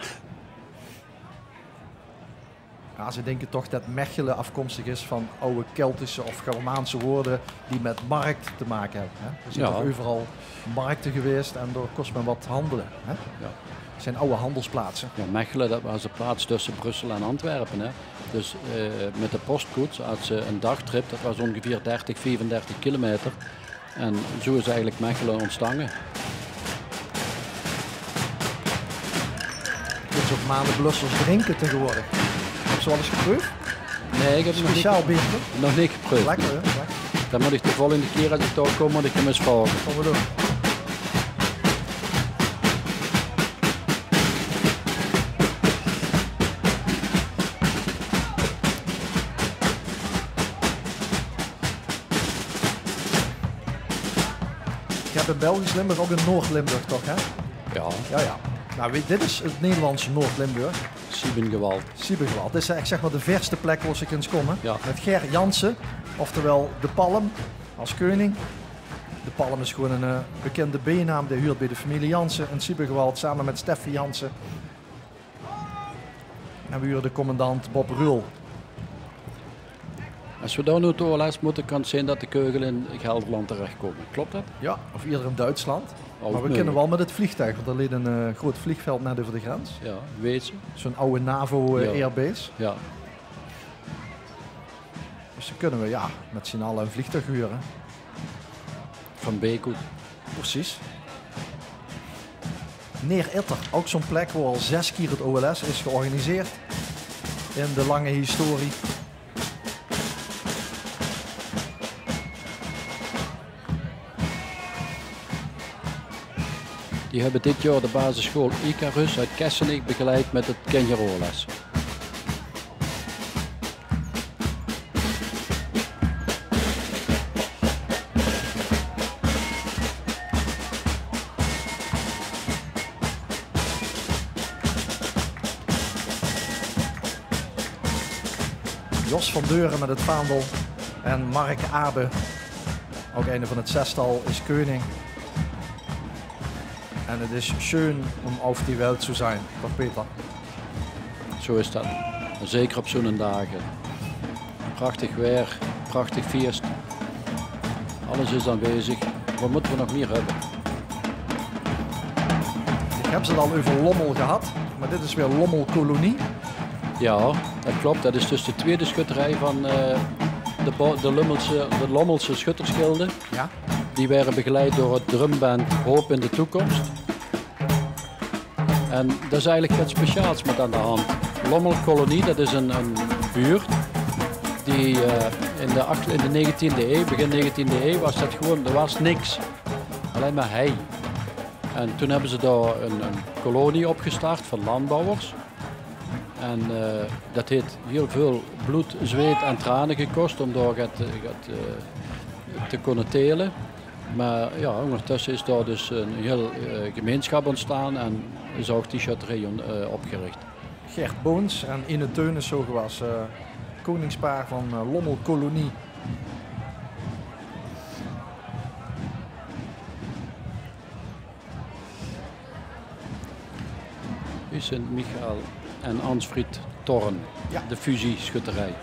Ja, ze denken toch dat Mechelen afkomstig is van oude Keltische of Germaanse woorden die met markt te maken hebben. Hè? Er zijn Ja. toch overal markten geweest en door kost men wat handelen. Hè? Ja. Het zijn oude handelsplaatsen. Ja, Mechelen, dat was de plaats tussen Brussel en Antwerpen. Hè. Dus met de postkoets had ze een dagtrip, dat was ongeveer 30, 34 kilometer. En zo is eigenlijk Mechelen ontstaan. Dit is ook manenblussers drinken tegenwoordig. Heb je wel eens geproefd? Nee, ik heb het Speciaal biertje. nog niet geproefd. Lekker, hè? Lekker. Dan moet ik de volgende keer als ik daar kom, moet ik hem eens vragen. Gaan we doen. Je hebt in Belgisch Limburg ook in Noord-Limburg toch, hè? Ja, Ja. Nou, dit is het Nederlandse Noord-Limburg. Siebengewald. Siebengewald. Dit is eigenlijk zeg maar de verste plek waar ze kunnen komen. Ja. Met Ger Jansen, oftewel de Palm als koning. De Palm is gewoon een bekende bijnaam. Die huurt bij de familie Jansen in Siebengewald samen met Steffi Jansen. En we huren de commandant Bob Rul. Als we daar nu het OLS moeten, kan het zijn dat de Keugel in Gelderland terechtkomen. Klopt dat? Ja, of eerder in Duitsland. Maar we mogelijk. kunnen wel met het vliegtuig, want er ligt een groot vliegveld net over de grens. Ja, weet ze. Zo'n oude NAVO Ja. airbase. Ja. Dus dan kunnen we met z'n allen een vliegtuig huren. Van Beekhoed. Precies. Neer Itter, ook zo'n plek waar al 6 keer het OLS is georganiseerd in de lange historie. Die hebben dit jaar de basisschool Icarus uit Kessenik begeleid met het Kenjeroles. Jos van Deuren met het vaandel en Mark Abe, ook een van het zestal, is koning. En het is schön om auf die Welt zu sein, toch Peter? Zo is dat. En zeker op zo'n dagen. Prachtig weer, prachtig feest. Alles is aanwezig. Wat moeten we nog meer hebben? Ik heb ze al over Lommel gehad, maar dit is weer Lommelkolonie. Ja, dat klopt. Dat is dus de tweede schutterij van de Lommelse schuttersgilde. Ja. Die werden begeleid door het drumband Hoop in de Toekomst. En dat is eigenlijk iets speciaals met aan de hand. Lommelkolonie, dat is een buurt die in de 19e eeuw, begin 19e eeuw, was dat gewoon, er was niks. Alleen maar hei. En toen hebben ze daar een kolonie opgestart van landbouwers. En dat heeft heel veel bloed, zweet en tranen gekost om daar te kunnen telen. Maar ja, ondertussen is daar dus een heel gemeenschap ontstaan en is ook die schutterij opgericht. Gert Boons en Ine Teunis zo was koningspaar van Lommelkolonie. Sint-Michael en Ansfried Torren, Ja. de fusieschutterij.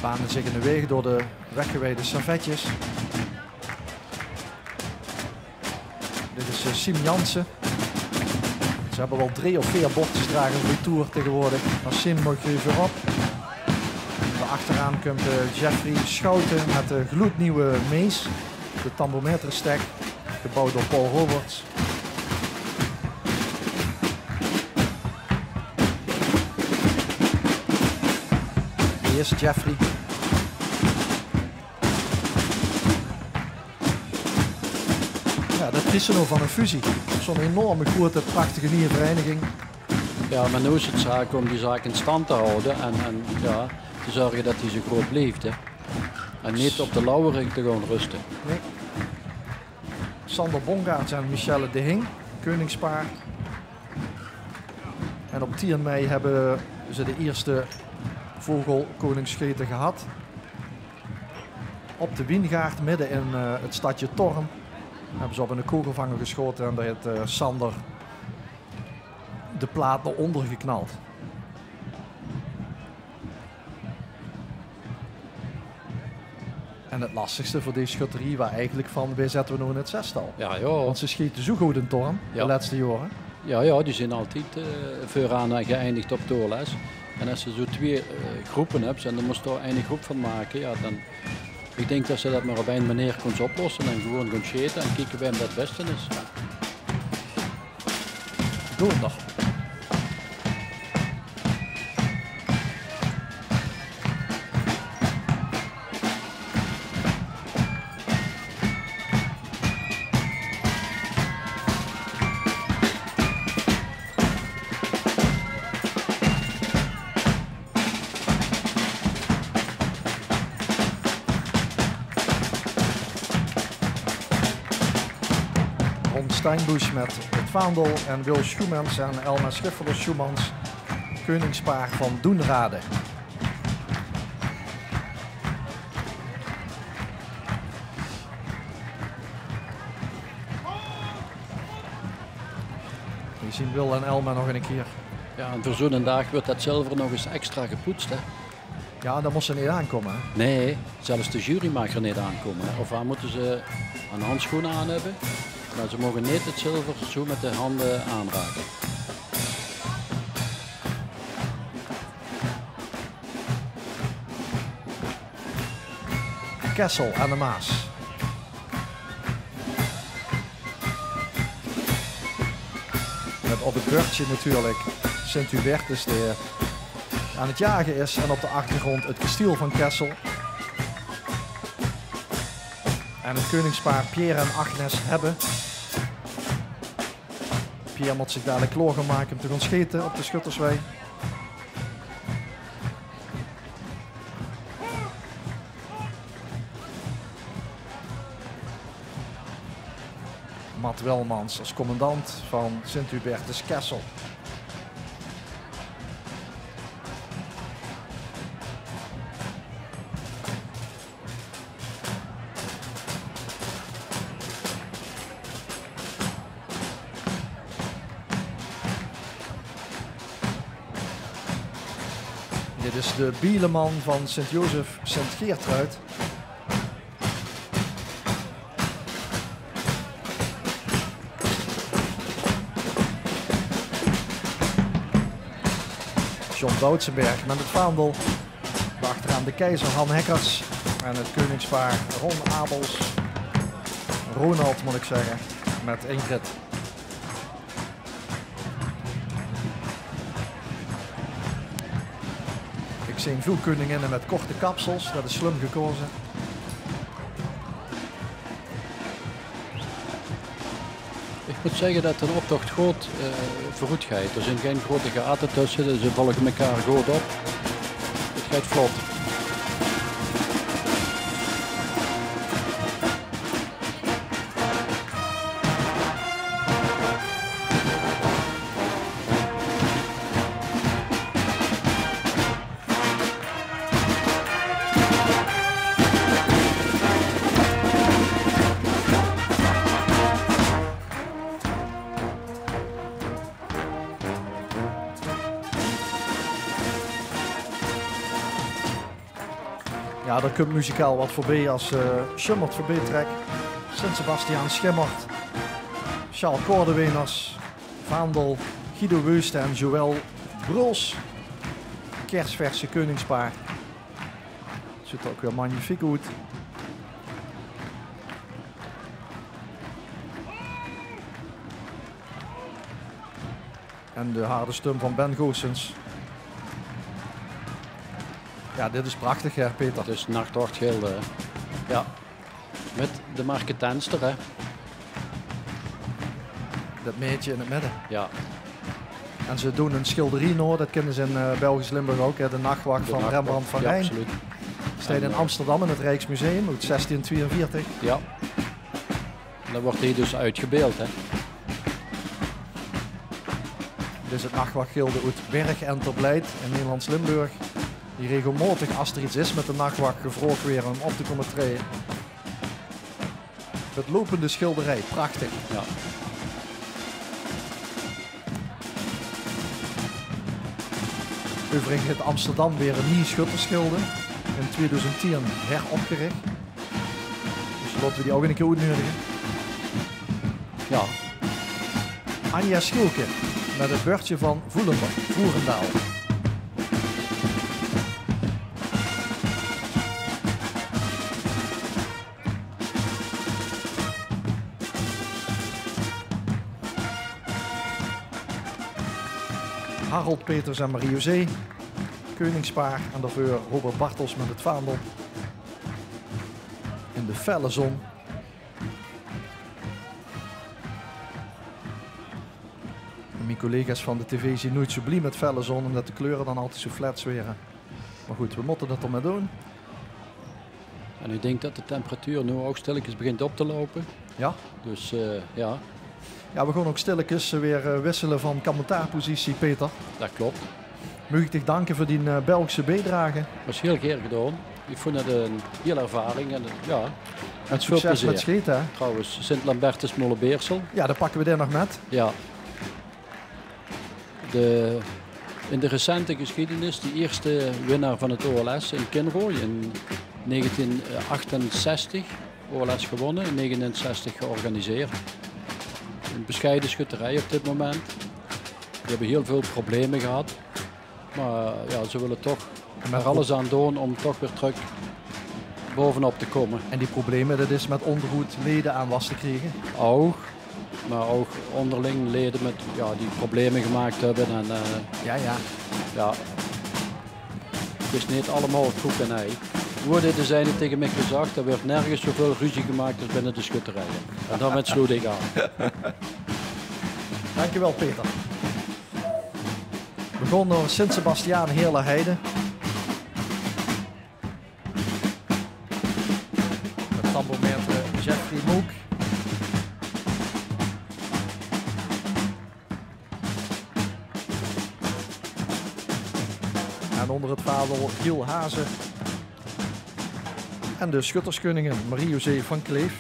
Banen zich in de weg door de weggeweide servetjes. Dit is Siem Jansen. Ze hebben wel 3 of 4 bordjesdragers bij Tour tegenwoordig. Maar Siem mag even op. Daarachteraan komt Jeffrey Schouten met de gloednieuwe Mees. De tambometerstek, gebouwd door Paul Roberts. Hier is Jeffrey. Ja, dat is nou van een fusie. Zo'n enorme grote, prachtige nieuwe vereniging. Ja, maar nu is het zaak om die zaak in stand te houden en ja, te zorgen dat hij zo groot blijft. Hè. En niet op de lauwering te gaan rusten. Nee. Sander Bongaerts en Michelle de Hing, koningspaar. En op 10 mei hebben ze de eerste vogelkoningsscheten gehad. Op de Wiengaard, midden in het stadje Torren, hebben ze op een kogelvanger geschoten en daar heeft Sander de plaat naar onder geknald. En het lastigste voor deze schutterie was eigenlijk van, wij zetten we nog in het zestal. Ja, ja. Want ze schieten zo goed in Torren Ja. de laatste jaren. Ja, die zijn altijd vooraan geëindigd op doorles. En als je zo 2 groepen hebt en dan moest je er een groep van maken, ja, dan ik denk dat ze dat maar op een manier kunnen oplossen en gewoon gaan scheten en kijken wie hem dat het beste is. Ja. Doe het nog. Ron Steinbusch met het vaandel en Wil Schumanns en Elma Schiffeler-Schumanns. Koningspaar van Doenrade. We zien Wil en Elma nog een keer. Ja, en voor zo'n dag wordt dat zilver nog eens extra gepoetst. Hè? Ja, daar moest ze niet aankomen. Hè? Nee, zelfs de jury mag er niet aankomen. Hè? Of aan moeten ze een handschoen aan hebben. Maar ze mogen niet het zilver zo met de handen aanraken. Kessel aan de Maas. Met op het beurtje natuurlijk Sint-Hubertus die aan het jagen is. En op de achtergrond het kasteel van Kessel. En het koningspaar Pierre en Agnes hebben. Pierre moet zich dadelijk klaar gaan maken om te gaan schieten op de Schutterswei. Matt Welmans als commandant van Sint-Hubertus Kessel. Dit is de bieleman van Sint-Jozef Sint-Geertruid. John Doutsenberg met het vaandel. Achteraan de keizer Han Hekkers. En het koningspaar Ron Abels. Ronald moet ik zeggen. Met Ingrid. Ik zie veel koninginnen met korte kapsels. Dat is slim gekozen. Ik moet zeggen dat een optocht goed vooruit gaat. Er zijn geen grote gaten tussen, dus ze volgen elkaar goed op. Het gaat vlot. Ja, daar komt muzikaal wat voorbij als Schummert voorbij trekt. Sint-Sebastiaan Schimmert. Charles Kordeweners. Vaandel. Guido Weusten en Joël Bruls. Kersverse koningspaar. Ziet er ook weer magnifiek uit. En de harde stem van Ben Goossens. Ja, dit is prachtig, hè, Peter. Dus nachtwachtgilde. Ja. Met de marketenster, hè. Dat meetje in het midden. Ja. En ze doen een schilderie nog, dat kennen ze in Belgisch Limburg ook, hè, de nachtwacht De van nachtwacht. Rembrandt van Ja, Rijn. absoluut. Staat in Amsterdam in het Rijksmuseum uit 1642. Ja. En dan wordt hij dus uitgebeeld, hè. Dit is het nachtwachtgilde uit Berg en Terblijt in Nederlands Limburg. Die regelmatig, als er iets is met de nachtwacht, gevraagd weer om op te komen treden. Het lopende schilderij, prachtig. Ja. Overigens heeft Amsterdam weer een nieuw schuttersgilde. In 2010 heropgericht. Dus laten we die ook een keer uitnodigen. Ja. Anja Schielke met het beurtje van Voerendaal. Harold Peters en Marie-José. Koningspaar en daarvoor Robert Bartels met het vaandel. In de felle zon. En mijn collega's van de tv zien nooit zo blij met felle zon, omdat de kleuren dan altijd zo flat zweren. Maar goed, we moeten dat ermee doen. En ik denk dat de temperatuur nu ook stilletjes begint op te lopen. Ja, Dus ja, Ja, we gaan ook stilletjes weer wisselen van commentaarpositie, Peter. Dat klopt. Mag ik dich danken voor die Belgische bijdrage. Dat was heel keer gedaan. Ik vond het een hele ervaring en ja, Met veel succes plezier. met schieten, hè? Trouwens, Sint-Lambertus Molenbeersel. Ja, dan pakken we daar nog met. Ja. In de recente geschiedenis, de eerste winnaar van het OLS in Kinrooi in 1968. OLS gewonnen, in 1969 georganiseerd. Een bescheiden schutterij op dit moment. We hebben heel veel problemen gehad. Maar ja, ze willen toch er alles aan doen om toch weer terug bovenop te komen. En die problemen, dat is met ondergoed leden aan was te krijgen. Ook, maar ook onderling leden met, die problemen gemaakt hebben. En, ja, het is niet allemaal koek en ei. Woorden zijn het tegen mij gezegd, er wordt nergens zoveel ruzie gemaakt als binnen de schutterijen. En daarmee sloot ik aan. Dankjewel, Peter. We gaan door Sint-Sebastiaan Heerlerheide. Met tambourmeester Jeffrey Moek. En onder het vaandel Giel Hazen. En de schutterskunningen Marie-José van Kleef.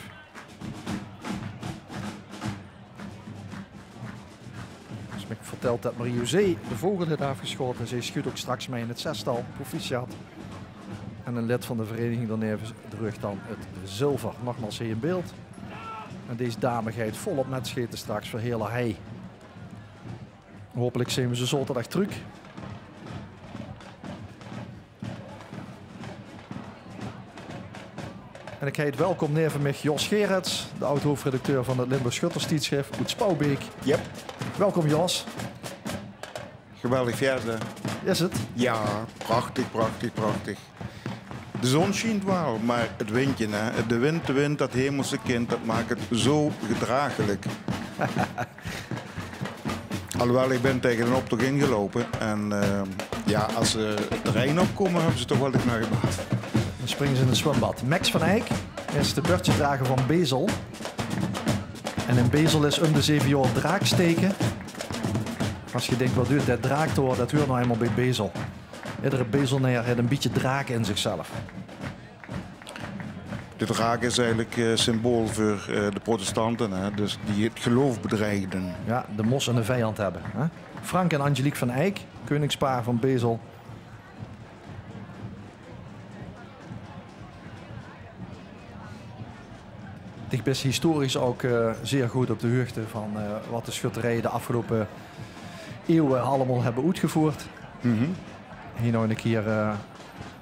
Dus ik verteld dat Marie-José de vogel heeft afgeschoten. Zij schudt ook straks mee in het zestal. Proficiat. En een lid van de vereniging daarneven drugt dan het zilver. Nogmaals hier in beeld. En deze dame gaat volop met scheten straks voor hele hei. Hopelijk zien we ze zaterdag terug. En ik heet welkom neven met Jos Gerrits, de oud-hoofdredacteur van het Limburg Schutterstijdschrift uit Spouwbeek. Yep. Welkom Jos. Geweldig verder. Is het? Ja, prachtig, prachtig, prachtig. De zon schijnt wel, maar het windje, hè? De wind, dat hemelse kind, dat maakt het zo gedraaglijk. Alhoewel, ik ben tegen een optocht ingelopen. En als ze het terrein opkomen, hebben ze toch wel de knaggen gehad. Dan springen ze in het zwembad. Max van Eyck is de beurtjedrager van Bezel. En in Bezel is om de 7 jaar draak steken. Als je denkt, wat duurt dat draak door, dat hoort nou eenmaal bij Bezel. Iedere Bezelneer heeft een beetje draak in zichzelf. De draak is eigenlijk symbool voor de protestanten, hè? Dus die het geloof bedreigden. Ja, de mos en de vijand hebben. Hè? Frank en Angelique van Eyck, koningspaar van Bezel. Ik ben historisch ook zeer goed op de hoogte van wat de schutterijen de afgelopen eeuwen allemaal hebben uitgevoerd. Hier nog een keer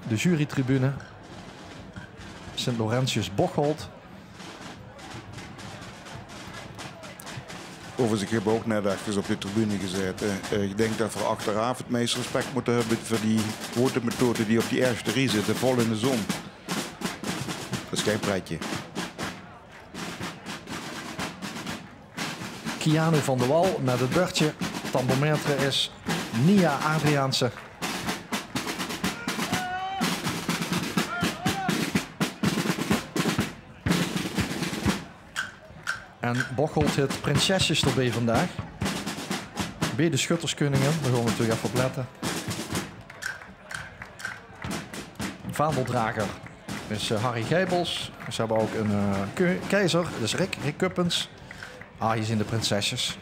de jurytribune. Sint Laurentius Bocholt. Overigens, ik heb ook net even op de tribune gezeten. Ik denk dat we achteraf het meest respect moeten hebben voor die grote methode die op die erfsterie zitten, vol in de zon. Dat is geen pretje. Keanu van der Wal met het beurtje. Tambourmeester is Nia Adriaanse. En Bocholt het prinsesjes erbij vandaag. Bij de schutterskunningen, daar gaan we natuurlijk even op letten. Vaandeldrager is Harry Gijbels. Ze hebben ook een keizer, dus Rick Kuppens. Hier zijn de prinsesjes.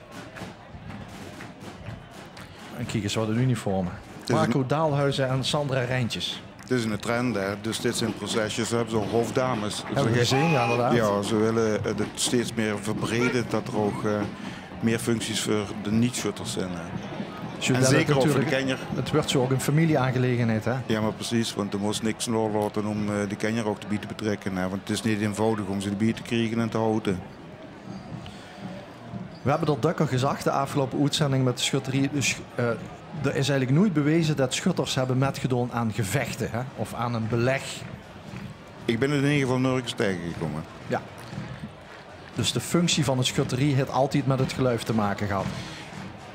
En kijk eens wat een uniformen. Marco Daalhuizen en Sandra Rijntjes. Het is een trend, hè? Dus dit zijn procesjes, ze hebben zo'n hoofddames. Hebben we gezien, ja, inderdaad. Ja, ze willen het steeds meer verbreden, dat er ook meer functies voor de niet-schutters zijn. En zeker ook voor de kenjer. Het wordt zo ook een familieaangelegenheid, hè? Ja, maar precies, want er moest niks laten om de kenjer ook te betrekken. Hè? Want het is niet eenvoudig om ze de bier te krijgen en te houden. We hebben dat dukker gezegd de afgelopen uitzending met de schutterie. Dus, er is eigenlijk nooit bewezen dat schutters hebben metgedaan aan gevechten, hè? Of aan een beleg. Ik ben er in ieder geval nergens tegengekomen. Ja. Dus de functie van de schutterie heeft altijd met het geluif te maken gehad.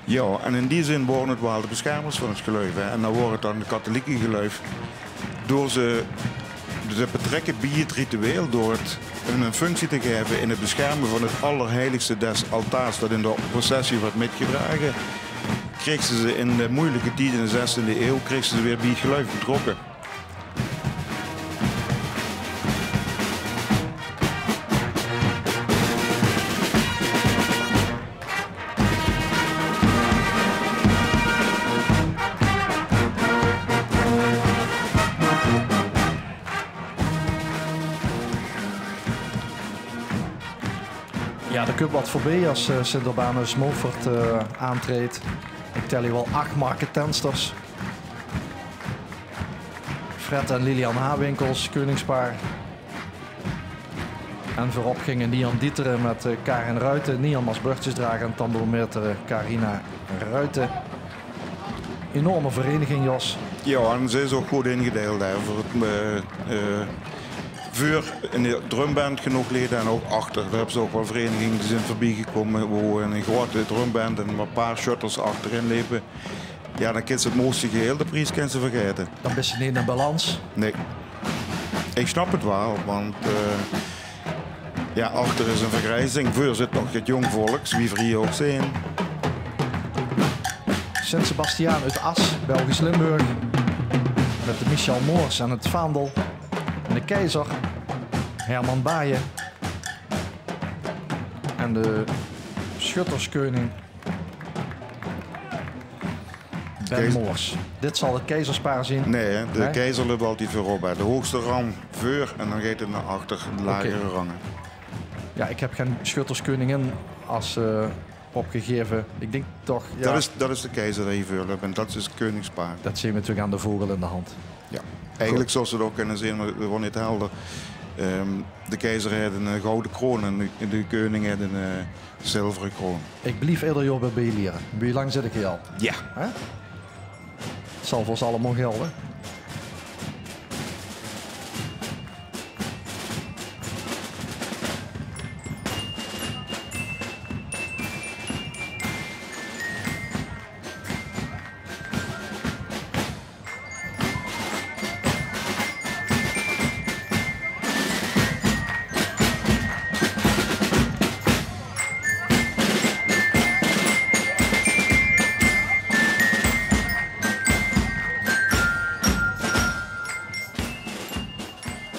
Ja, en in die zin worden het wel de beschermers van het geluif. Hè? En dan wordt het dan de katholieke geluif. Door ze Ze betrekken bij het ritueel door het een functie te geven in het beschermen van het allerheiligste des altaars dat in de processie wordt metgedragen. Kreeg ze in de moeilijke tijd in de 16e eeuw kreeg ze weer bij het geluid betrokken. Ja, de cup wat voorbij als Sint-Urbanus Moffert aantreedt. Ik tel hier wel 8 marketensters. Fred en Lilian Hawinkels, koningspaar. En voorop gingen Nian Dieteren met Karin Ruiten, Nian als burtjesdrager en tambourmeter Carina Ruiten. Enorme vereniging, Jos. Ja, en ze is ook goed ingedeeld. Hè, voor het, voor in de drumband genoeg leden en ook achter. Daar hebben ze ook wel verenigingen die zijn voorbij gekomen. Waar een grote drumband en een paar shuttles achterin lopen. Ja, dan kan ze het mooiste geheel, de prijs kan ze vergeten. Dan is ze niet in balans. Nee. Ik snap het wel, want ja, achter is een vergrijzing. Voor zit nog het jong volks, wie voor hier ook zijn. Sint-Sebastiaan uit As, Belgisch Limburg. Met de Michel Moors en het vaandel. En de keizer, Herman Baaien. En de schutterskoning, Ben Moors. Dit zal het keizerspaar zien. Nee, hè, de keizer loopt altijd voorop. Hè. De hoogste rang voor en dan gaat het naar achter de lagere rangen. Ja, ik heb geen schutterskoningin als opgegeven. Ik denk toch... Ja, dat is de keizer die je voor loopt en dat is het koningspaar. dat zien we natuurlijk aan de vogel in de hand. Ja. Eigenlijk zoals ze het ook kunnen zien, maar dat wordt niet helder. De keizer heeft een gouden kroon en de koning heeft een zilveren kroon. Ik blijf eerder jou bij leren. Hoe lang zit ik hier al? Ja. Hè? Het zal voor ons allemaal gelden.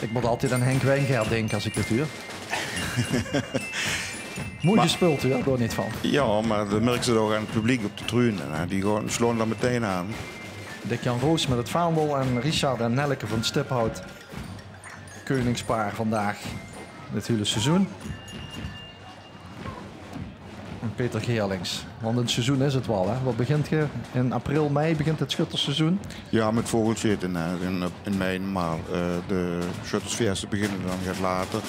Ik moet altijd aan Henk Wijngaard denken als ik dit huur. Mooi gespeeld, ja, daar niet van. Ja, maar dat merken ze toch aan het publiek op de tribune. Die slaan daar meteen aan. Dick-Jan Roos met het vaandel en Richard en Nelleke van Stiphout. Koningspaar vandaag. Dit hele seizoen. En Peter Geerlings. Want een seizoen is het wel, hè? Wat begint je? In april, mei begint het schutterseizoen. Ja, met vogeltje in mei normaal. De shuttlesfeesten beginnen dan gaat later.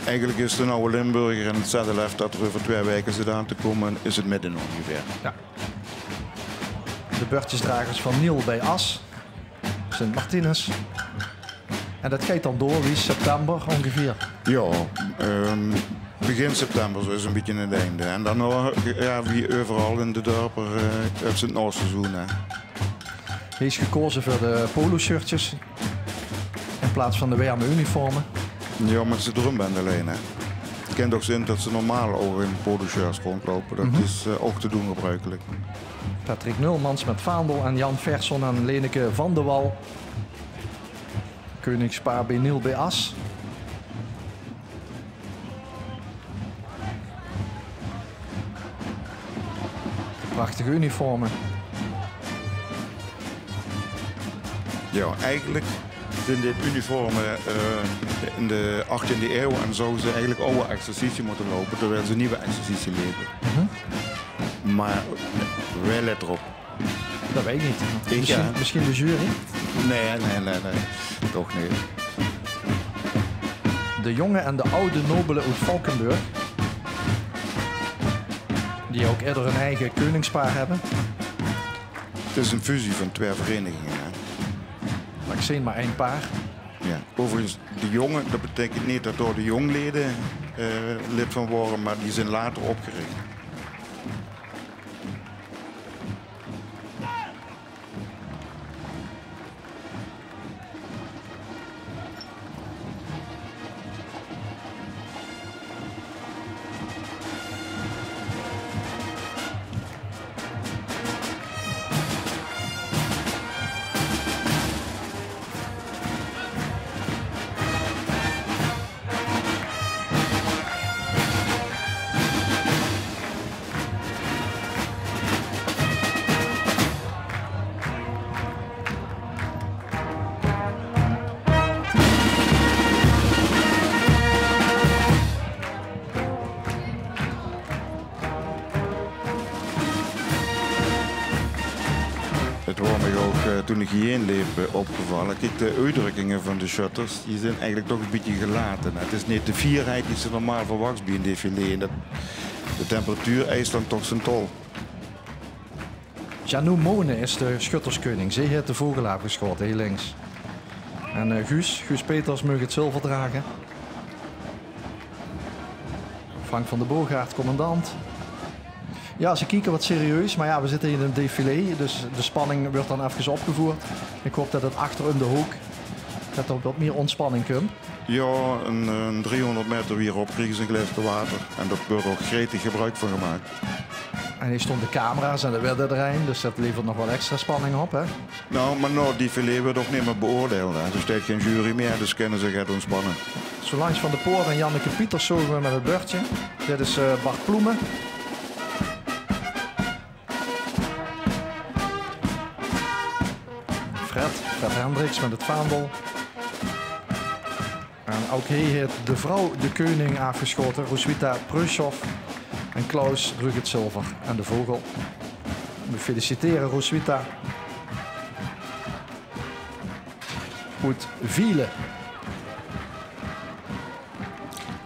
Eigenlijk is de oude Limburger en het ZLF dat er over 2 weken zit aan te komen, is het midden ongeveer. Ja. De beurtjesdragers van Niel bij As. Sint Martinus. En dat gaat dan door, wie september ongeveer? Ja, begin september zo is een beetje het einde. En dan ja, wie overal in de dorpen uit het noorseizoen. Hij is gekozen voor de polo-shirtjes in plaats van de warme uniformen. Ja, maar ze drumband alleen. Hè. Het kent ook zin dat ze normaal ook in polo-shirts rondlopen. Dat is ook te doen gebruikelijk. Patrick Nulmans met vaandel en Jan Versson en Leneke van de Wal. Koningspaar bij Niel bij As. Prachtige uniformen. Ja, eigenlijk zijn dit uniformen in de 18e eeuw en zouden ze eigenlijk oude exercitie moeten lopen, terwijl ze nieuwe exercitie lopen. Maar wij letten erop. Dat weet ik niet. Ja. Misschien de jury? Nee. Toch niet. De jonge en de oude nobelen uit Valkenburg. Die ook eerder een eigen koningspaar hebben. Het is een fusie van 2 verenigingen. Hè. Maar ik zie maar 1 paar. Ja. Overigens, de jongen, dat betekent niet dat door de jongleden lid van worden, maar die zijn later opgericht. toen ik hierheen liep opgevallen. Kijk, de uitdrukkingen van de shutters die zijn eigenlijk toch een beetje gelaten. Het is niet de fierheid die ze normaal verwacht bij een défilé. En de temperatuur eist dan toch zijn tol. Janou Mone is de schutterskoning. Zij heeft de vogel afgeschoten, heel links. En Guus Peters mag het zilver dragen. Frank van der Boogaard, commandant. Ja, ze kijken wat serieus, maar ja, we zitten in een défilé, dus de spanning wordt dan even opgevoerd. Ik hoop dat het achter in de hoek, dat er wat meer ontspanning komt. Ja, een 300 meter hierop kregen ze een glas water. En daar wordt ook gretig gebruik van gemaakt. En hier stonden de camera's en de weddenterrein, dus dat levert nog wel extra spanning op, hè? Nou, maar nou, die filet wordt ook niet meer beoordeeld. Hè. Er staat geen jury meer, dus kunnen ze gaat ontspannen. Solange van der Poort en Janneke Pieters zogen we met het beurtje. Dit is Bart Ploemen. Fred Hendricks met het vaandel. En ook hij heeft de vrouw de koning afgeschoten, Roswitha Prushoff. En Klaus droeg het zilver en de vogel. We feliciteren Roswitha. Goed, Wielen.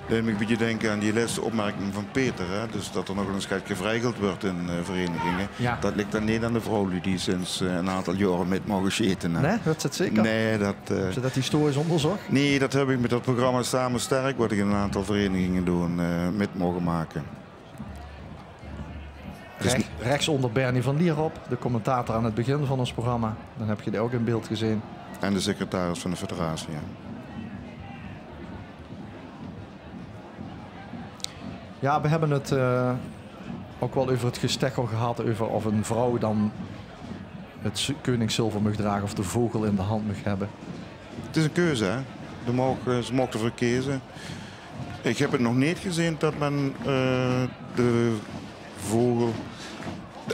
Dat moet ik een beetje denken aan die laatste opmerking van Peter. Hè? Dus dat er nog eens geld gevrijgeld wordt in verenigingen. Ja. Dat ligt dan niet aan de vrouw die sinds een aantal jaren met mogen zitten. Hè? Nee, dat zit zeker. Nee, dat... Heb je dat historisch onderzocht? Nee, dat heb ik met dat programma Samen Sterk, wat ik in een aantal verenigingen doen, met mogen maken. Rechts onder Bernie van Lierop, de commentator aan het begin van ons programma. Dan heb je die ook in beeld gezien. En de secretaris van de federatie. Ja. Ja, we hebben het ook wel over het gestekkel gehad over of een vrouw dan het koningszilver mag dragen of de vogel in de hand mag hebben. Het is een keuze, hè. Ze mogen ervoor kiezen. Ik heb het nog niet gezien dat men de vogel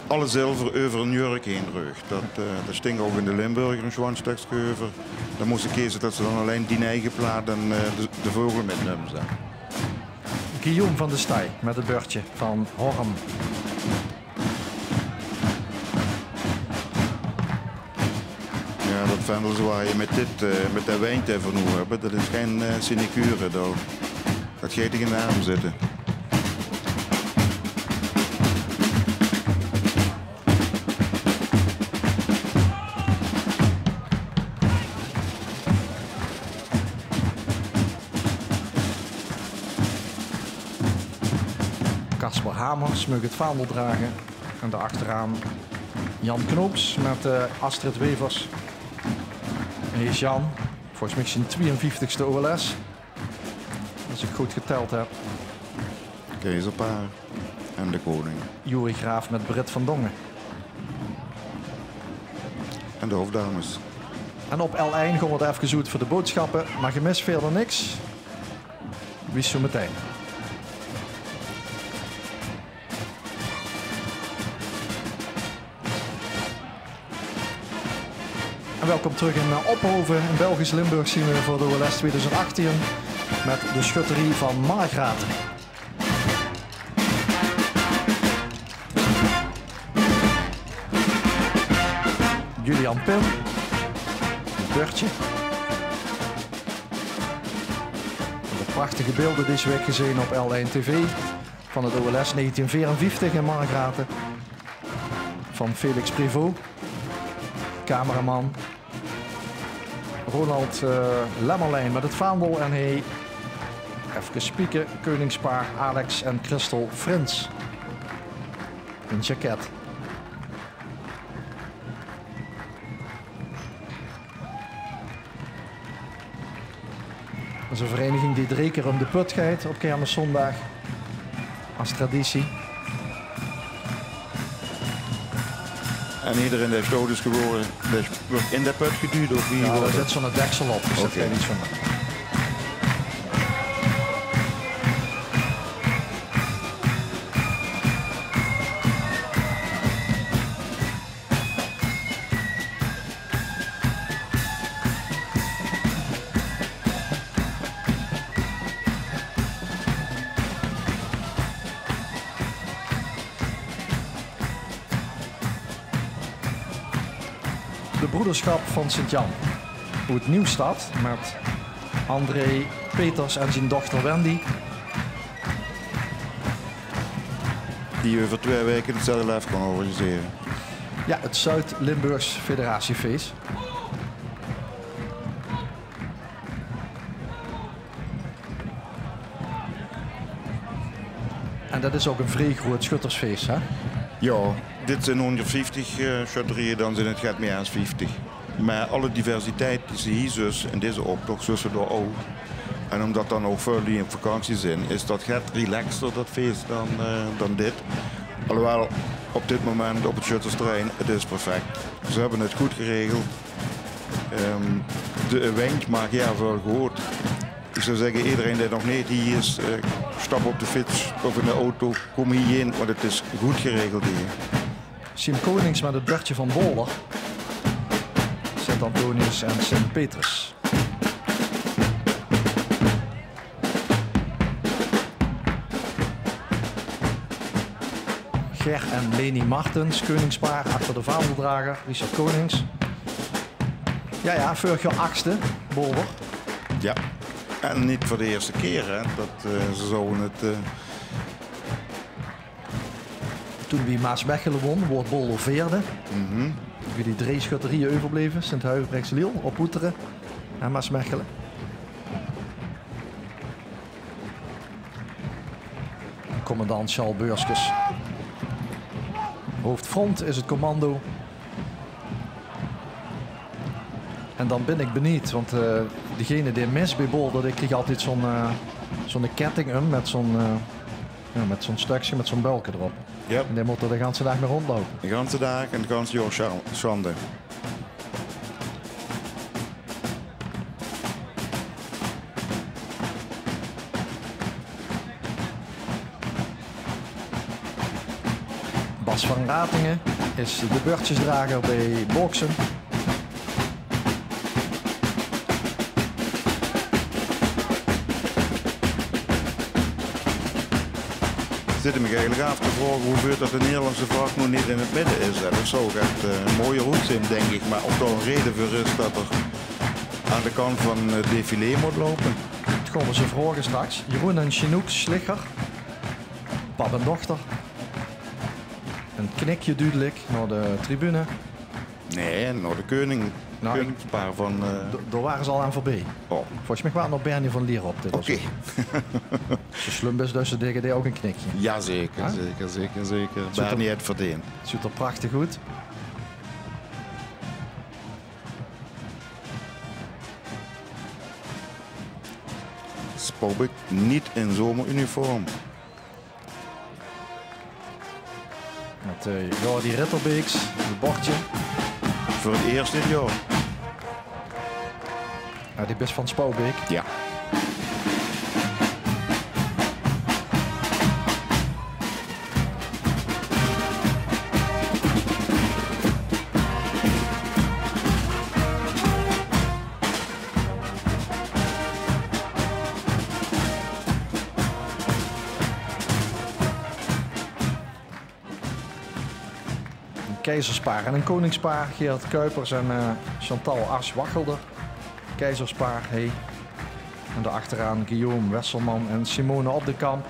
alle zilver over een jurk heen drugt. Dat stinkt ook in de Limburger een zwanstukje over. Dan moesten ze kiezen dat ze dan alleen die eigen plaat en de vogel metnemen zijn. Guillaume van de Staaij met het beurtje van Horm. Ja, dat vendels waar je met dat wijntje van hoe hebben, dat is geen sinecure. Dat gaat in de arm zitten. Casper Hamers mag het vaandel dragen. En daarachteraan Jan Knoops met Astrid Wevers. En hier is Jan, volgens mij zijn 52e OLS. Als ik goed geteld heb. Keizerpaar en de koning. Juri Graaf met Britt van Dongen. En de hoofddames. En op L1 gaan we het even zoet voor de boodschappen. Maar je mist verder niks. Wie is zo meteen? En welkom terug in Ophoven. In Belgisch-Limburg zien we voor de OLS 2018 met de schutterie van Margraten. Julian Pim. Beurtje. De prachtige beelden deze week gezien op L1 TV van het OLS 1954 in Margraten. Van Felix Prevot. Cameraman. Ronald Lemmerlijn met het vaandel en hij, even spieken, koningspaar Alex en Christel Frins. Een jacket. Dat is een vereniging die 3 keer om de put gaat op Kermiszondag. Als traditie. En iedereen heeft dood is geworden. Wordt in dat put geduwd of wie? Ja, daar zit zo'n deksel op. Dus dat Oké. geen iets van. de broederschap van Sint-Jan. Hoe het nieuw staat met André Peters en zijn dochter Wendy. Die over 2 weken het zelf kan organiseren. Ja, het Zuid-Limburgs Federatiefeest. En dat is ook een vrij groot schuttersfeest, hè? Ja, dit zijn 150 schutterijen, dan zijn het gaat meer dan 50. Maar alle diversiteit die ze hier dus in deze optocht, zoals we daar ook. En omdat dan ook veel die in vakantie zijn, is dat gaat relaxter, dat feest, dan dit. Alhoewel, op dit moment op het schuttersterrein, het is perfect. Ze hebben het goed geregeld. De wenk maakt ja veel gehoord. Ik zou zeggen, iedereen die nog niet hier is, stap op de fiets of in de auto, kom hierheen, want het is goed geregeld hier. Siem Konings met het Bertje van Boller. Sint-Antonius en Sint-Petrus. Ger en Leni Martens, koningspaar achter de vaandeldrager, Richard Konings. Ja, vorig jaar 8e, Boller. Ja, en niet voor de eerste keer, hè. Ze zouden het... Toen wie Maasmechelen won, wordt Boller vierde. Wie die 3 schutterieën overbleven, Sint-Huibrechts-Liel, Ophoeteren en Maasmechelen. Commandant Charles Beurskes. Hoofdfront is het commando. En dan ben ik benieuwd, want degene die mis bij Bol, dat ik kreeg altijd zo'n ketting met zo'n stukje, met zo'n bulken erop. Ja. En die moet er de hele dag mee rondlopen. De ganse dag en de ganse jaar schande. Bas van Ratingen is de beurtjesdrager bij boksen. Ik zit me eigenlijk af te vragen hoeveel dat de Nederlandse vlag nog niet in het midden is. Dat zou echt een mooie route zijn, denk ik. Maar of er een reden voor is dat er aan de kant van het défilé moet lopen. Dat gaan we ze vragen straks. Jeroen en Chinook Slicher. Pap en dochter. Een knikje duidelijk naar de tribune. Nee, naar de koningspaar van... Daar waren ze al aan voorbij. Oh. Volgens mij waren nog Bernie van Lier op. Oké. Ze slum is dus tegen die ook een knikje. Jazeker, Huh? zeker. Bernie het verdiend. Het ziet er prachtig goed. Spobik niet in zomeruniform. Met Jordi Ritterbeeks, het bordje. Voor het eerst dit jaar. Ja, die is van Spouwbeek. Ja. Keizerspaar en een koningspaar. Gerard Kuipers en Chantal Ars-Wachelder. Keizerspaar, hey. En daarachteraan Guillaume Wesselman en Simone Op de Kamp.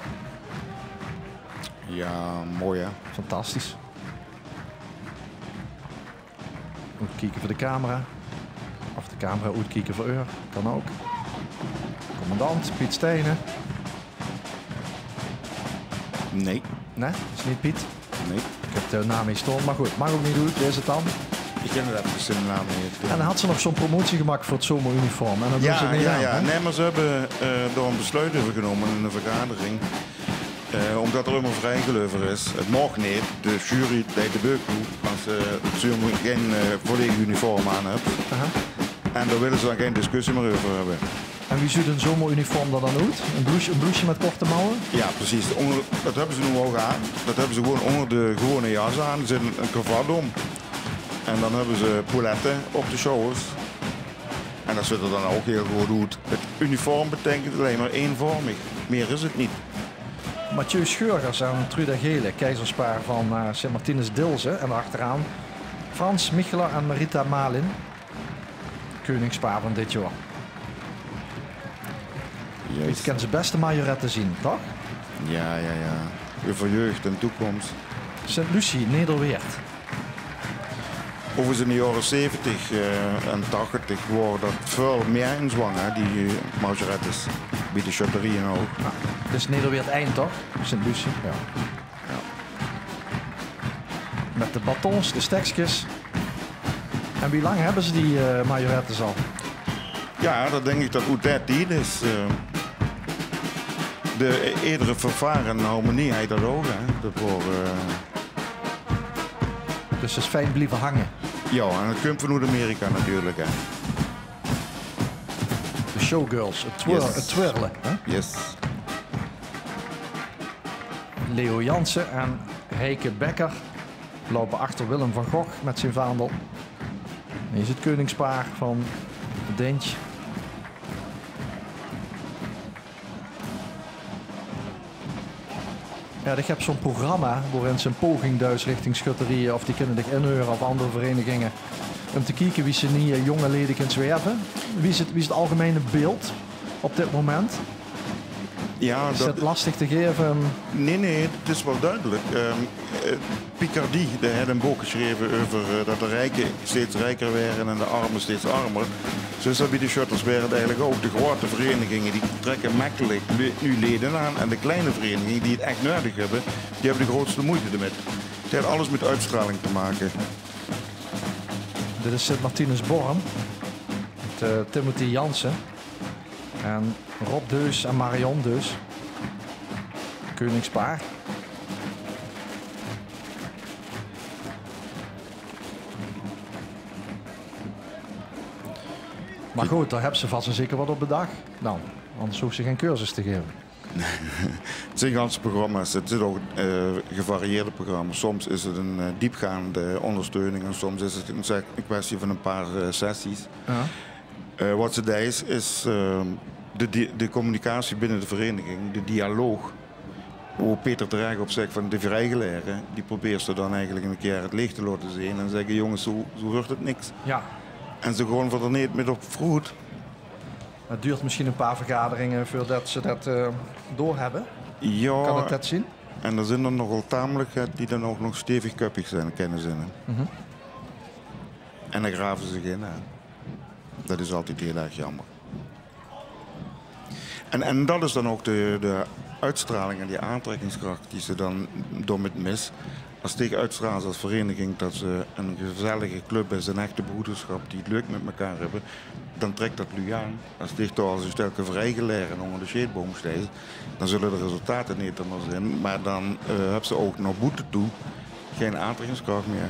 Ja, mooi hè. Fantastisch. Uitkijken voor de camera. Of de camera uitkijken voor u. Kan ook. Commandant Piet Stijnen. Nee. Nee, is niet Piet. Nee. Ik heb de naam niet staan, maar goed. Mag ook niet doen. Deze het dan. Ik ken het even zijn naam niet. En dan had ze nog zo'n promotie gemaakt voor het zomeruniform. En dat doen ze niet aan, hè? Nee, maar ze hebben door een besluit over genomen in een vergadering. Omdat er helemaal vrijgeleverd is. Het mag niet. De jury leidt de beuk toe als het zomer geen volledig uniform aan hebt. Aha. En daar willen ze dan geen discussie meer over hebben. En wie ziet een zomeruniform er dan uit? Een blouseje met korte mouwen? Ja, precies. Dat hebben ze nu al gehad. Dat hebben ze gewoon onder de gewone jas aan. Er zit een cravat om. En dan hebben ze pouletten op de shoulders. En dat ziet er dan ook heel goed uit. Het uniform betekent alleen maar eenvormig. Meer is het niet. Mathieu Scheurgers en Truda Gele, keizerspaar van Sint-Martinus Dilsen. En achteraan Frans Michela en Marita Malin. Koningspaar van dit jaar. Je kent ze beste majoretten zien, toch? Ja. Over jeugd en toekomst. Sint-Lucie, Nederweert. Overigens in de jaren 70 en 80 waren dat veel meer in zwang, hè, die majorettes. Bij de chaterie ook. Nou, dus Nederweert eind, toch? Sint-Lucie. Ja. Met de batons, de stekjes. En wie lang hebben ze die majorettes al? Ja, dat denk ik dat hoe tijd die is. De eerdere vervaren en harmonie hij dat ook. Hè. Dat waren, Dus het is fijn blijven hangen. ja, en dat komt van Noord-Amerika natuurlijk. Hè. De showgirls, het twirlen. Hè? Yes. Leo Jansen en Heike Becker lopen achter Willem van Gogh met zijn vaandel. En hier is het koningspaar van Dentje. Ja, ik heb zo'n programma waarin ze een poging duis richting schutterieën of die kunnen zich inhuren of andere verenigingen. Om te kijken wie ze niet jonge leden kunnen zwerven. Wie is het algemene beeld op dit moment? Ja, Is het lastig te geven? Nee, het is wel duidelijk. Picardie had een boek geschreven over dat de rijken steeds rijker werden en de armen steeds armer. Zo is dat bij de shutters werden eigenlijk ook. De grote verenigingen die trekken makkelijk nu leden aan en de kleine verenigingen die het echt nodig hebben, die hebben de grootste moeite ermee. Het heeft alles met uitstraling te maken. Dit is Sint-Martinus Born. Met Timothy Jansen. En Rob Deus en Marion Deus. Koningspaar. Maar goed, daar hebben ze vast en zeker wat op de dag. Nou, anders hoeft ze geen cursus te geven. Het zijn ganse programma's. Het zijn ook gevarieerde programma's. Soms is het een diepgaande ondersteuning en soms is het een kwestie van een paar sessies. Ja. Wat ze deed is de communicatie binnen de vereniging, de dialoog. Hoe Peter Dreig op zegt van de vrijgeleerden, die probeert ze dan eigenlijk een keer het licht te laten zien en zeggen jongens, zo wordt het niks. Ja. En ze gewoon van er niet met op vroeg. Het duurt misschien een paar vergaderingen voordat ze dat doorhebben. Ja, Kan ik dat zien? en er zijn er nogal tamelijk die dan ook nog stevig kuppig zijn, kennen ze. En dan graven ze zich in. Hè. Dat is altijd heel erg jammer. En dat is dan ook de uitstraling en die aantrekkingskracht die ze dan door met mis. Als tegen uitstralen als vereniging dat ze een gezellige club is, een echte broederschap die het leuk met elkaar hebben, dan trekt dat nu aan. Als dicht als een sterke vrijgeleerden onder de scheetboom steeds, dan zullen de resultaten niet anders zijn. Maar dan hebben ze ook naar boete toe geen aantrekkingskracht meer.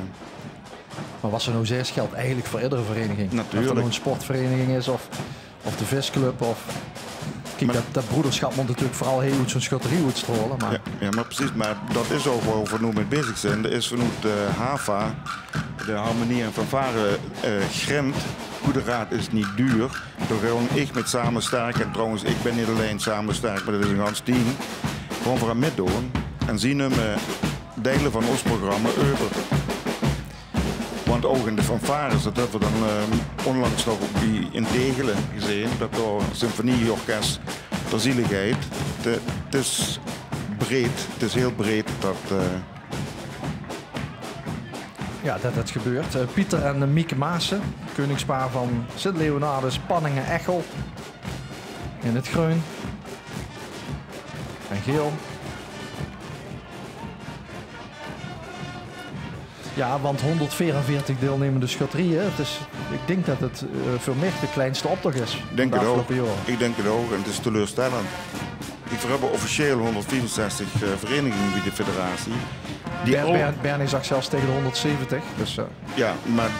Maar wat ze nou zegt geldt eigenlijk voor iedere vereniging. Natuurlijk. Of het nou een sportvereniging is of de visclub. Kijk, dat broederschap moet natuurlijk vooral heel goed zo'n schutterie uitstralen. Maar... Ja, maar precies. Maar dat is ook waar we nu mee bezig zijn. Er is vanuit de HAVA, de harmonie en fanfare grend. Goede raad is niet duur. Door gewoon ik met Samen Sterk. En trouwens, ik ben niet alleen Samen Sterk, maar dat is een gans team. Gewoon voor hem meedoen. En zien hem delen van ons programma over. Want ook in de fanfares, dat hebben we dan onlangs nog op die in Tegelen gezien. Dat door symfonieorkest ter zieligheid. Het is breed, het is heel breed dat... Ja, dat het gebeurt. Pieter en Mieke Maassen, koningspaar van Sint-Leonardus, Panningen-Echel. In het groen. En geel. Ja, want 144 deelnemende schutterieën. Ik denk dat het voor mij de kleinste optocht is. Denk het ook. Ik denk het ook en het is teleurstellend. We hebben officieel 164 verenigingen bij de federatie. Bernie zag zelfs tegen de 170. Dus, Ja, maar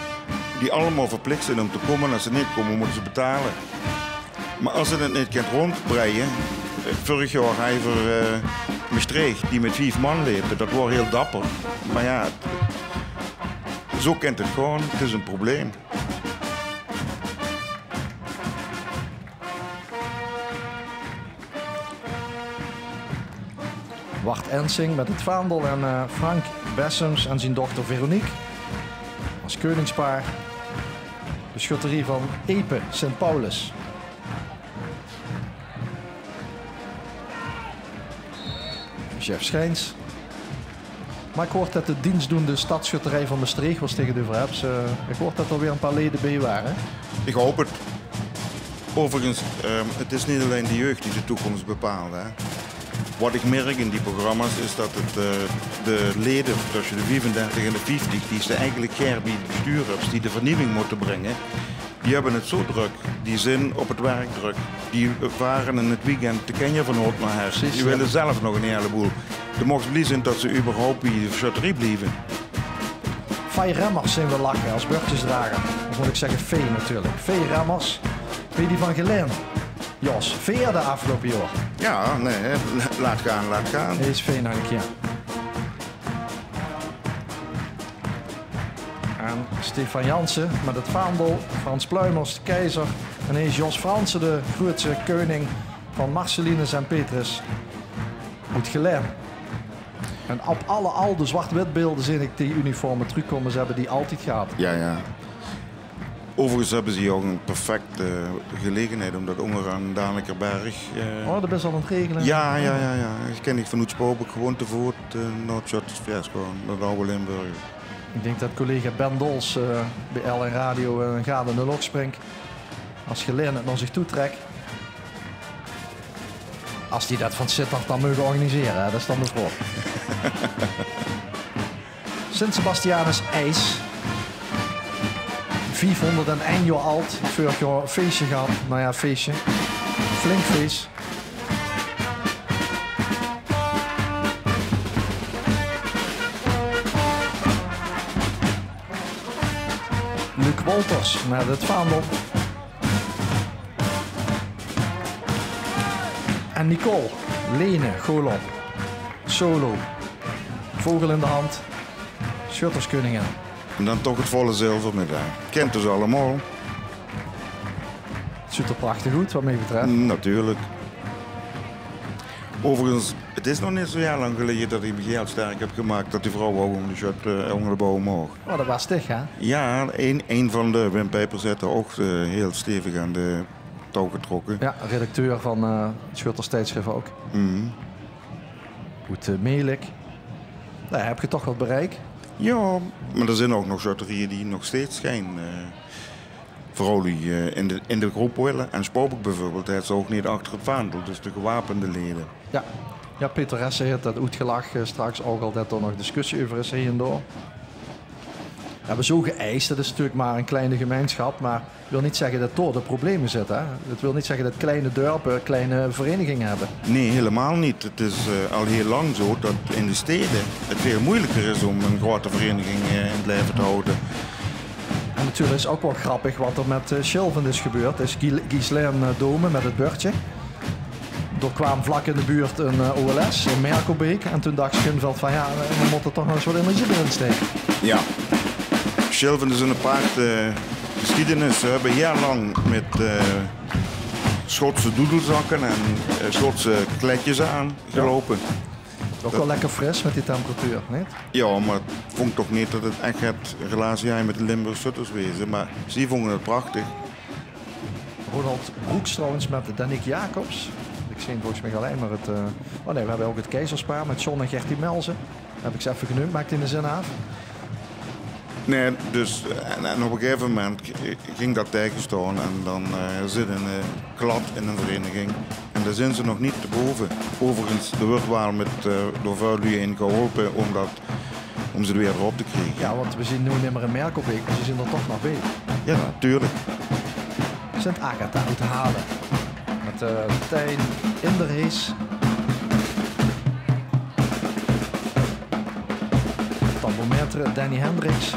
die allemaal verplicht zijn om te komen. Als ze niet komen, moeten ze betalen. Maar als ze het niet kunt rondbreien... Vorig jaar hij voor Maastricht, die met 5 man leefde. Dat was heel dapper. Maar ja... Zo kent het gewoon, het is een probleem. Wart Ensing met het vaandel en Frank Bessems en zijn dochter Veronique. Als koningspaar de schutterie van Epe Sint Paulus. Chef Schijns. Maar ik hoor dat de dienstdoende stadsschutterij van Maastricht was tegen de Verheps. Ik hoor dat er weer een paar leden bij waren. Ik hoop het. Overigens, het is niet alleen de jeugd die de toekomst bepaalt. Hè. Wat ik merk in die programma's is dat de leden tussen de 35 en de 50, die is eigenlijk Gerbi de bestuurders die de vernieuwing moeten brengen, die hebben het zo druk. Die zijn op het werk druk. Die varen in het weekend de Kenia van Noord naar huis. Die willen zelf nog een heleboel. De mocht blij zijn dat ze überhaupt bij de schutterie blijven. Vee Remmers zijn we lachen als burgerdrager. Dan moet ik zeggen Vee natuurlijk. Vee Remmers. Weet die van Geleen? Jos, Vee de afgelopen jaar. Ja, nee, laat gaan, laat gaan. Hij is Vee nog een keer. En Stefan Jansen met het vaandel. Frans Pluimers, de keizer. En hij is Jos Fransen, de grootste koning van Marcellinus en Petrus. Uit Geleen. En op al de zwart-wit beelden zie ik die uniformen terugkomen. Ze hebben die altijd gehad. Ja, ja. Overigens hebben ze ook een perfecte gelegenheid omdat Ongeraan Danekerberg... Oh, dat is al aan het regelen. Ja. Ik ken ik van Oetspoop gewoon te voort naar het Schuttersfeest gewoon, naar de oude Limburg. Ik denk dat collega Ben Dols bij LN Radio een gade in de lok springt. Als Geleen het naar zich toe trekt. Als die dat van Sittard dan mogen organiseren, hè? Dat is dan de vraag. Sint-Sebastianus IJs. 401 jaar oud. Vorig jaar een feestje gehad. Nou ja, feestje. Flink feest. Luc Wolters met het vaandel. En Nicole, Lene, Golop, solo, vogel in de hand, schutterskoningin. En dan toch het volle zilver met haar. Kent dus allemaal. Het ziet er prachtig uit wat mij betreft. Natuurlijk. Overigens, het is nog niet zo heel lang geleden dat ik me heel sterk heb gemaakt dat die vrouw ook om de shut onder de bouw mocht. Oh, dat was stig, hè? Ja, een van de Wim Pijpers heeft er ook heel stevig aan de touw getrokken. Ja, redacteur van het schutterstijdschrift ook. Goed, Melik. Nou, heb je toch wat bereik? Ja, maar er zijn ook nog schutterieën die nog steeds schijnen. Vooral die in de groep willen. En Spook bijvoorbeeld, hij is ook niet achter het vaandel, dus de gewapende leden. Ja, Peter Resse heeft dat uitgelach straks ook al dat er nog discussie over is hier en door. We hebben zo geëist, dat is natuurlijk maar een kleine gemeenschap, maar dat wil niet zeggen dat door de problemen zitten. Hè? Dat wil niet zeggen dat kleine dorpen kleine verenigingen hebben. Nee, helemaal niet. Het is al heel lang zo dat in de steden het veel moeilijker is om een grote vereniging in het leven te houden. En natuurlijk is ook wel grappig wat er met Schilven is gebeurd. Dat is Ghislaine Dome met het beurtje. Er kwam vlak in de buurt een OLS in Merkelbeek. En toen dacht Schinveld van ja, we moeten toch nog eens wat energie erin steken. Ja. Schilven is een aparte geschiedenis. We hebben heel lang met Schotse doedelzakken en Schotse kletjes aan gelopen. Ook wel lekker fris met die temperatuur, niet? Ja, maar ik vond toch niet dat het echt het relatie had met de Limburgse schutters wezen. Maar ze vonden het prachtig. Ronald Broeks trouwens met Danik Jacobs. Ik zie volgens mij alleen maar het... Oh nee, we hebben ook het keizerspaar met John en Gertie Melzen. Dat heb ik ze even genoemd, maakt in de zin af. Nee, dus en op een gegeven moment ging dat tegenstaan en dan zit een klad in een vereniging en daar zijn ze nog niet te boven. Overigens, er wordt wel met door vuilui in geholpen om ze er weer erop te krijgen. Ja, want we zien nu niet meer in Merkelbeek, maar ze zijn er toch nog bij. Ja, natuurlijk. Sint Agatha uit Halen. Met Tijn in de race. Tambourmetre Danny Hendricks.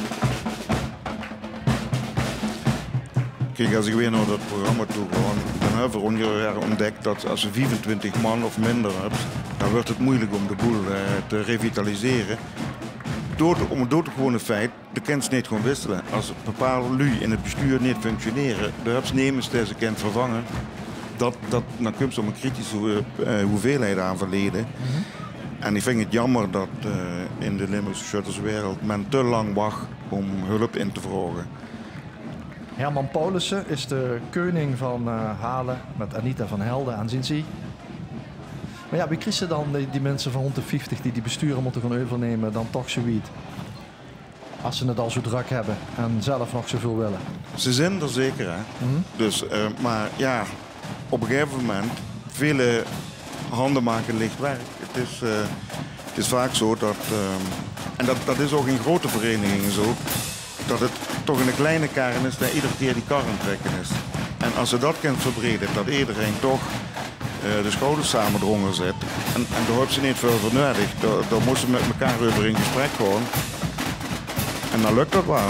Kijk, als ik weer naar dat programma toe ga, dan hebben we ongeveer ontdekt dat als je 24 man of minder hebt, dan wordt het moeilijk om de boel te revitaliseren. Om het gewone feit, de kent niet gewoon wisselen. Als bepaalde lui in het bestuur niet functioneren, de hubs nemen ze deze kent vervangen. Dan komt ze om een kritische hoeveelheid aan verleden. En ik vind het jammer dat in de Limburgse shutterswereld men te lang wacht om hulp in te vragen. Herman Paulussen is de koning van Halen met Anita van Helden aan zijn zie. Maar ja, wie krijgen dan die mensen van 150 die besturen moeten gaan overnemen dan toch zoiets? Als ze het al zo druk hebben en zelf nog zoveel willen. Ze zijn er zeker, hè. Dus, maar ja, op een gegeven moment, vele handen maken licht werk. Het is vaak zo dat, en dat is ook in grote verenigingen zo, dat het toch in een kleine kern is dat iedere keer die kar aan trekken is. En als ze dat kunnen verbreden, dat iedereen toch de schouders samen eronder zit. En daar hebben ze niet veel voor nodig. Daar moeten ze met elkaar over in gesprek gaan. En dan lukt dat wel.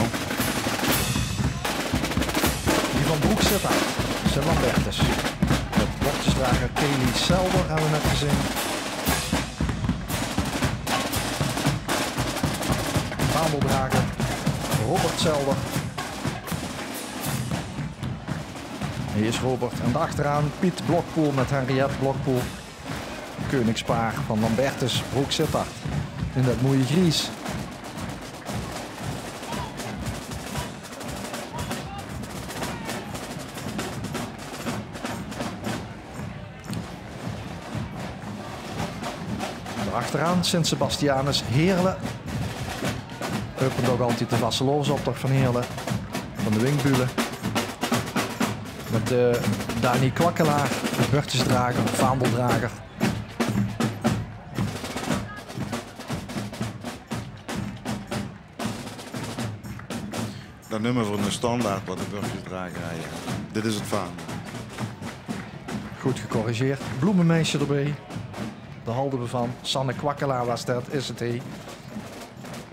Die van Broek zit aan. Zijn Lambertus. Met bordjesdrager Kelly Selder hebben we net gezien. Vaandeldrager Robert Selder. Hier is Robert. En daarachteraan Piet Blokpoel met Henriette Blokpoel. Koningspaar van Lambertus Broek Sittard. In dat mooie gries. Achteraan Sint-Sebastianus Heerlen. Opent ook altijd de Vasseloosoptocht van Heerlen. Van de Winkbulen. Met Dani Kwakkelaar, de burtjesdrager, vaandeldrager. Dat nummer voor een standaard wat de burtjesdrager rijden. Dit is het vaandel. Goed gecorrigeerd. Bloemenmeisje erbij. De halde van Sanne Kwakkelaar was dat, is het hij.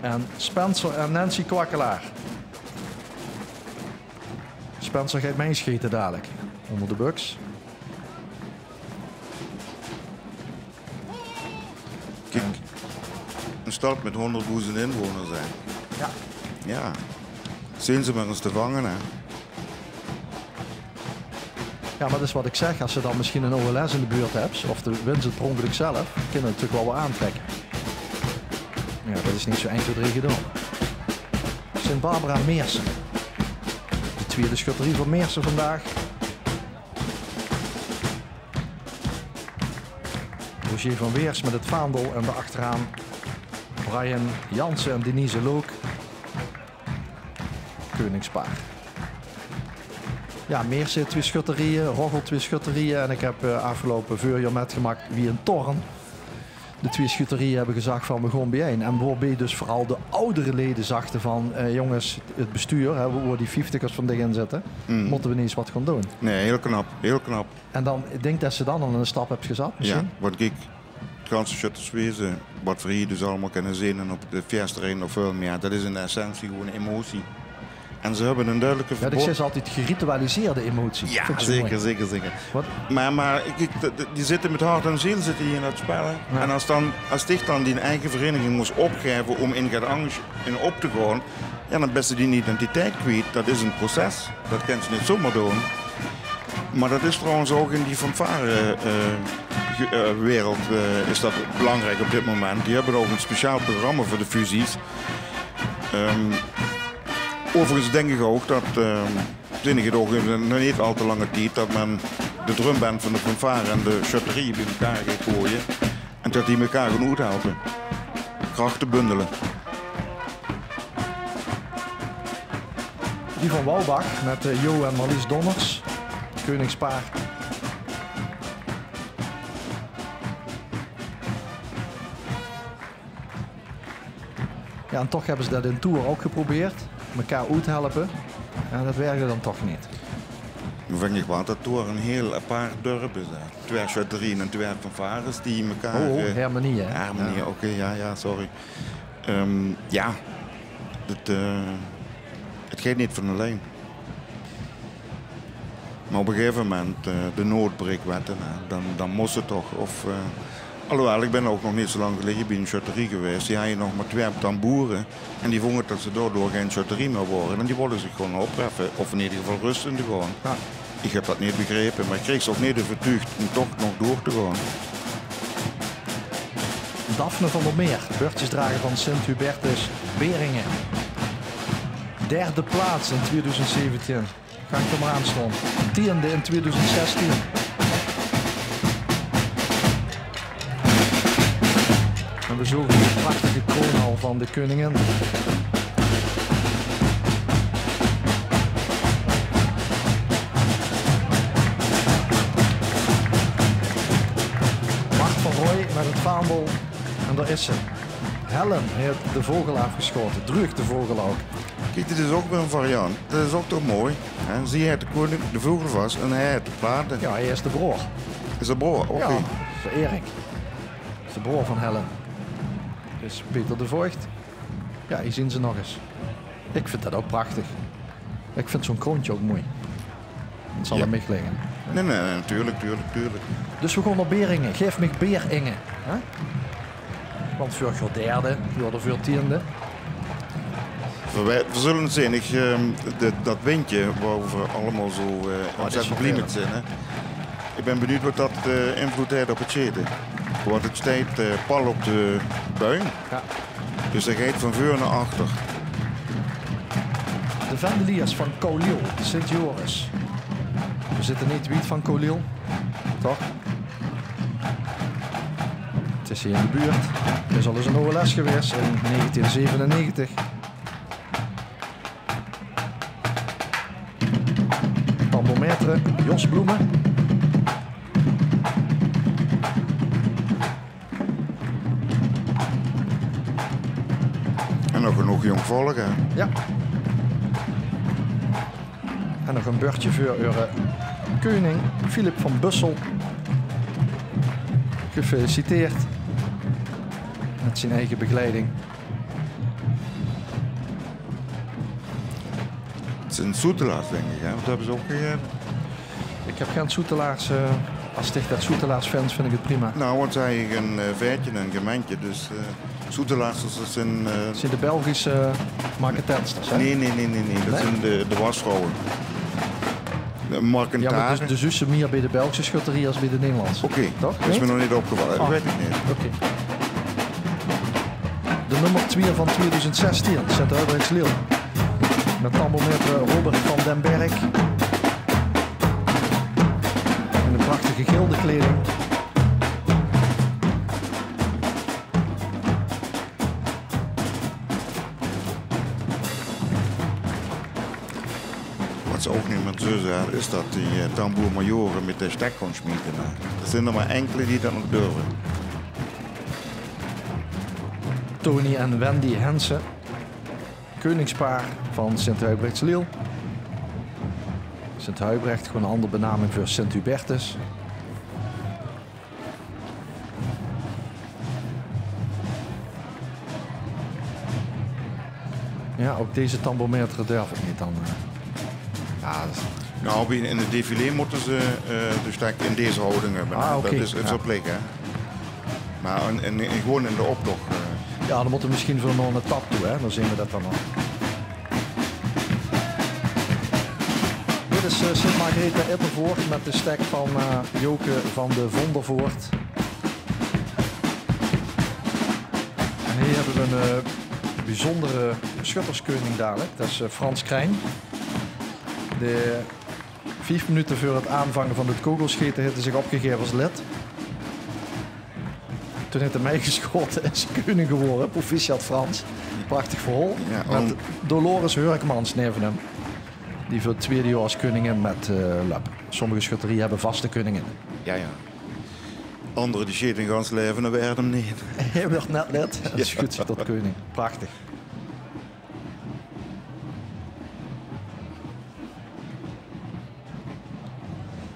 En Spencer en Nancy Kwakkelaar. Spencer gaat mij schieten dadelijk. Onder de buks. Kijk, een stad met 100.000 inwoners zijn. Ja. Ja, zien ze maar eens te vangen, hè. Ja, maar dat is wat ik zeg. Als je dan misschien een OLS in de buurt hebt, of de wint het per ongeluk zelf, kunnen het natuurlijk wel wat aantrekken. Ja, dat is niet zo 1, 2, 3 gedaan. Sint-Barbara Meersen. De tweede schutterie van Meersen vandaag. Roger van Weers met het vaandel en daarachteraan Brian Jansen en Denise Look. Koningspaar. Ja, Meersen 2 schutterieën, Roggel 2 schutterieën. En ik heb afgelopen voorjaar metgemaakt wie een Torren. De 2 schutterieën hebben gezegd van we gaan bijeen. En waarbij dus vooral de oudere leden zachten van jongens, het bestuur, hè, waar die 50ers van dicht in zitten, moeten we niet eens wat gaan doen. Nee, heel knap, heel knap. En dan, ik denk dat ze dan al een stap hebt gezet misschien. Ja, wat ik, het ganse shutterswezen, wat we hier dus allemaal kunnen zien en op de versterrein of veel meer, dat is in de essentie gewoon emotie. En ze hebben een duidelijke Ja, verbod. ik zeg altijd geritualiseerde emotie. Ja, Vind ik zo mooi. zeker. Wat? Maar die zitten met hart en ziel zitten hier in het spel. Ja. En als dich dan die eigen vereniging moest opgeven om in op te gaan, ja, dan best die identiteit kwijt. Dat is een proces. Dat kan ze niet zomaar doen. Maar dat is trouwens ook in die fanfare-wereld is dat belangrijk op dit moment. Die hebben ook een speciaal programma voor de fusies. Overigens denk ik ook dat, zin ik het ook in een niet al te lange tijd, dat men de drumband van de fanfare en de shutterie bij elkaar gaat gooien. En dat die elkaar gaan uithelpen. Krachten bundelen. Die van Walbach met Jo en Marlies Donners. Koningspaar. Ja, en toch hebben ze dat in Tour ook geprobeerd. Elkaar uithelpen. En dat werkte dan toch niet. Nu vind ik wel dat Tour een heel apart dorp is. 2 shutterieën en 2 fanfares die elkaar... harmonie hè? Harmonie, ja. Oké, ja, sorry. Ja, het gaat niet van alleen. Maar op een gegeven moment, de noodbreekwetten, dan moest het toch. Alhoewel, ik ben ook nog niet zo lang geleden bij een shutterie geweest. Die had je nog maar 2 tamboeren. En die vonden dat ze daardoor geen shutterie meer worden. En die wilden zich gewoon opheffen. Of in ieder geval rust in te gaan. Ja. Ik heb dat niet begrepen. Maar ik kreeg ze ook niet overtuigd om toch nog door te gaan. Daphne van der Meer, beurtjesdrager van Sint-Hubertus Beringen. Derde plaats in 2017. Ga ik er maar aan staan. Tiende in 2016. En we zoeken de prachtige kroonhal van de koningin. Mart van Rooij met het vaandel. En daar is ze. Helen heeft de vogel afgeschoten. Druug de vogel ook. Kijk, dit is ook weer een variant. Dat is ook toch mooi. Hè? Zie je de koning de vogel vast en hij heeft de paarden. Ja, hij is de broer. Is dat broer? Oké. Ja, dat is Erik. Dat is de broer van Helen. Dus Peter de Voigt. Ja, hier zien ze nog eens. Ik vind dat ook prachtig. Ik vind zo'n kroontje ook mooi. Het zal Ja. er mij liggen. Nee, natuurlijk. Dus we gaan naar Beringen. Geef me Beringen. Hè? Want voor je derde, voor de tiende. We zullen het zien. Dat windje waar we allemaal zo ontzettend blij met zijn. Hè? Ik ben benieuwd wat dat invloed heeft op het zitten. Want het staat pal op de buin. Ja. Dus hij gaat van voor naar achter. De Vendeliers van Coliel, Sint-Joris. We zitten niet wiet van Coliel, toch? Het is hier in de buurt. Er is al eens een OLS geweest in 1997. Tambometre, Jos Bloemen. En nog genoeg jong volk, hè? Ja. En nog een beurtje voor koning Philip van Bussel. Gefeliciteerd. Met zijn eigen begeleiding. Het is een zoetelaars, denk ik, hè? Wat hebben ze opgegeven? Ik heb geen Soetelaars. Als sticht dat Soetelaars fans vind ik het prima. Nou, want zij een veertje en een gemeentje, dus zoetelaars dat zijn... Het zijn de Belgische marketensters, hè? Nee. Dat zijn de wasvrouwen. Mark en Ja, maar Taren. dus ze meer bij de Belgische schutterie als bij de Nederlandse. Oké, toch? dat is me nog niet opgevallen. Dat weet ik niet. Oké. De nummer 2 van 2016, Sint-Huibrechts-Liel. Met tambometer Robert van den Berg. In een prachtige gildekleding. Wat ze ook niet met zo zeggen, is dat die tamboermajoren met de stek kon smieten. Er zijn er maar enkele die dat nog durven. Tony en Wendy Hensen. Koningspaar van Sint-Huibrechts-Liel. Sint-Huibrecht, gewoon een andere benaming voor Sint-Hubertus. Ja, ook deze tambometer durf ik niet dan. Ja, dat is... Nou, in de défilé moeten ze de stek in deze houding hebben. Ah, oké. Dat is het verplicht, hè. Maar gewoon in de optocht. Ja, dan moeten we misschien voor nog een tap toe, hè. Dan zien we dat dan nog. Dit is Sint Margaretha Ippervoort met de stek van Joke van de Vondervoort. En hier hebben we een bijzondere schutterskoning dadelijk. Dat is Frans Krijn. De 5 minuten voor het aanvangen van het kogelschieten heeft hij zich opgegeven als lid. Toen heeft hij mij geschoten en is koning geworden. Proficiat Frans. Prachtig verhaal. Ja, Met Dolores Hurkmans neven hem. Die voor het tweede jaar als koningin met lap. Sommige schutterieën hebben vaste koningen. Ja. Anderen die shit in gans leven, dan werden hem niet. Hij werd net lid en schudt zich tot koning. Prachtig.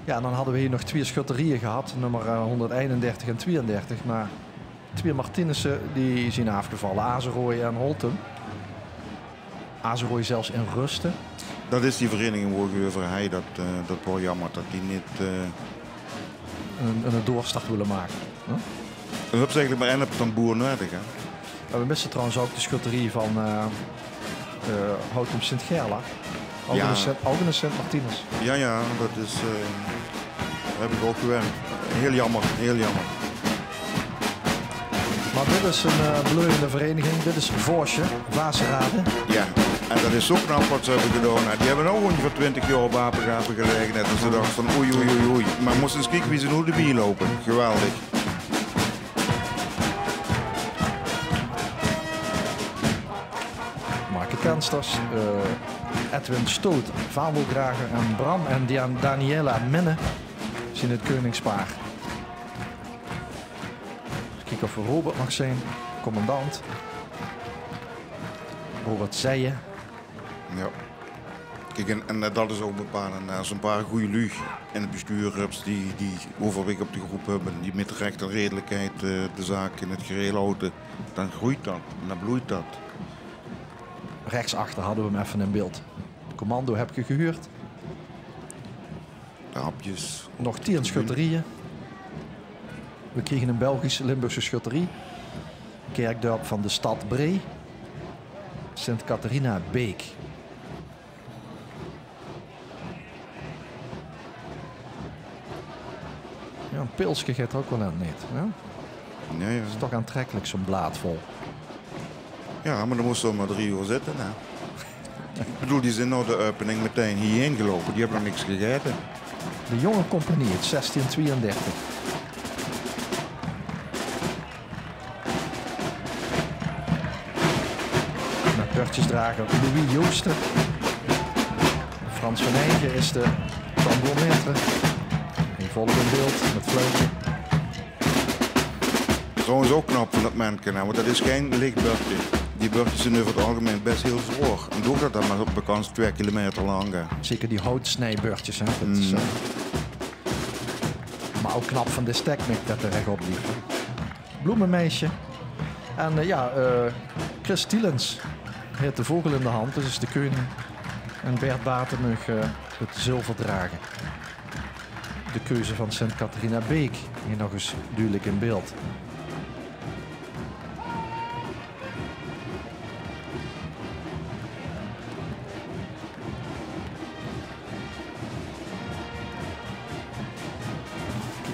Ja, en dan hadden we hier nog 2 schutterieën gehad. Nummer 131 en 32. Maar 2 Martinussen die zijn afgevallen. Azerooi en Holtum. Azerooi zelfs in Rusten. Dat is die vereniging waar je over hij dat wel jammer dat die niet... Een doorstart willen maken. Huh? We hebben eigenlijk maar één op tamboer nodig, hè. Maar we missen trouwens ook de schutterie van Houtum Sint-Gerla. Agnes Sint Martinus. Ja, dat is... daar heb ik ook gewerkt. Heel jammer. Maar dit is een bleuvende vereniging. Dit is Voorsje, Vaasrade. Ja, en dat is zo knap wat ze hebben gedaan. Die hebben nou ongeveer 20 jaar op apengapen gelegen. Net. En ze dachten van oei, oei, oei, oei. Maar moesten eens kijken wie ze nu de bier lopen. Geweldig. Marke Kensters, Edwin Stoot, Vaandeldrager en Bram en Daniela Minne zien het koningspaar. Kijken of we Robert mag zijn, commandant. Robert Zeijen. Ja. Kijk, en dat is ook bepalend. Als een paar goede luug in het bestuur hebt die overweg op de groep hebben, die met recht en redelijkheid de zaak in het gereel houden, dan groeit dat en dan bloeit dat. Rechtsachter hadden we hem even in beeld. Commando heb je gehuurd. De hapjes. Nog 10 schutterieën. We kregen een Belgische Limburgse schutterie. Kerkdorp van de stad Bree. Sint-Catharina Beek. Ja, een pilsje gaat er ook wel aan niet. Ja? Ja, ja. Dat is toch aantrekkelijk, zo'n blaad vol. Ja, maar dan moest er maar 3 uur zitten. Nou. Ik bedoel, die zijn nou de opening meteen hierheen gelopen. Die hebben nog niks gegeten. De jonge compagnie, het 1632. Met beurtjesdrager Louis Joosten. Frans van Eygen is de tambourmeester. Die volgt in beeld met fluitje. Trouwens ook knap van dat manneke, want dat is geen licht beurtje. Die beurtjes zijn over het algemeen best heel zwaar. En doe dat dan maar op bekans 2 kilometer lang. Zeker die houtsnijbeurtjes. Hè? Dat is, maar ook knap van de stekmik dat er rechtop liep. Bloemenmeisje. En Chris Tielens heeft de vogel in de hand. Dus is de koning. En Bert Batenmug het zilver dragen. De keuze van Sint-Catharina Beek. Hier nog eens duidelijk in beeld.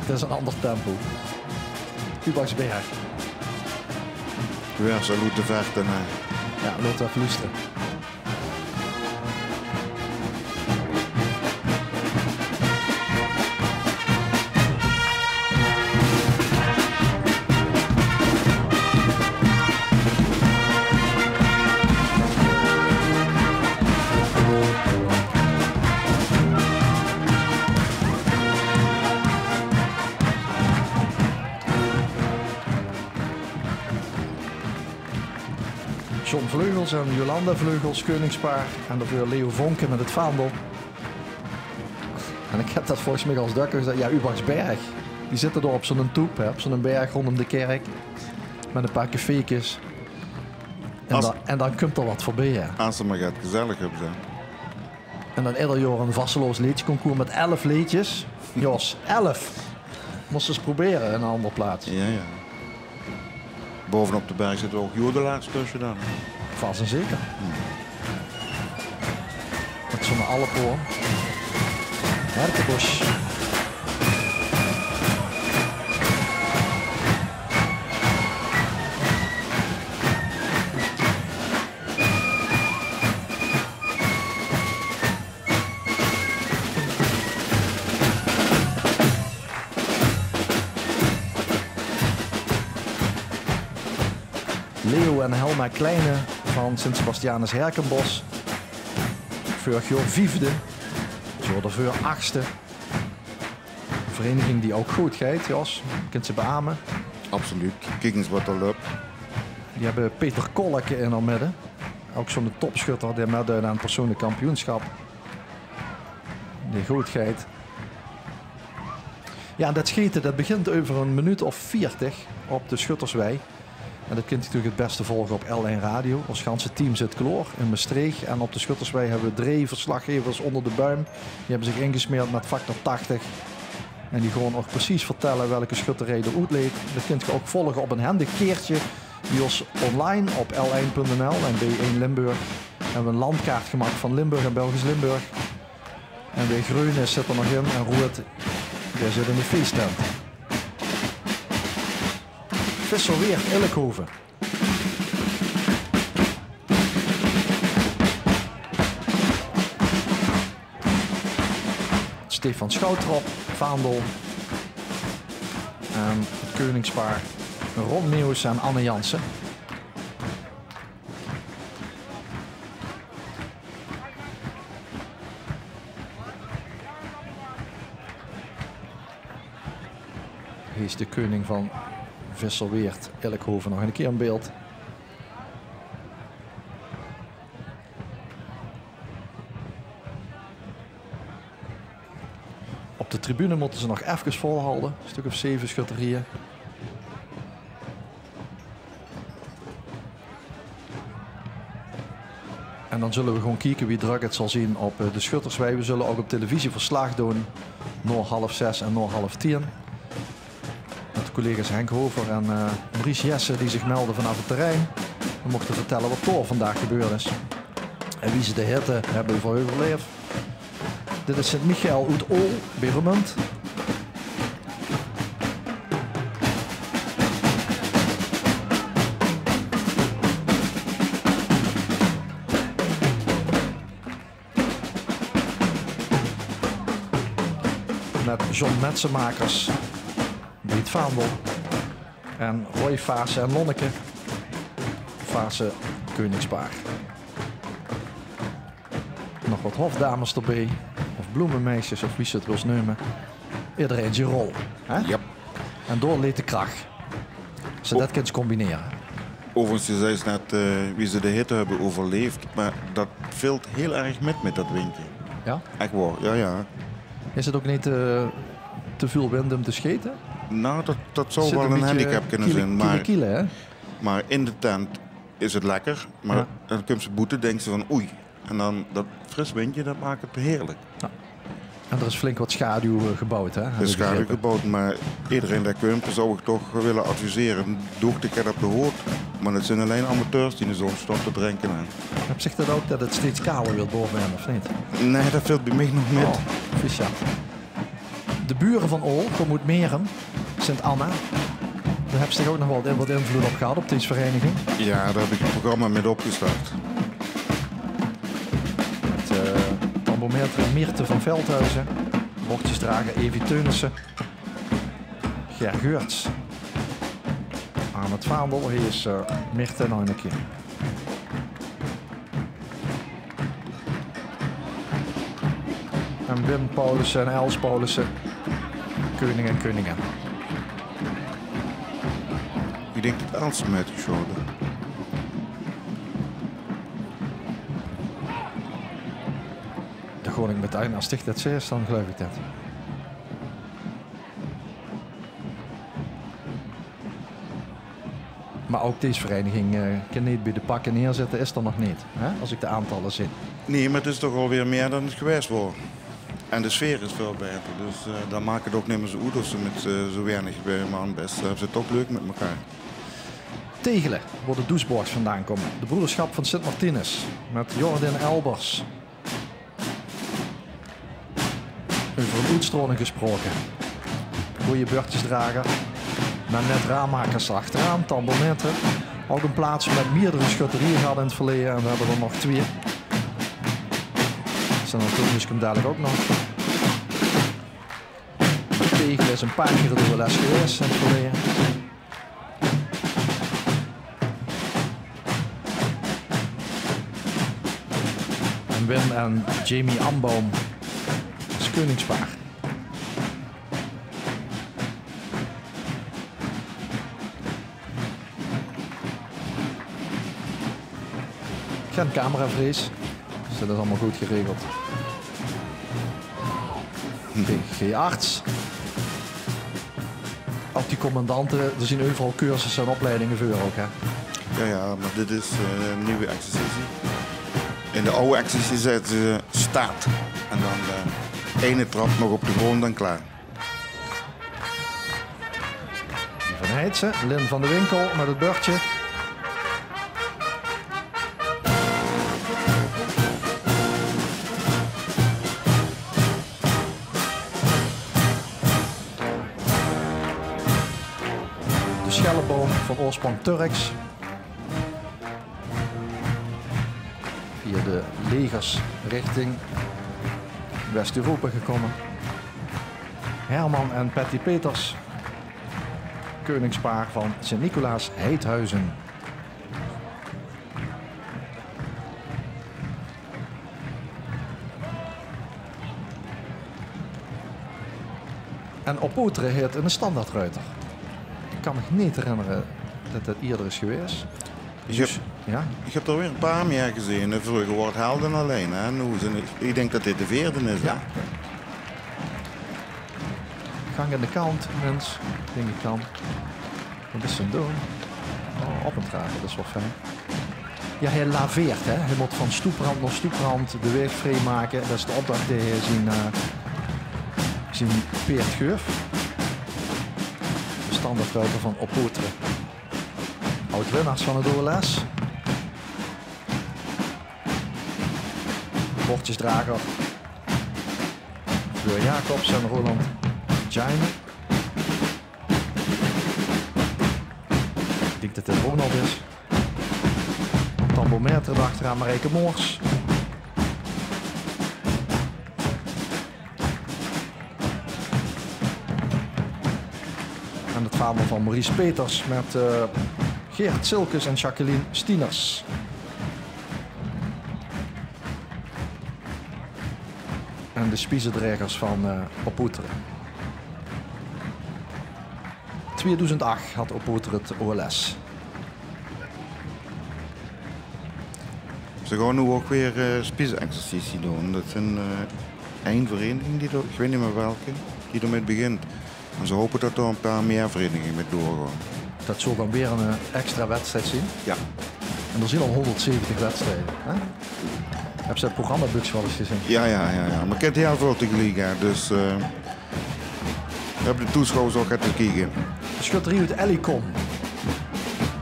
Dat is een ander tempo. Ubaksberg. Weer salut de vechten. Ja, laten we even luisteren. John Vleugels en Jolanda Vleugels, koningspaar. En daarvoor Leo Vonken met het vaandel. En ik heb dat volgens mij als dukker gezegd. Ja, Ubaksberg. Die zitten er op zo'n toep, hè, op zo'n berg rondom de kerk. Met een paar cafékjes. En dan komt er wat voorbij. Hè. Als ze maar gaat gezellig hebben zijn. En dan ieder jaar een vasseloos leedjesconcours met 11 leedjes. Jos, 11. Moest eens proberen in een andere plaats. Ja, ja. Bovenop de berg zit ook jodelaars tussen dan. Vast en zeker. Met zo'n alpenhoorn. Hertenbos. Leo en Helma Kleine van Sint-Sebastianus Herkenbos. Vorig jaar 5e. Zo de voor 8e. Een vereniging die ook goed gaat, Jos. Je kunt ze beamen. Absoluut. Kijk eens wat er loopt. Die hebben Peter Kolleke in haar midden. Ook zo'n topschutter die meedoet aan het persoonlijk kampioenschap. Die goed gaat. Ja, en dat schieten dat begint over een minuut of 40 op de Schutterswei. En dat kunt u natuurlijk het beste volgen op L1 Radio. Ons ganse team zit klaar in Maastricht. En op de Schutterswei hebben we 3 verslaggevers onder de buim. Die hebben zich ingesmeerd met factor 80. En die gewoon ook precies vertellen welke schutterij er uitleed. Dat kunt u ook volgen op een handig keertje. Die ons online op l1.nl en B1 Limburg. We hebben een landkaart gemaakt van Limburg en Belgisch Limburg. En weer Greunes zit er nog in. En Roert, die zit in de feesttent. Visselweert Ilkhoven. Stefan Schoutrop, Vaandel. En het koningspaar Ron Meeuwis en Anne Jansen. Hier is de koning van Visselweert Ilkhoven nog een keer in beeld. Op de tribune moeten ze nog even volhouden. Een stuk of 7 schutterieën. En dan zullen we gewoon kijken wie druk het zal zien op de schutters. We zullen ook op televisie verslag doen. Nog 5:30 en nog 9:30. Met de collega's Henk Hover en Maurice Jesse die zich melden vanaf het terrein. We mochten vertellen wat er vandaag gebeurd is. En wie ze de hitte hebben overleefd. Dit is Sint-Michael uit Ol, bij Roermond. Met John Metsenmakers, Briet Vaandel en Roy Vaassen en Lonneke. Vaassen koningspaar. Nog wat hofdames erbij, of bloemenmeisjes of wie ze het wil noemen. Iedereen zijn rol. Hè? Yep. En doorleed de kracht. Ze dat kunnen combineren. Overigens, je zei net wie ze de hitte hebben overleefd, maar dat valt heel erg met dat windje. Ja? Echt waar, ja, ja. Is het ook niet te veel wind om te scheten? Nou, dat zou wel een handicap kunnen zijn. Kiele, maar in de tent is het lekker. Maar Ja. dan komt ze boeten, denkt ze van oei. En dan dat fris windje, dat maakt het heerlijk. Ja. En er is flink wat schaduw gebouwd, hè? Er is schaduw gebouwd, maar iedereen dat komt, zou ik toch willen adviseren. Doe ik het op de hoort. Maar het zijn alleen amateurs die in de zon staan te drinken. Heb zich dat ook dat het steeds kaler wil bovenin, of niet? Nee, dat valt bij mij nog met. Oh, Fischer. De buren van Ol, Gomoet-Meren, Sint-Anna. Daar heb je ook nog wel wat invloed op gehad op deze vereniging. Ja, daar heb ik het programma met opgestart. Met tambourmeester Meerte van Veldhuizen. Bordjesdrager Evie Teunissen. Ger Geurts. Aan het Vaandel, hier is Meerte nog een keer. En Wim Paulussen en Els Paulussen. Koning en koningin. Ik denk dat Els met de show. De Groningen meteen als sticht dat is, dan geloof ik dat. Maar ook deze vereniging kan niet bij de pakken neerzetten, is er nog niet. Hè? Als ik de aantallen zie. Nee, maar het is toch alweer meer dan het geweest wordt. En de sfeer is veel beter. Dus dan maakt het ook niet meer zo goed als ze met zo weinig bij man best. Ze hebben het ook leuk met elkaar. Tegelen, waar de Doesborgs vandaan komen. De broederschap van Sint-Martinus. Met Jordan Elbers. Over een uitstraling gesproken. Goeie beurtjesdrager. Met net raammakers achteraan, tambourmetten. Ook een plaats met meerdere schutterieën gehad in het verleden. En we hebben er nog 2. Zijn natuurlijk hem dadelijk ook nog. De tegel is een paar keer door de les geweest in het verleden. En Wim en Jamie Amboom is koningspaar. Geen cameravrees. Dus dat is allemaal goed geregeld. G-arts. Ook die commandanten, er zijn overal cursussen en opleidingen voor ook. Hè? Ja, maar dit is een nieuwe exercitie. In de oude exercitie zetten ze staat. En dan de ene trap nog op de grond en klaar. Die van Heidse, Lin van de Winkel met het beurtje. Schelleboom Persoon van oorsprong Turks. Via de legers richting West-Europa gekomen. Herman en Patty Peters. Koningspaar van Sint-Nicolaas Heidhuizen. En Opoteren heet een standaardruiter. Ik kan me niet herinneren dat het eerder is geweest. Ik heb er weer een paar meer gezien. Vroeger wordt Helden alleen. Hè? Ik denk dat dit de 4e is. Ja. Gang aan de kant, mens. Denk ik dan. Wat is zijn doen? Oh, op een dragen, dat is wel fijn. Ja, hij laveert, hè. Hij moet van stoeprand naar stoeprand de weg vrijmaken. Dat is de opdracht die hij zijn Peert Geuf. De standaardruiter van Opoteren. Oud-winnaars van het OLS. Bordjesdrager. Fleur Jacobs en Roland Jaime. Ik denk dat dit Ronald is. Tambometer erachteraan Marijke Moors. En het vaandel van Maurice Peters met Geert Silkes en Jacqueline Stieners. En de spiezendregers van Opoteren. 2008 had Opoteren het OLS. Ze gaan nu ook weer spiezenexercitie doen. Dat is één vereniging, ik weet niet meer welke, die ermee begint. En ze hopen dat er een paar meer verenigingen mee doorgaan. Dat zal dan weer een extra wedstrijd zien. Ja. En er zijn al 170 wedstrijden. Hè? Heb je het programma-books wel eens gezien? Ja. Maar ik heb heel veel tegelijk. Dus we hebben de toeschouwers ook uit te kijken. Schutterie uit Ellicon.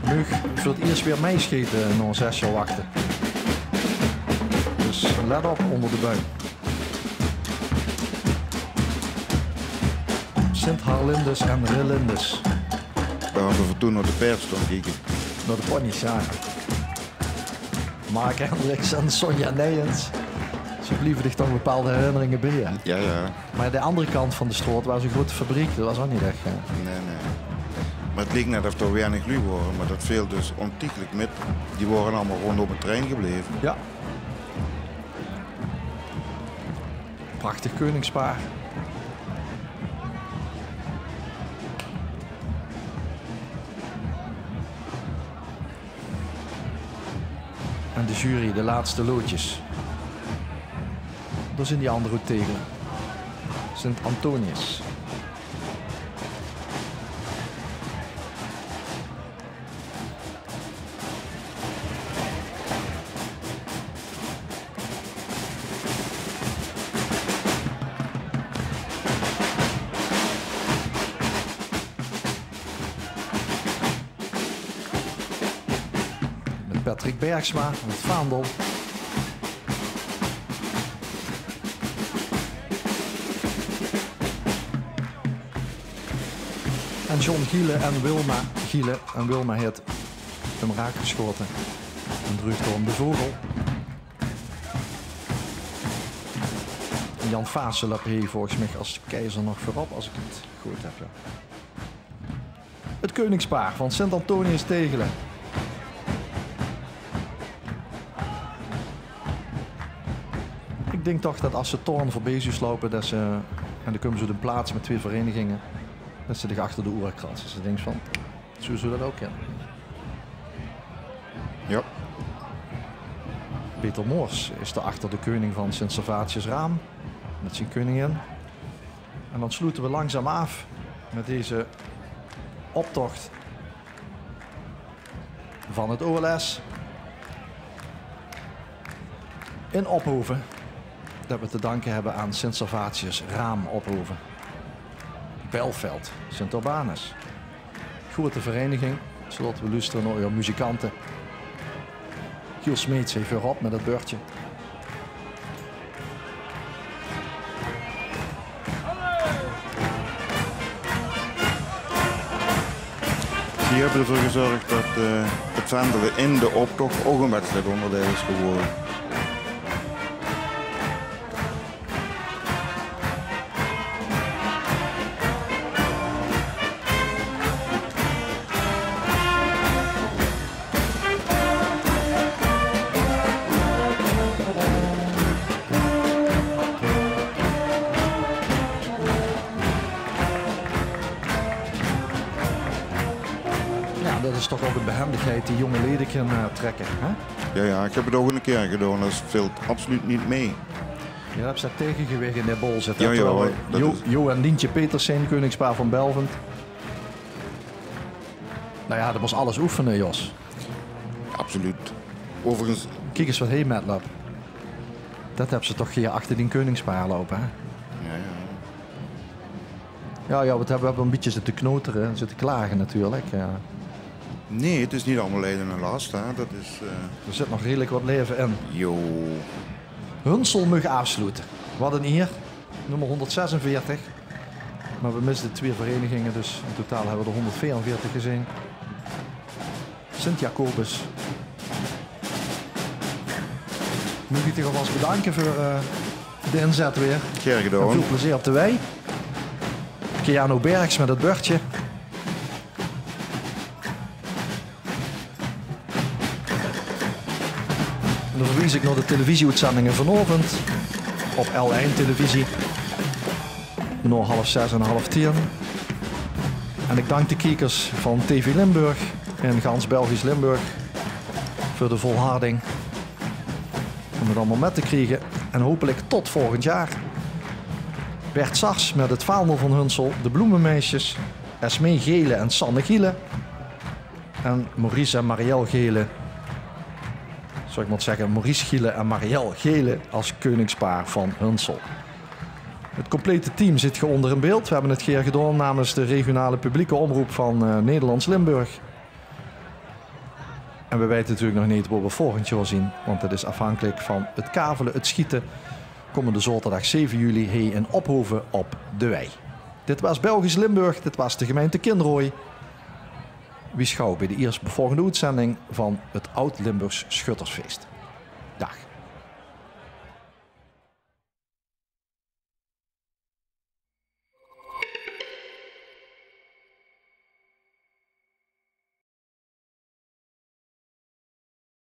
Nu voor het eerst weer meeschieten na 6 jaar wachten. Dus let op onder de buik. Sint-Harlindes en Relindes. We hadden we toen naar de pers staan kijken. Naar de ponies, ja. Mark Hendricks en Sonja Nijens. Ze blijven zich toch bepaalde herinneringen bij. Hè? Ja. Maar de andere kant van de stroot was een grote fabriek. Dat was ook niet echt. Hè? Nee. Maar het leek net of er weinig lui waren. Maar dat viel dus ontiegelijk met. Die waren allemaal gewoon op het trein gebleven. Ja. Prachtig koningspaar. En de jury, de laatste loodjes. Dat zijn die andere tegen. Sint Antonius. Patrick Bergsma met het vaandel. En John Giele en Wilma Giele. En Wilma heeft hem raakgeschoten. En Druugdorm de Vogel. En Jan Vaselap heeft volgens mij als keizer nog voorop, als ik het goed heb. Ja. Het koningspaar van Sint Antonius Tegelen. Ik denk toch dat als ze toren voor Bezus lopen, dat ze, en dan komen ze op een plaats met 2 verenigingen, dat ze zich achter de oren kratsen. Dus ik denk van, zo zullen dat ook kennen. Ja. Peter Moors is daarachter de koning van Sint Servatius Raam, met zijn koningin. En dan sluiten we langzaam af met deze optocht van het OLS in Ophoven. Dat we te danken hebben aan Sint Servatius Raam Ophoven. Belveld, Sint Urbanus. Grote vereniging, zodat we luisteren naar uw muzikanten. Giel Smeets heeft weer op met het beurtje. die hebben ervoor gezorgd dat het vendelen in de optocht ook een wedstrijdonderdeel is geworden. Dat is toch ook een behendigheid die jonge leden kunnen trekken. Hè? Ja, ik heb het ook een keer gedaan. Dat valt absoluut niet mee. Je hebt ze tegengewicht in de bol zitten. Ja, Terwijl dat is... Jo en Lientje Petersen, koningspaar van Belvend. Nou ja, dat was alles oefenen, Jos. Absoluut. Overigens... Kijk eens wat hij met loopt. Dat hebben ze toch hier achter die koningspaar lopen, hè? Ja, we hebben een beetje zitten knoteren, zitten klagen natuurlijk. Ja. Nee, het is niet allemaal lijden en last. Hè. Dat is, Er zit nog redelijk wat leven in. Jo. Hunsel mag afsluiten. Wat een eer. Nummer 146. Maar we missen 2 verenigingen, dus in totaal hebben we er 144 gezien. Sint-Jacobus. Moet ik je toch alvast bedanken voor de inzet weer. Graag gedaan. En veel plezier op de wei. Keanu Bergs met het bordje. En dan verwijs ik naar de televisieuitzendingen vanavond op L1 televisie. Nog 5:30 en 5:10. En ik dank de kijkers van TV Limburg en gans Belgisch Limburg voor de volharding om het allemaal met te krijgen. En hopelijk tot volgend jaar. Bert Sars met het vaandel van Hunsel, de bloemenmeisjes, Esmee Gele en Sanne Giele. En Maurice en Marielle Gele. Zou ik maar zeggen, Maurice Giele en Marielle Gele als koningspaar van Hunsel. Het complete team zit hier onder in beeld. We hebben het keer gedaan namens de regionale publieke omroep van Nederlands Limburg. En we weten natuurlijk nog niet wat we volgend jaar zien, want het is afhankelijk van het kavelen, het schieten. Komende zaterdag 7 juli hier in Ophoven op de Wei. Dit was Belgisch Limburg, dit was de gemeente Kinrooi. Wie schouw bij de eerstvolgende uitzending van het Oud-Limburgs Schuttersfeest. Dag.